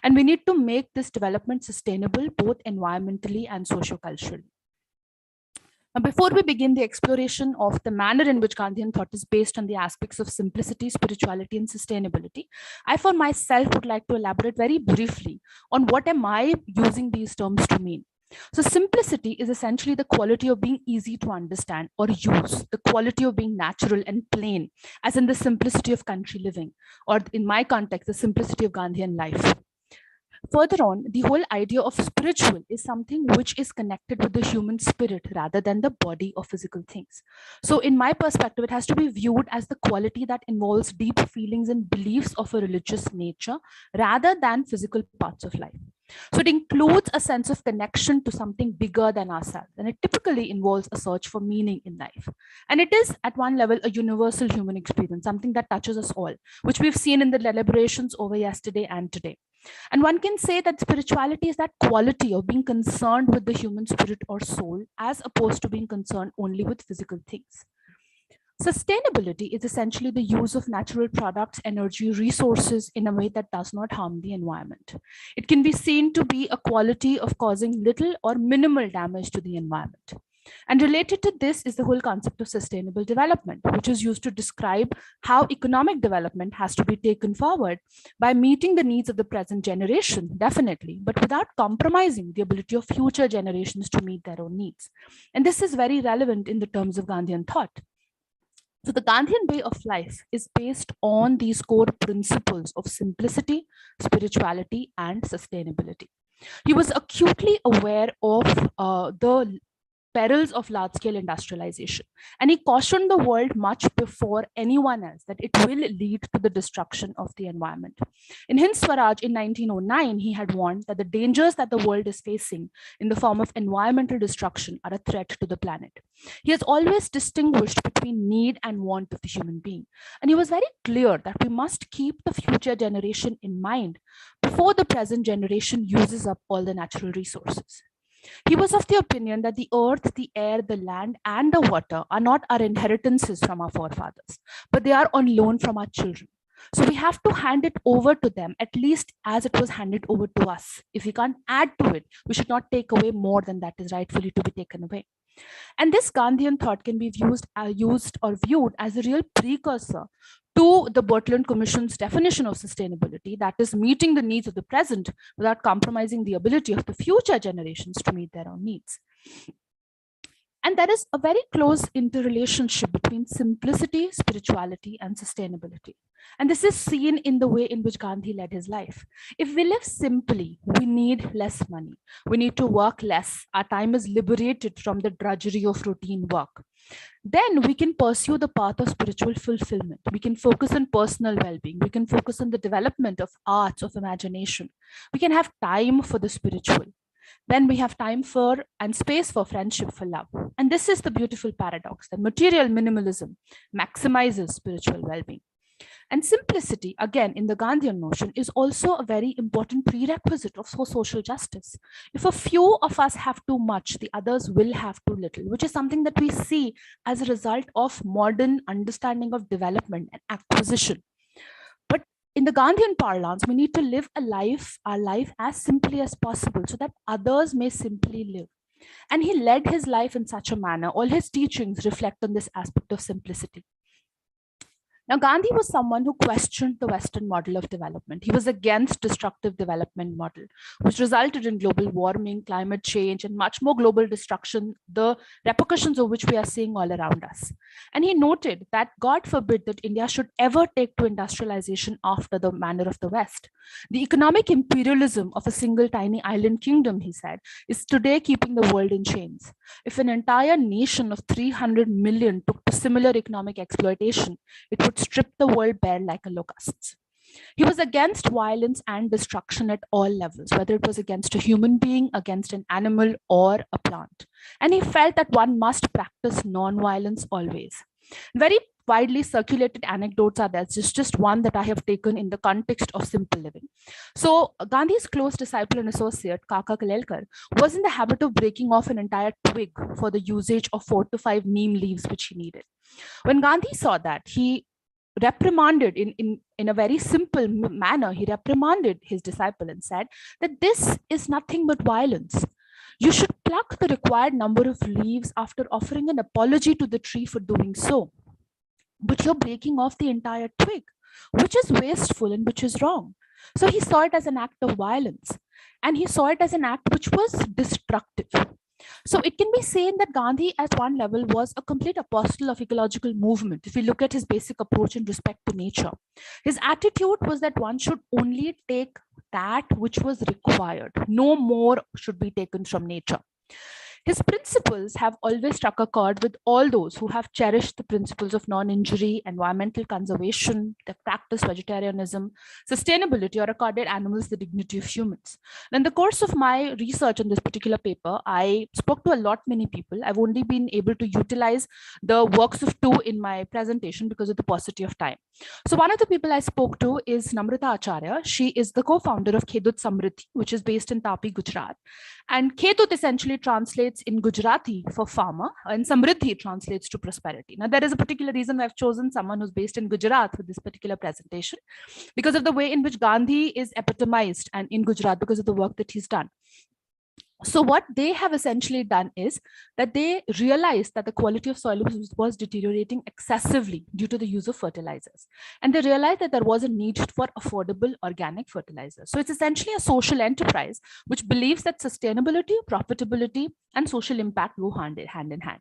[SPEAKER 7] And we need to make this development sustainable, both environmentally and socio-culturally. Now, before we begin the exploration of the manner in which Gandhian thought is based on the aspects of simplicity, spirituality, and sustainability, I for myself would like to elaborate very briefly on what am I using these terms to mean. So simplicity is essentially the quality of being easy to understand or use, the quality of being natural and plain, as in the simplicity of country living, or in my context, the simplicity of Gandhian life. Further on, the whole idea of spiritual is something which is connected with the human spirit rather than the body or physical things. So in my perspective, it has to be viewed as the quality that involves deep feelings and beliefs of a religious nature rather than physical parts of life. So it includes a sense of connection to something bigger than ourselves, and it typically involves a search for meaning in life. And it is at one level a universal human experience, something that touches us all, which we've seen in the deliberations over yesterday and today. And one can say that spirituality is that quality of being concerned with the human spirit or soul, as opposed to being concerned only with physical things. Sustainability is essentially the use of natural products, energy, resources in a way that does not harm the environment. It can be seen to be a quality of causing little or minimal damage to the environment. And related to this is the whole concept of sustainable development, which is used to describe how economic development has to be taken forward by meeting the needs of the present generation, definitely, but without compromising the ability of future generations to meet their own needs. And this is very relevant in the terms of Gandhian thought. So the Gandhian way of life is based on these core principles of simplicity, spirituality, and sustainability. He was acutely aware of the perils of large-scale industrialization. And he cautioned the world much before anyone else that it will lead to the destruction of the environment. In Hind Swaraj in 1909, he had warned that the dangers that the world is facing in the form of environmental destruction are a threat to the planet. He has always distinguished between need and want of the human being. And he was very clear that we must keep the future generation in mind before the present generation uses up all the natural resources. He was of the opinion that the earth, the air, the land, and the water are not our inheritances from our forefathers, but they are on loan from our children. So we have to hand it over to them, at least as it was handed over to us. If we can't add to it, we should not take away more than that is rightfully to be taken away. And this Gandhian thought can be used or viewed as a real precursor to the Bertillon Commission's definition of sustainability, that is meeting the needs of the present without compromising the ability of the future generations to meet their own needs. And there is a very close interrelationship between simplicity, spirituality, and sustainability. And this is seen in the way in which Gandhi led his life. If we live simply, we need less money. We need to work less. Our time is liberated from the drudgery of routine work. Then we can pursue the path of spiritual fulfillment. We can focus on personal well-being. We can focus on the development of arts, of imagination. We can have time for the spiritual. Then we have time for and space for friendship, for love. And this is the beautiful paradox that material minimalism maximizes spiritual well-being. And simplicity, again, in the Gandhian notion, is also a very important prerequisite for social justice. If a few of us have too much, the others will have too little, which is something that we see as a result of modern understanding of development and acquisition. But in the Gandhian parlance, we need to live our life as simply as possible so that others may simply live. And he led his life in such a manner. All his teachings reflect on this aspect of simplicity. Now, Gandhi was someone who questioned the Western model of development. He was against destructive development model, which resulted in global warming, climate change, and much more global destruction, the repercussions of which we are seeing all around us. And he noted that God forbid that India should ever take to industrialization after the manner of the West. The economic imperialism of a single tiny island kingdom, he said, is today keeping the world in chains. If an entire nation of 300 million took to similar economic exploitation, it would strip the world bare like a locust. He was against violence and destruction at all levels, whether it was against a human being, against an animal, or a plant. And he felt that one must practice non-violence always. Very widely circulated anecdotes are there. It's just one that I have taken in the context of simple living. So Gandhi's close disciple and associate, Kaka Kalelkar, was in the habit of breaking off an entire twig for the usage of 4 to 5 neem leaves which he needed. When Gandhi saw that, he reprimanded in a very simple manner, he reprimanded his disciple and said that this is nothing but violence. You should pluck the required number of leaves after offering an apology to the tree for doing so. But you're breaking off the entire twig, which is wasteful and which is wrong. So he saw it as an act of violence, and he saw it as an act which was destructive. So it can be seen that Gandhi at one level was a complete apostle of ecological movement. If we look at his basic approach in respect to nature, his attitude was that one should only take that which was required. No more should be taken from nature. His principles have always struck a chord with all those who have cherished the principles of non-injury, environmental conservation, that practice vegetarianism, sustainability, or accorded animals the dignity of humans. And in the course of my research on this particular paper, I spoke to many people. I've only been able to utilize the works of 2 in my presentation because of the paucity of time. So one of the people I spoke to is Namrata Acharya. She is the co-founder of Khedut Samriddhi, which is based in Tapi, Gujarat. And Khedut essentially translates in Gujarati for farmer, and Samriddhi translates to prosperity. Now, there is a particular reason why I've chosen someone who's based in Gujarat for this particular presentation, because of the way in which Gandhi is epitomized and in Gujarat because of the work that he's done. So what they have essentially done is that they realized that the quality of soil was deteriorating excessively due to the use of fertilizers. And they realized that there was a need for affordable organic fertilizers. So it's essentially a social enterprise which believes that sustainability, profitability, and social impact go hand in hand.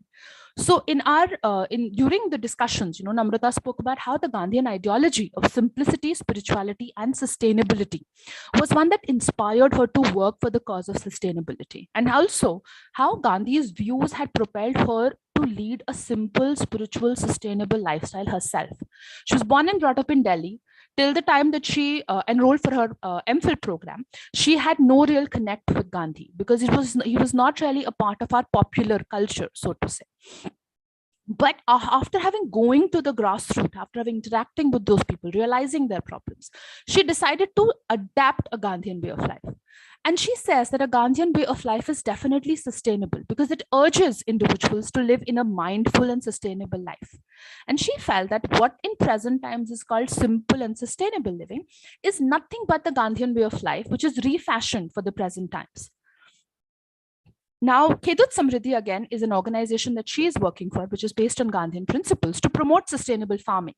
[SPEAKER 7] So during the discussions, Namrata spoke about how the Gandhian ideology of simplicity, spirituality, and sustainability was one that inspired her to work for the cause of sustainability. And also how Gandhi's views had propelled her to lead a simple, spiritual, sustainable lifestyle herself. She was born and brought up in Delhi. Till the time that she enrolled for her MPhil program, she had no real connect with Gandhi because he was not really a part of our popular culture, so to say. But after going to the grassroots, after interacting with those people, realizing their problems, she decided to adapt a Gandhian way of life. And she says that a Gandhian way of life is definitely sustainable because it urges individuals to live in a mindful and sustainable life. And she felt that what in present times is called simple and sustainable living is nothing but the Gandhian way of life, which is refashioned for the present times. Now, Khedut Samriddhi, again, is an organization that she is working for, which is based on Gandhian principles to promote sustainable farming,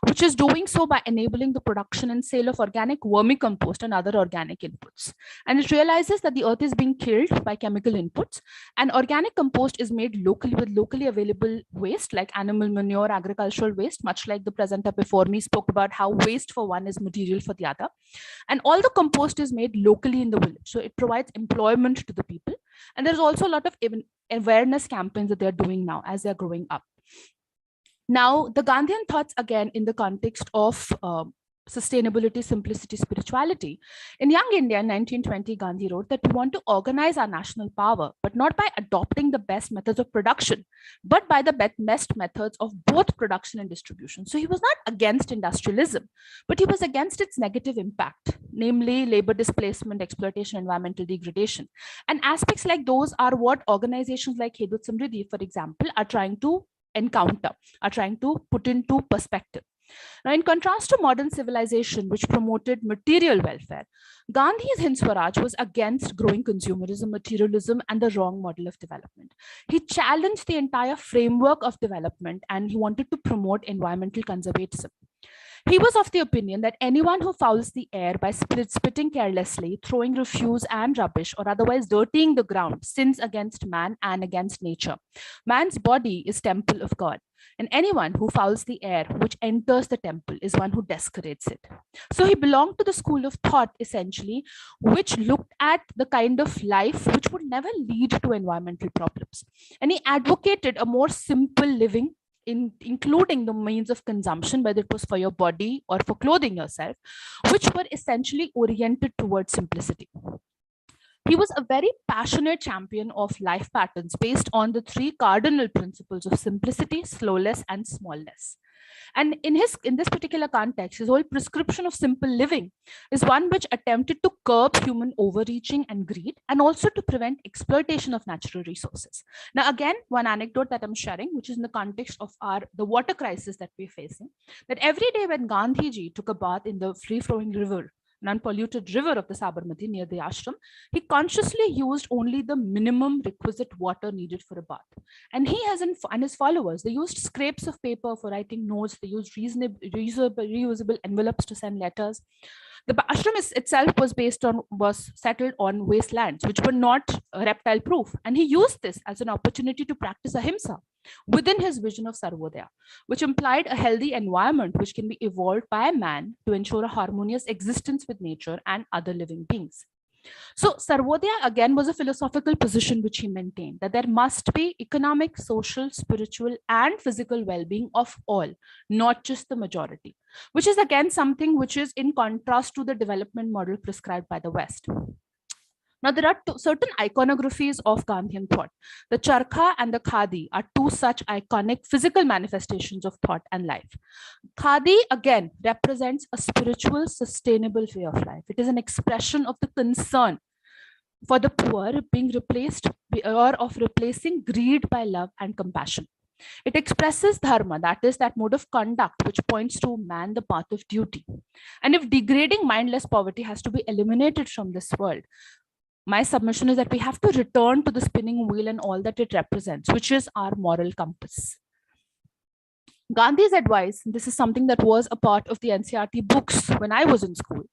[SPEAKER 7] which is doing so by enabling the production and sale of organic vermicompost and other organic inputs. And it realizes that the earth is being killed by chemical inputs, and organic compost is made locally with locally available waste like animal manure, agricultural waste, much like the presenter before me spoke about how waste for one is material for the other. And all the compost is made locally in the village. So it provides employment to the people. And there's also a lot of awareness campaigns that they're doing now as they're growing up. Now, the Gandhian thoughts, again, in the context of sustainability, simplicity, spirituality. In Young India in 1920, Gandhi wrote that we want to organize our national power, but not by adopting the best methods of production, but by the best methods of both production and distribution. So he was not against industrialism, but he was against its negative impact, namely labor displacement, exploitation, environmental degradation. And aspects like those are what organizations like Hedut Samriddhi, for example, are trying to encounter, are trying to put into perspective. Now, in contrast to modern civilization, which promoted material welfare, Gandhi's Hind Swaraj was against growing consumerism, materialism, and the wrong model of development. He challenged the entire framework of development, and he wanted to promote environmental conservatism. He was of the opinion that anyone who fouls the air by spitting carelessly, throwing refuse and rubbish, or otherwise dirtying the ground sins against man and against nature. Man's body is temple of God, and anyone who fouls the air which enters the temple is one who desecrates it. So he belonged to the school of thought, essentially, which looked at the kind of life which would never lead to environmental problems. And he advocated a more simple living, including the means of consumption, whether it was for your body or for clothing yourself, which were essentially oriented towards simplicity. He was a very passionate champion of life patterns based on the three cardinal principles of simplicity, slowness, and smallness. And in this particular context, his whole prescription of simple living is one which attempted to curb human overreaching and greed, and also to prevent exploitation of natural resources. Now, again, one anecdote that I'm sharing, which is in the context of the water crisis that we're facing, that every day when Gandhiji took a bath in the free-flowing river, non-polluted river of the Sabarmati near the ashram, he consciously used only the minimum requisite water needed for a bath. And he and his followers, they used scraps of paper for writing notes. They used reusable envelopes to send letters. The ashram itself was settled on wastelands, which were not reptile proof. And he used this as an opportunity to practice ahimsa within his vision of Sarvodaya, which implied a healthy environment which can be evolved by man to ensure a harmonious existence with nature and other living beings. So Sarvodaya again was a philosophical position which he maintained, that there must be economic, social, spiritual, and physical well-being of all, not just the majority, which is again something which is in contrast to the development model prescribed by the West. Now, there are certain iconographies of Gandhian thought. The charkha and the khadi are two such iconic physical manifestations of thought and life. Khadi, again, represents a spiritual, sustainable way of life. It is an expression of the concern for the poor being replaced, or of replacing greed by love and compassion. It expresses dharma, that is, that mode of conduct which points to man the path of duty. And if degrading mindless poverty has to be eliminated from this world, my submission is that we have to return to the spinning wheel and all that it represents, which is our moral compass. Gandhi's advice, this is something that was a part of the NCERT books when I was in school,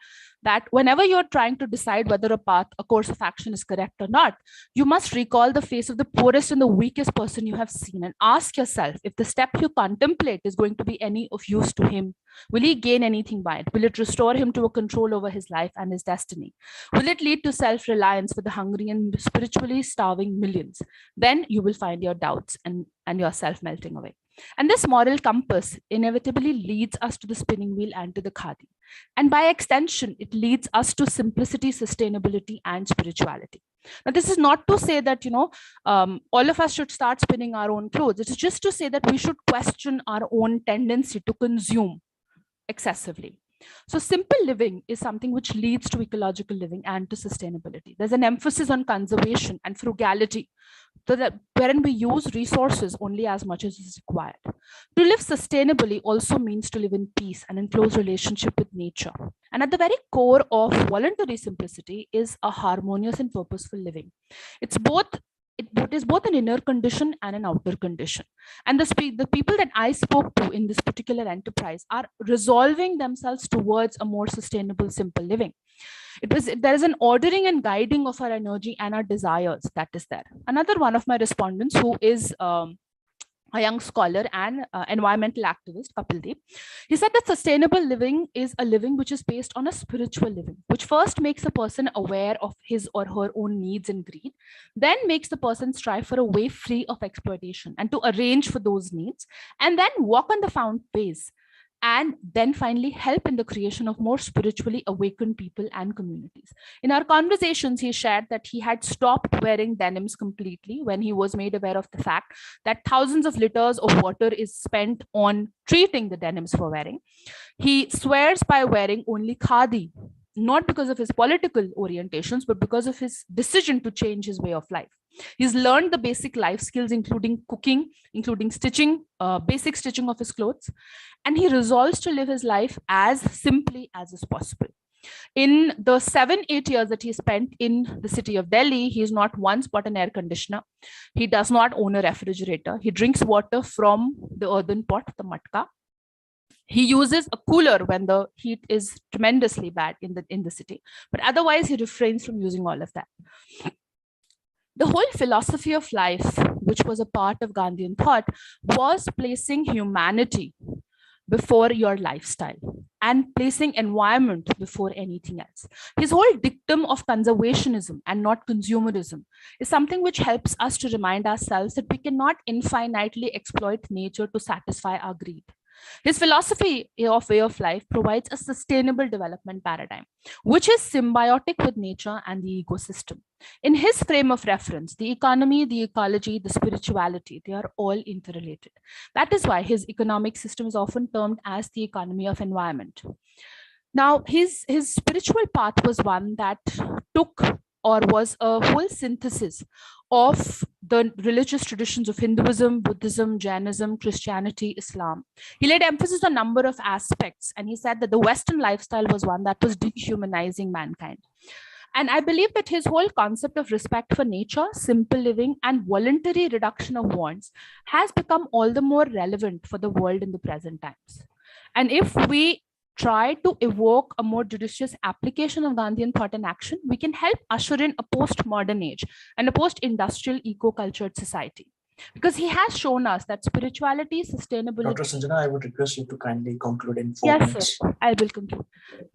[SPEAKER 7] that whenever you're trying to decide whether a course of action is correct or not, you must recall the face of the poorest and the weakest person you have seen and ask yourself if the step you contemplate is going to be any of use to him. Will he gain anything by it? Will it restore him to a control over his life and his destiny? Will it lead to self-reliance for the hungry and spiritually starving millions? Then you will find your doubts and yourself melting away. And this moral compass inevitably leads us to the spinning wheel and to the khadi. And by extension, it leads us to simplicity, sustainability, and spirituality. Now, this is not to say that, all of us should start spinning our own clothes. It is just to say that we should question our own tendency to consume excessively. So simple living is something which leads to ecological living and to sustainability. There's an emphasis on conservation and frugality, so that wherein we use resources only as much as is required. To live sustainably also means to live in peace and in close relationship with nature. And at the very core of voluntary simplicity is a harmonious and purposeful living. It is both an inner condition and an outer condition. And the people that I spoke to in this particular enterprise are resolving themselves towards a more sustainable, simple living. There is an ordering and guiding of our energy and our desires that is there. Another one of my respondents, who is a young scholar and environmental activist, Kapil Dev, he said that sustainable living is a living which is based on a spiritual living, which first makes a person aware of his or her own needs and greed, then makes the person strive for a way free of exploitation and to arrange for those needs, and then walk on the found ways. and then finally help in the creation of more spiritually awakened people and communities. In our conversations, he shared that he had stopped wearing denims completely when he was made aware of the fact that thousands of liters of water is spent on treating the denims for wearing. He swears by wearing only khadi, not because of his political orientations, but because of his decision to change his way of life. He's learned the basic life skills, including cooking, including stitching, basic stitching of his clothes, and he resolves to live his life as simply as is possible. In the 7-8 years that he spent in the city of Delhi, he's not once bought an air conditioner. He does not own a refrigerator. He drinks water from the earthen pot, the matka. He uses a cooler when the heat is tremendously bad in the city, but otherwise he refrains from using all of that. The whole philosophy of life, which was a part of Gandhian thought, was placing humanity before your lifestyle and placing environment before anything else. His whole dictum of conservationism and not consumerism is something which helps us to remind ourselves that we cannot infinitely exploit nature to satisfy our greed. His philosophy of way of life provides a sustainable development paradigm, which is symbiotic with nature and the ecosystem. In his frame of reference, the economy, the ecology, the spirituality, they are all interrelated. That is why his economic system is often termed as the economy of environment. Now, his spiritual path was one that took or was a whole synthesis of the religious traditions of Hinduism, Buddhism, Jainism, Christianity, Islam. He laid emphasis on a number of aspects, and he said that the Western lifestyle was one that was dehumanizing mankind. And I believe that his whole concept of respect for nature, simple living, and voluntary reduction of wants has become all the more relevant for the world in the present times. And if we try to evoke a more judicious application of Gandhian thought and action, we can help usher in a post-modern age and a post-industrial eco-cultured society. Because he has shown us that spirituality, sustainability...
[SPEAKER 2] Dr. Sanjana, I would request you to kindly conclude in 4
[SPEAKER 7] yes,
[SPEAKER 2] minutes.
[SPEAKER 7] Sir, I will conclude.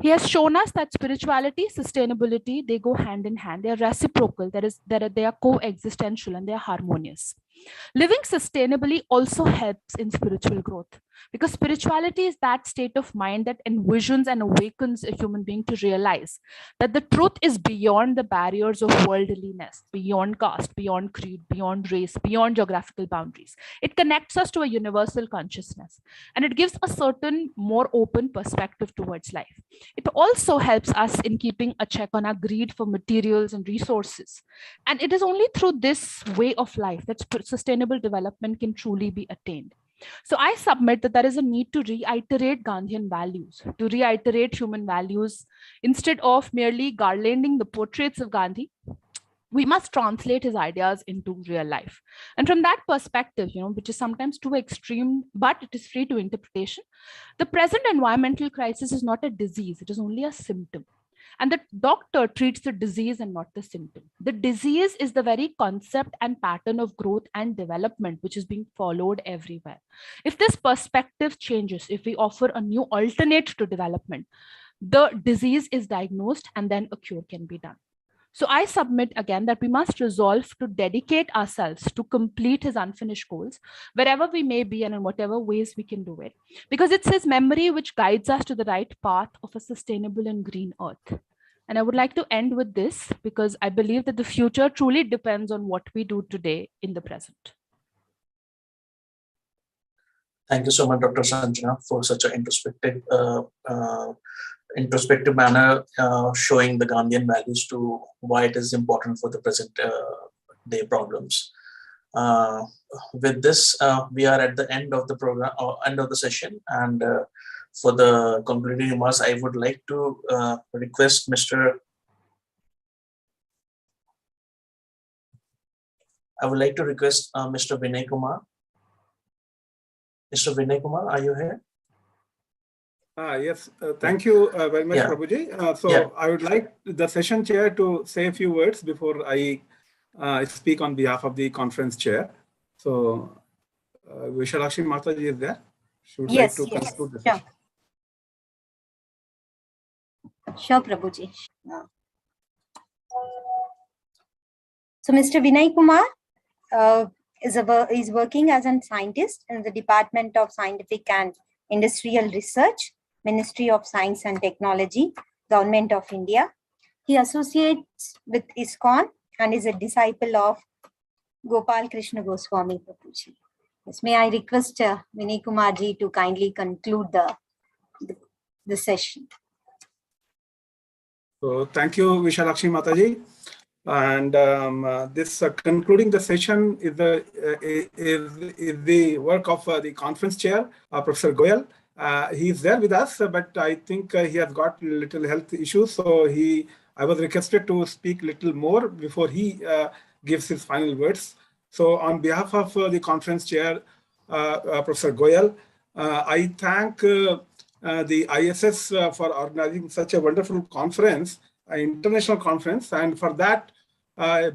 [SPEAKER 7] He has shown us that spirituality, sustainability, they go hand in hand. They are reciprocal, they are coexistential, and they are harmonious. Living sustainably also helps in spiritual growth, because spirituality is that state of mind that envisions and awakens a human being to realize that the truth is beyond the barriers of worldliness, beyond caste, beyond creed, beyond race, beyond geographical boundaries. It connects us to a universal consciousness, and it gives a certain more open perspective towards life. It also helps us in keeping a check on our greed for materials and resources. And it is only through this way of life that sustainable development can truly be attained. So I submit that there is a need to reiterate Gandhian values, to reiterate human values. Instead of merely garlanding the portraits of Gandhi, we must translate his ideas into real life. And from that perspective, which is sometimes too extreme, but it is free to interpretation, the present environmental crisis is not a disease, it is only a symptom. And the doctor treats the disease and not the symptom. The disease is the very concept and pattern of growth and development which is being followed everywhere. If this perspective changes, if we offer a new alternate to development, the disease is diagnosed and then a cure can be done. So I submit again that we must resolve to dedicate ourselves to complete his unfinished goals, wherever we may be and in whatever ways we can do it, because it's his memory which guides us to the right path of a sustainable and green earth. And I would like to end with this, because I believe that the future truly depends on what we do today in the present.
[SPEAKER 2] Thank you so much, Dr. Sanjana, for such an introspective manner, showing the Gandhian values to why it is important for the present day problems. With this, we are at the end of the program, or end of the session, and for the concluding remarks, I would like to request Mr. Vinay Kumar. Mr. Vinay Kumar, are you here?
[SPEAKER 8] Yes, thank you very much, Prabhuji. I would like the session chair to say a few words before I speak on behalf of the conference chair. So, Vishalakshi Mataji is there. She would like to conclude the session.
[SPEAKER 3] Sure, Prabhuji. So, Mr. Vinay Kumar is working as a scientist in the Department of Scientific and Industrial Research, Ministry of Science and Technology, Government of India. He associates with ISKCON and is a disciple of Gopal Krishna Goswami Prabhuji. Yes, may I request Vinay Kumarji to kindly conclude the session.
[SPEAKER 8] So thank you, Vishalakshi Mataji. And this concluding the session is the work of the conference chair, Professor Goyal. He is there with us, but I think he has got little health issues. So I was requested to speak little more before he gives his final words. So on behalf of the conference chair, Professor Goyal, I thank the ISS for organizing such a wonderful conference, an international conference. And for that,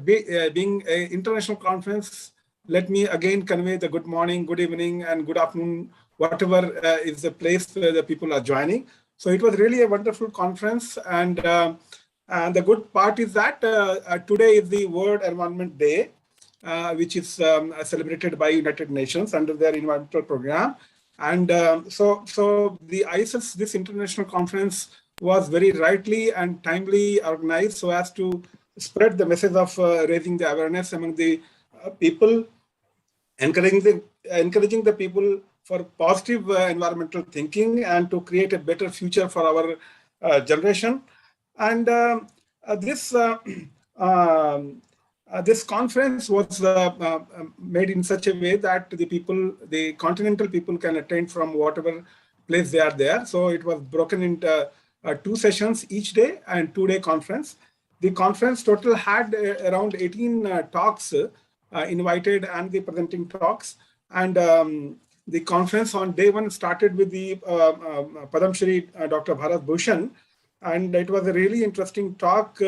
[SPEAKER 8] being an international conference, let me again convey the good morning, good evening, and good afternoon, whatever is the place where the people are joining. So it was really a wonderful conference. And the good part is that today is the World Environment Day, which is celebrated by United Nations under their environmental program. And so the ISS, this international conference, was very rightly and timely organized so as to spread the message of raising the awareness among the people, encouraging the people for positive environmental thinking and to create a better future for our generation. And this conference was made in such a way that the continental people can attend from whatever place they are there. So it was broken into 2 sessions each day and 2-day conference. The conference total had around 18 talks invited and the presenting talks. And the conference on day 1 started with the Padam Shri Dr. Bharat Bhushan. And it was a really interesting talk,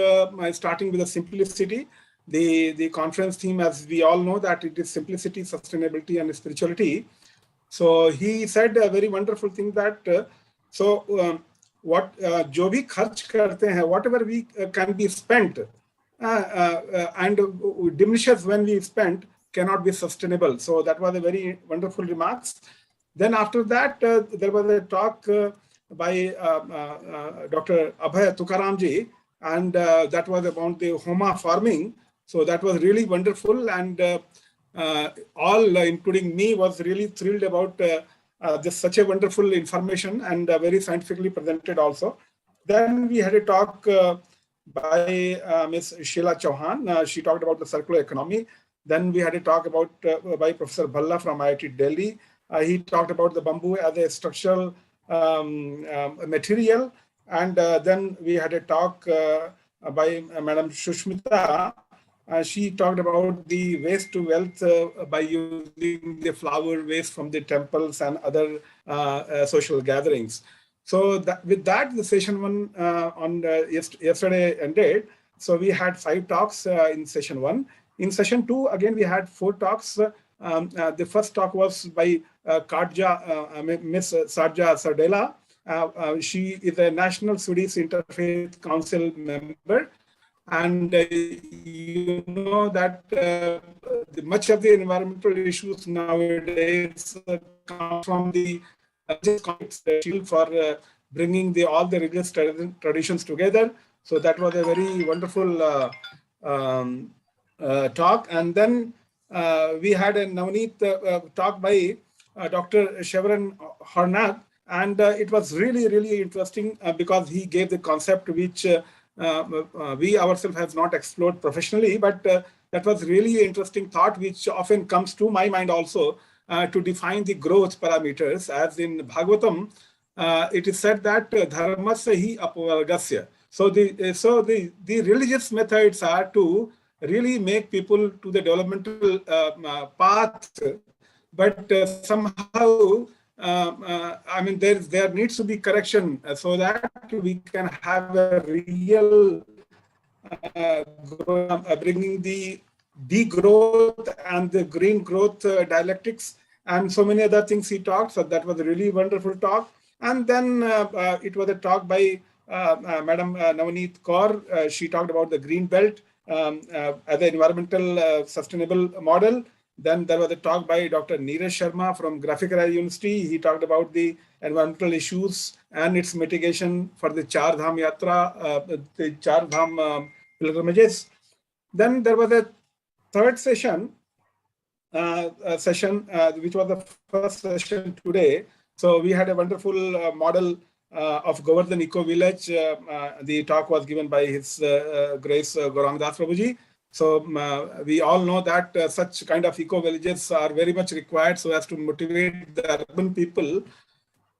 [SPEAKER 8] starting with the simplicity. The conference theme, as we all know, that it is simplicity, sustainability, and spirituality. So he said a very wonderful thing that what जो भी खर्च करते हैं, whatever we can be spent and diminishes when we spend cannot be sustainable. So that was a very wonderful remarks. Then after that, there was a talk by Dr. Abhay Tukaramji, and that was about the Homa farming. So that was really wonderful, and all, including me, was really thrilled about this such a wonderful information and very scientifically presented also. Then we had a talk by Ms. Sheila Chauhan. She talked about the circular economy. Then we had a talk about by Professor Bhalla from IIT Delhi. He talked about the bamboo as a structural material. And then we had a talk by Madam Shushmita. She talked about the waste to wealth by using the flower waste from the temples and other social gatherings. So with that, the session 1 on yesterday ended. So we had 5 talks in session 1. In session 2, again, we had 4 talks. The first talk was by Miss Sarja Sardela. She is a National Swedish Interfaith Council member. And you know that much of the environmental issues nowadays come from the for bringing all the religious traditions together. So that was a very wonderful talk. And then we had a Navneet talk by Dr. Chevron Hornack, and it was really, really interesting because he gave the concept which we ourselves have not explored professionally, but that was really interesting thought, which often comes to my mind also, to define the growth parameters. As in Bhagavatam, it is said that dharmasya hi apavargasya. So the religious methods are to really make people to the developmental path, but somehow I mean, there needs to be correction so that we can have a real bringing the degrowth and the green growth dialectics and so many other things he talked. So that was a really wonderful talk. And then it was a talk by Madam Navneet Kaur. She talked about the green belt as an environmental sustainable model. Then there was a talk by Dr. Neeraj Sharma from Graphika University. He talked about the environmental issues and its mitigation for the Char Dham Yatra, the Char Dham pilgrimages. Then there was a third session, which was the first session today. So we had a wonderful model of Govardhan Eco Village. The talk was given by His Grace Gaurang Das Prabhuji. So we all know that such kind of eco villages are very much required so as to motivate the urban people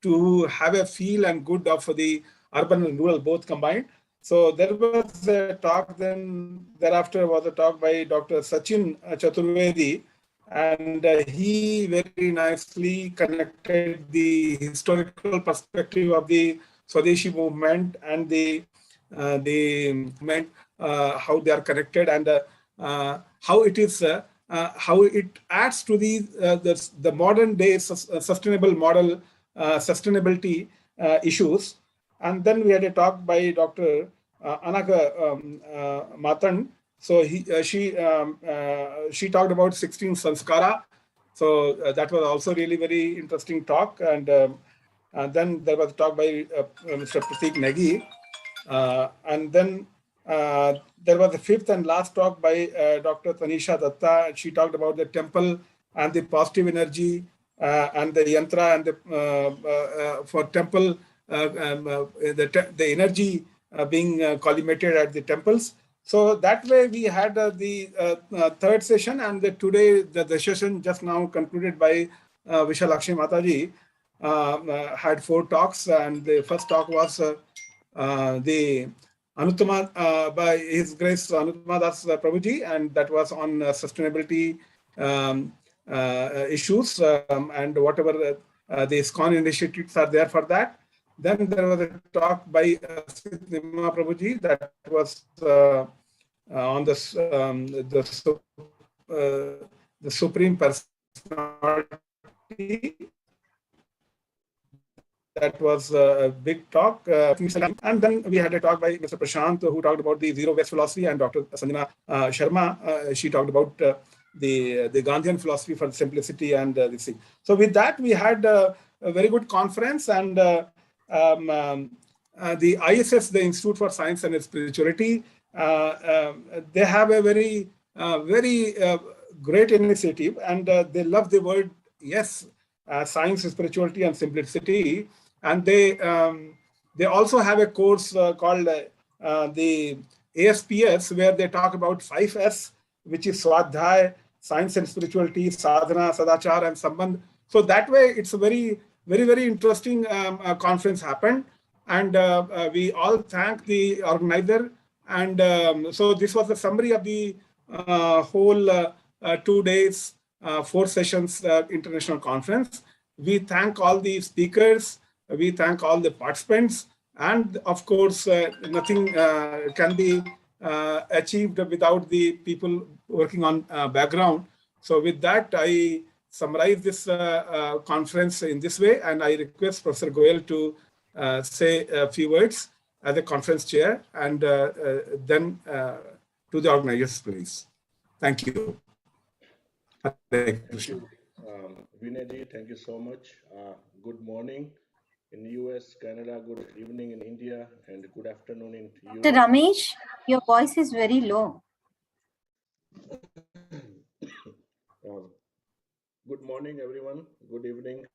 [SPEAKER 8] to have a feel and good of the urban and rural both combined. So there was a talk, then thereafter was a talk by Dr. Sachin Chaturvedi, and he very nicely connected the historical perspective of the Swadeshi movement and the movement, how they are connected, and how it is how it adds to the modern day sustainable model sustainability issues. And then we had a talk by Dr. Anaka Matan. So she talked about 16 sanskara. So that was also really very interesting talk. And then there was a talk by Mr. Pratik Negi. And then there was a fifth and last talk by Dr. Tanisha Datta. She talked about the temple and the positive energy and the yantra and the for temple, the energy being collimated at the temples. So that way we had the third session, and today the session just now concluded by Vishalakshmi Mataji had 4 talks, and the first talk was the Anuttama by His Grace Anuttama Das Prabhuji, and that was on sustainability issues and whatever the ISKCON initiatives are there for that. Then there was a talk by Nima Prabhuji that was on the Supreme Personality. That was a big talk. And then we had a talk by Mr. Prashant, who talked about the zero waste philosophy, and Dr. Sanjana Sharma, she talked about the Gandhian philosophy for simplicity and this thing. So with that, we had a very good conference, and the ISS, the Institute for Science and Spirituality, they have a very great initiative, and they love the word, yes, science, spirituality, and simplicity. And they also have a course called the ASPS, where they talk about 5S, which is Swadhyay, science and spirituality, sadhana, sadachar, and sambandh. So that way, it's a very interesting conference happened, and we all thank the organizer. And so this was a summary of the whole 2 days, 4 sessions international conference. We thank all the speakers, we thank all the participants, and of course, nothing can be achieved without the people working on background. So with that, I summarize this conference in this way, and I request Professor Goel to say a few words as a conference chair, and then to the organizers, please. Thank you.
[SPEAKER 9] Thank you, Vinayji. Thank you so much. Good morning in US, Canada. Good evening in India, and good afternoon in Europe.
[SPEAKER 3] Dr. Ramesh, your voice is very low.
[SPEAKER 9] Good morning, everyone. Good evening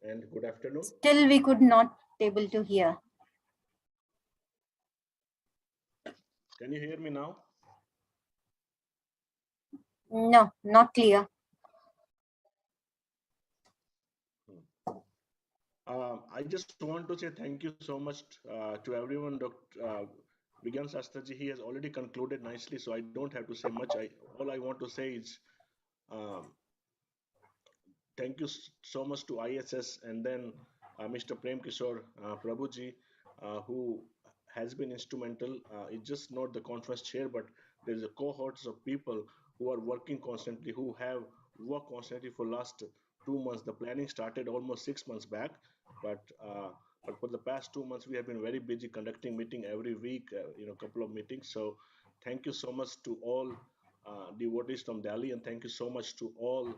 [SPEAKER 9] and good afternoon.
[SPEAKER 3] Still, we could not able to hear.
[SPEAKER 9] Can you hear me now?
[SPEAKER 3] No, not clear.
[SPEAKER 9] I just want to say thank you so much to everyone. Dr. Vigyan Sastraji, he has already concluded nicely, so I don't have to say much. All I want to say is thank you so much to ISS, and then Mr. Prem Kishore Prabhuji, who has been instrumental. It's just not the conference chair, but there's a cohorts of people who are working constantly, who have worked constantly for last 2 months. The planning started almost 6 months back, but for the past 2 months, we have been very busy conducting meeting every week, couple of meetings. So thank you so much to all devotees from Delhi, and thank you so much to all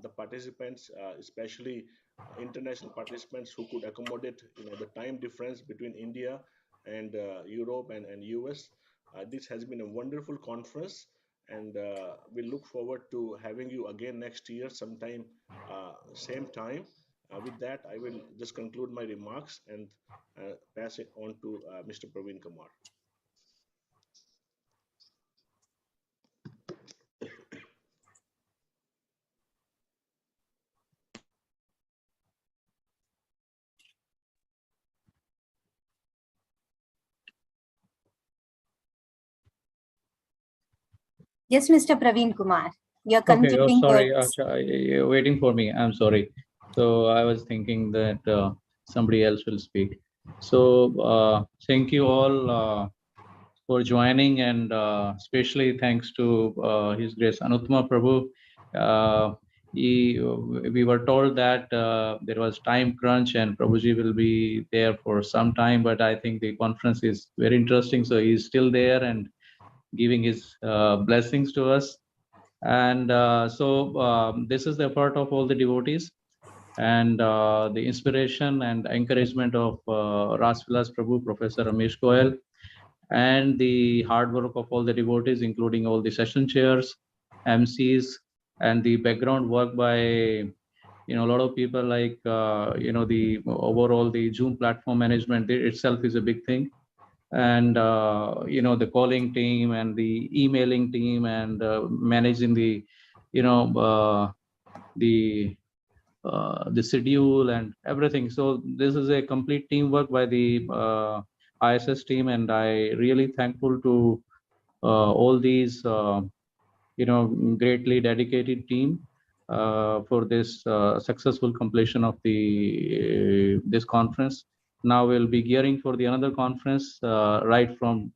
[SPEAKER 9] the participants, especially international participants who could accommodate the time difference between India and Europe and US. This has been a wonderful conference, and we look forward to having you again next year sometime, same time. With that, I will just conclude my remarks and pass it on to Mr. Praveen Kumar.
[SPEAKER 3] Yes, Mr. Praveen Kumar, you're
[SPEAKER 10] Okay,
[SPEAKER 3] concluding.
[SPEAKER 10] sorry,
[SPEAKER 3] words.
[SPEAKER 10] you're waiting for me. I'm sorry. So I was thinking that somebody else will speak. So thank you all for joining, and especially thanks to His Grace Anuttama Prabhu. We were told that there was time crunch and Prabhuji will be there for some time, but I think the conference is very interesting. So he's still there and giving his blessings to us. And this is the effort of all the devotees, and the inspiration and encouragement of Ras Vilas Prabhu, Professor Ramesh Goyal, and the hard work of all the devotees, including all the session chairs, MCs, and the background work by a lot of people, like the overall the Zoom platform management itself is a big thing. And the calling team and the emailing team and managing the the schedule and everything. So this is a complete teamwork by the ISS team, and I really thankful to all these greatly dedicated team for this successful completion of the this conference. Now we'll be gearing for the another conference right from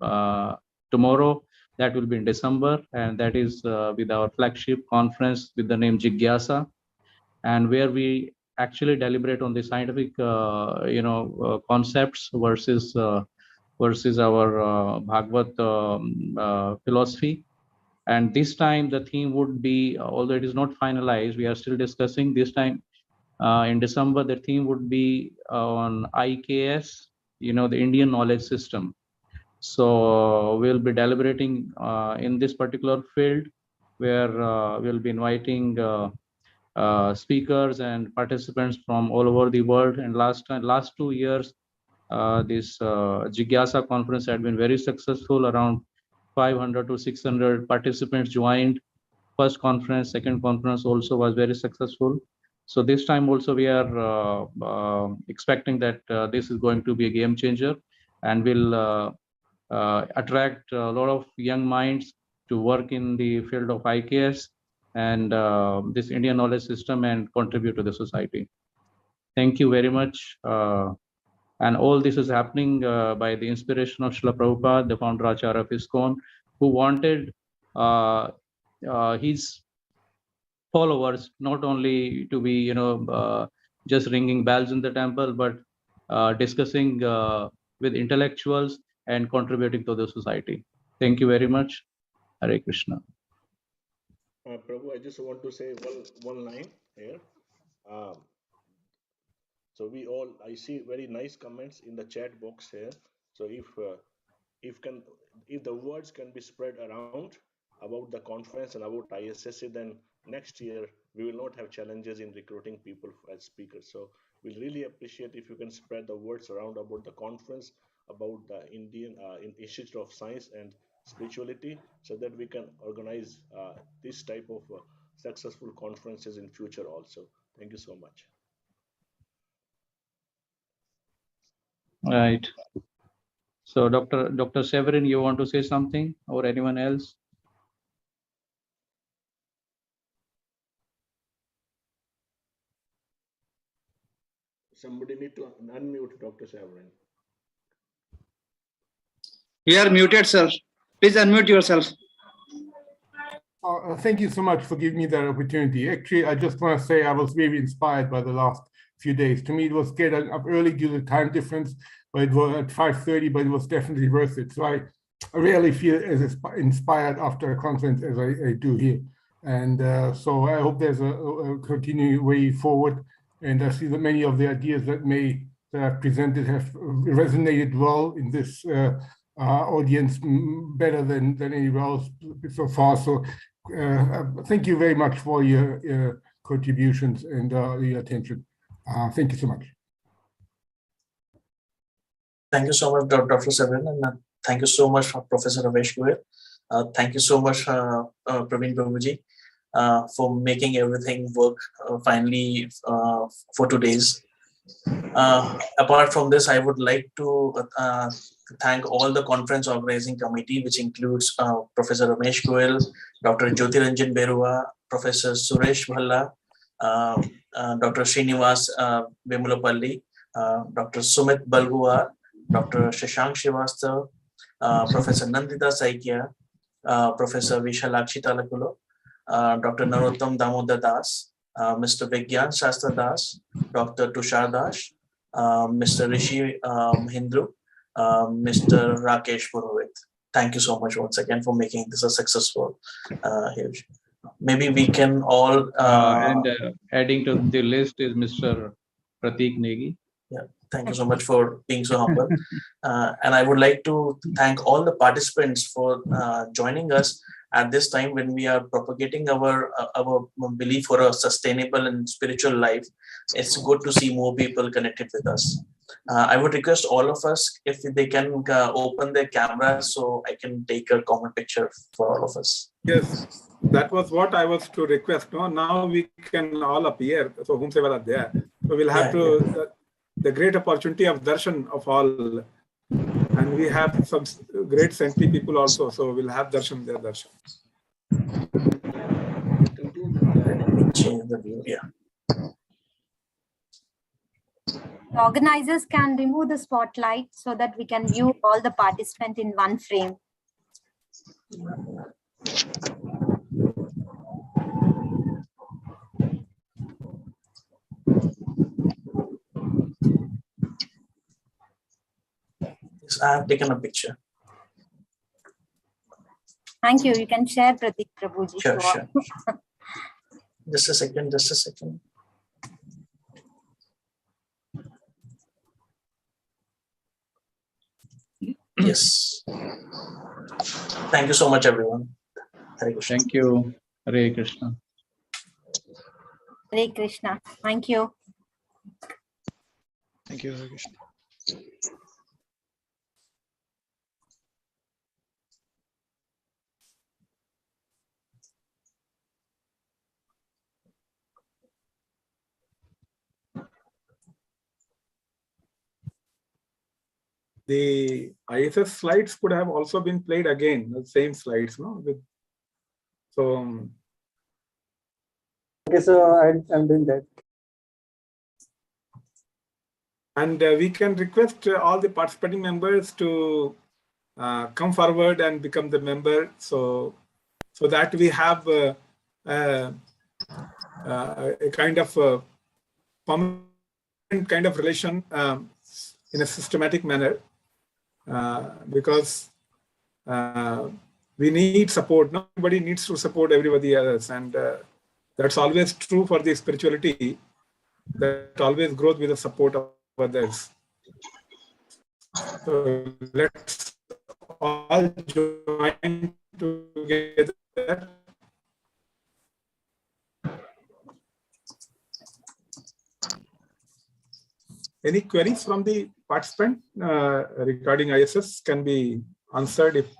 [SPEAKER 10] tomorrow. That will be in December, and that is with our flagship conference with the name Jigyasa, and where we actually deliberate on the scientific concepts versus our Bhagavad philosophy. And this time the theme would be, although it is not finalized, we are still discussing. This time in December, the theme would be on IKS, the Indian knowledge system. So we'll be deliberating in this particular field, where we'll be inviting speakers and participants from all over the world. And last 2 years, this Jigyasa conference had been very successful. Around 500 to 600 participants joined. First conference, second conference also was very successful. So this time also we are expecting that this is going to be a game changer, and will attract a lot of young minds to work in the field of IKS and this Indian knowledge system and contribute to the society. Thank you very much. And all this is happening by the inspiration of Srila Prabhupada, the founder Acharya of ISKCON, who wanted his followers not only to be, just ringing bells in the temple, but discussing with intellectuals and contributing to the society. Thank you very much. Hare Krishna.
[SPEAKER 9] Prabhu, I just want to say one line here. So I see very nice comments in the chat box here. So if the words can be spread around about the conference and about ISSA, then next year we will not have challenges in recruiting people as speakers. So we'll really appreciate if you can spread the words around about the conference, about the Indian Institute of Science and Spirituality, so that we can organize this type of successful conferences in future also. Thank you so much.
[SPEAKER 10] Right. So Dr. Severin, you want to say something, or anyone else?
[SPEAKER 9] Somebody need to unmute Dr. Severin.
[SPEAKER 11] You are muted, sir. Please unmute yourself.
[SPEAKER 8] Thank you so much for giving me that opportunity. Actually, I just want to say I was very inspired by the last few days. To me, it was getting up early due to the time difference, but it was at 5:30, but it was definitely worth it. So
[SPEAKER 12] rarely feel as inspired after a conference as I do here. And so I hope there's a continued way forward. And I see that many of the ideas that I've presented have resonated well in this audience, better than anywhere else so far. So thank you very much for your contributions and your attention. Thank you so much.
[SPEAKER 2] Thank you so much, Dr. Severin, and thank you so much, Professor Ramesh Goyal. Thank you so much, Praveen Prabhuji, for making everything work finally for today's. Apart from this, I would like to thank all the conference organizing committee, which includes Professor Ramesh Goyal, Dr. Jyotiranjan Berua, Professor Suresh Bhalla, Dr. Srinivas Vimulapalli, Dr. Sumit Balguar, Dr. Shashank Srivastav, Professor Nandita Saikia, Professor Vishalakshi Talakulo, Dr. Narottam Damodar Das, Mr. Vigyan Shastra Das, Dr. Tushar Das, Mr. Rishi Mahindru, Mr. Rakesh Purohit. Thank you so much once again for making this a successful huge. Maybe we can all
[SPEAKER 10] adding to the list is Mr. Pratik Negi.
[SPEAKER 2] Yeah, thank you so much for being so humble. And I would like to thank all the participants for joining us at this time when we are propagating our belief for a sustainable and spiritual life. It's good to see more people connected with us. I would request all of us if they can open their cameras so I can take a common picture for all of us.
[SPEAKER 8] Yes, that was what I was to request. No, now we can all appear. So whomsoever are there, so we'll have the great opportunity of darshan of all, and we have some great saintly people also. So we'll have darshan there, darshan.
[SPEAKER 2] Let me change the view. Yeah.
[SPEAKER 3] The organizers can remove the spotlight so that we can view all the participants in one frame.
[SPEAKER 2] Yes, I have taken a picture.
[SPEAKER 3] Thank you. You can share, Pratik Prabhuji.
[SPEAKER 2] Sure, sure. Just a second, just a second. Yes. Thank you so much, everyone. Hare Krishna.
[SPEAKER 10] Thank you. Hare Krishna.
[SPEAKER 3] Hare Krishna. Thank you.
[SPEAKER 6] Thank you, Hare Krishna.
[SPEAKER 8] The ISS slides could have also been played again, the same slides, no? So,
[SPEAKER 13] okay, so I'm doing that.
[SPEAKER 8] And we can request all the participating members to come forward and become the member, so that we have a kind of permanent kind of relation in a systematic manner. Because we need support. Nobody needs to support everybody else, and that's always true for the spirituality. That always grows with the support of others. So let's all join together. Any queries from the participant regarding ISS can be answered if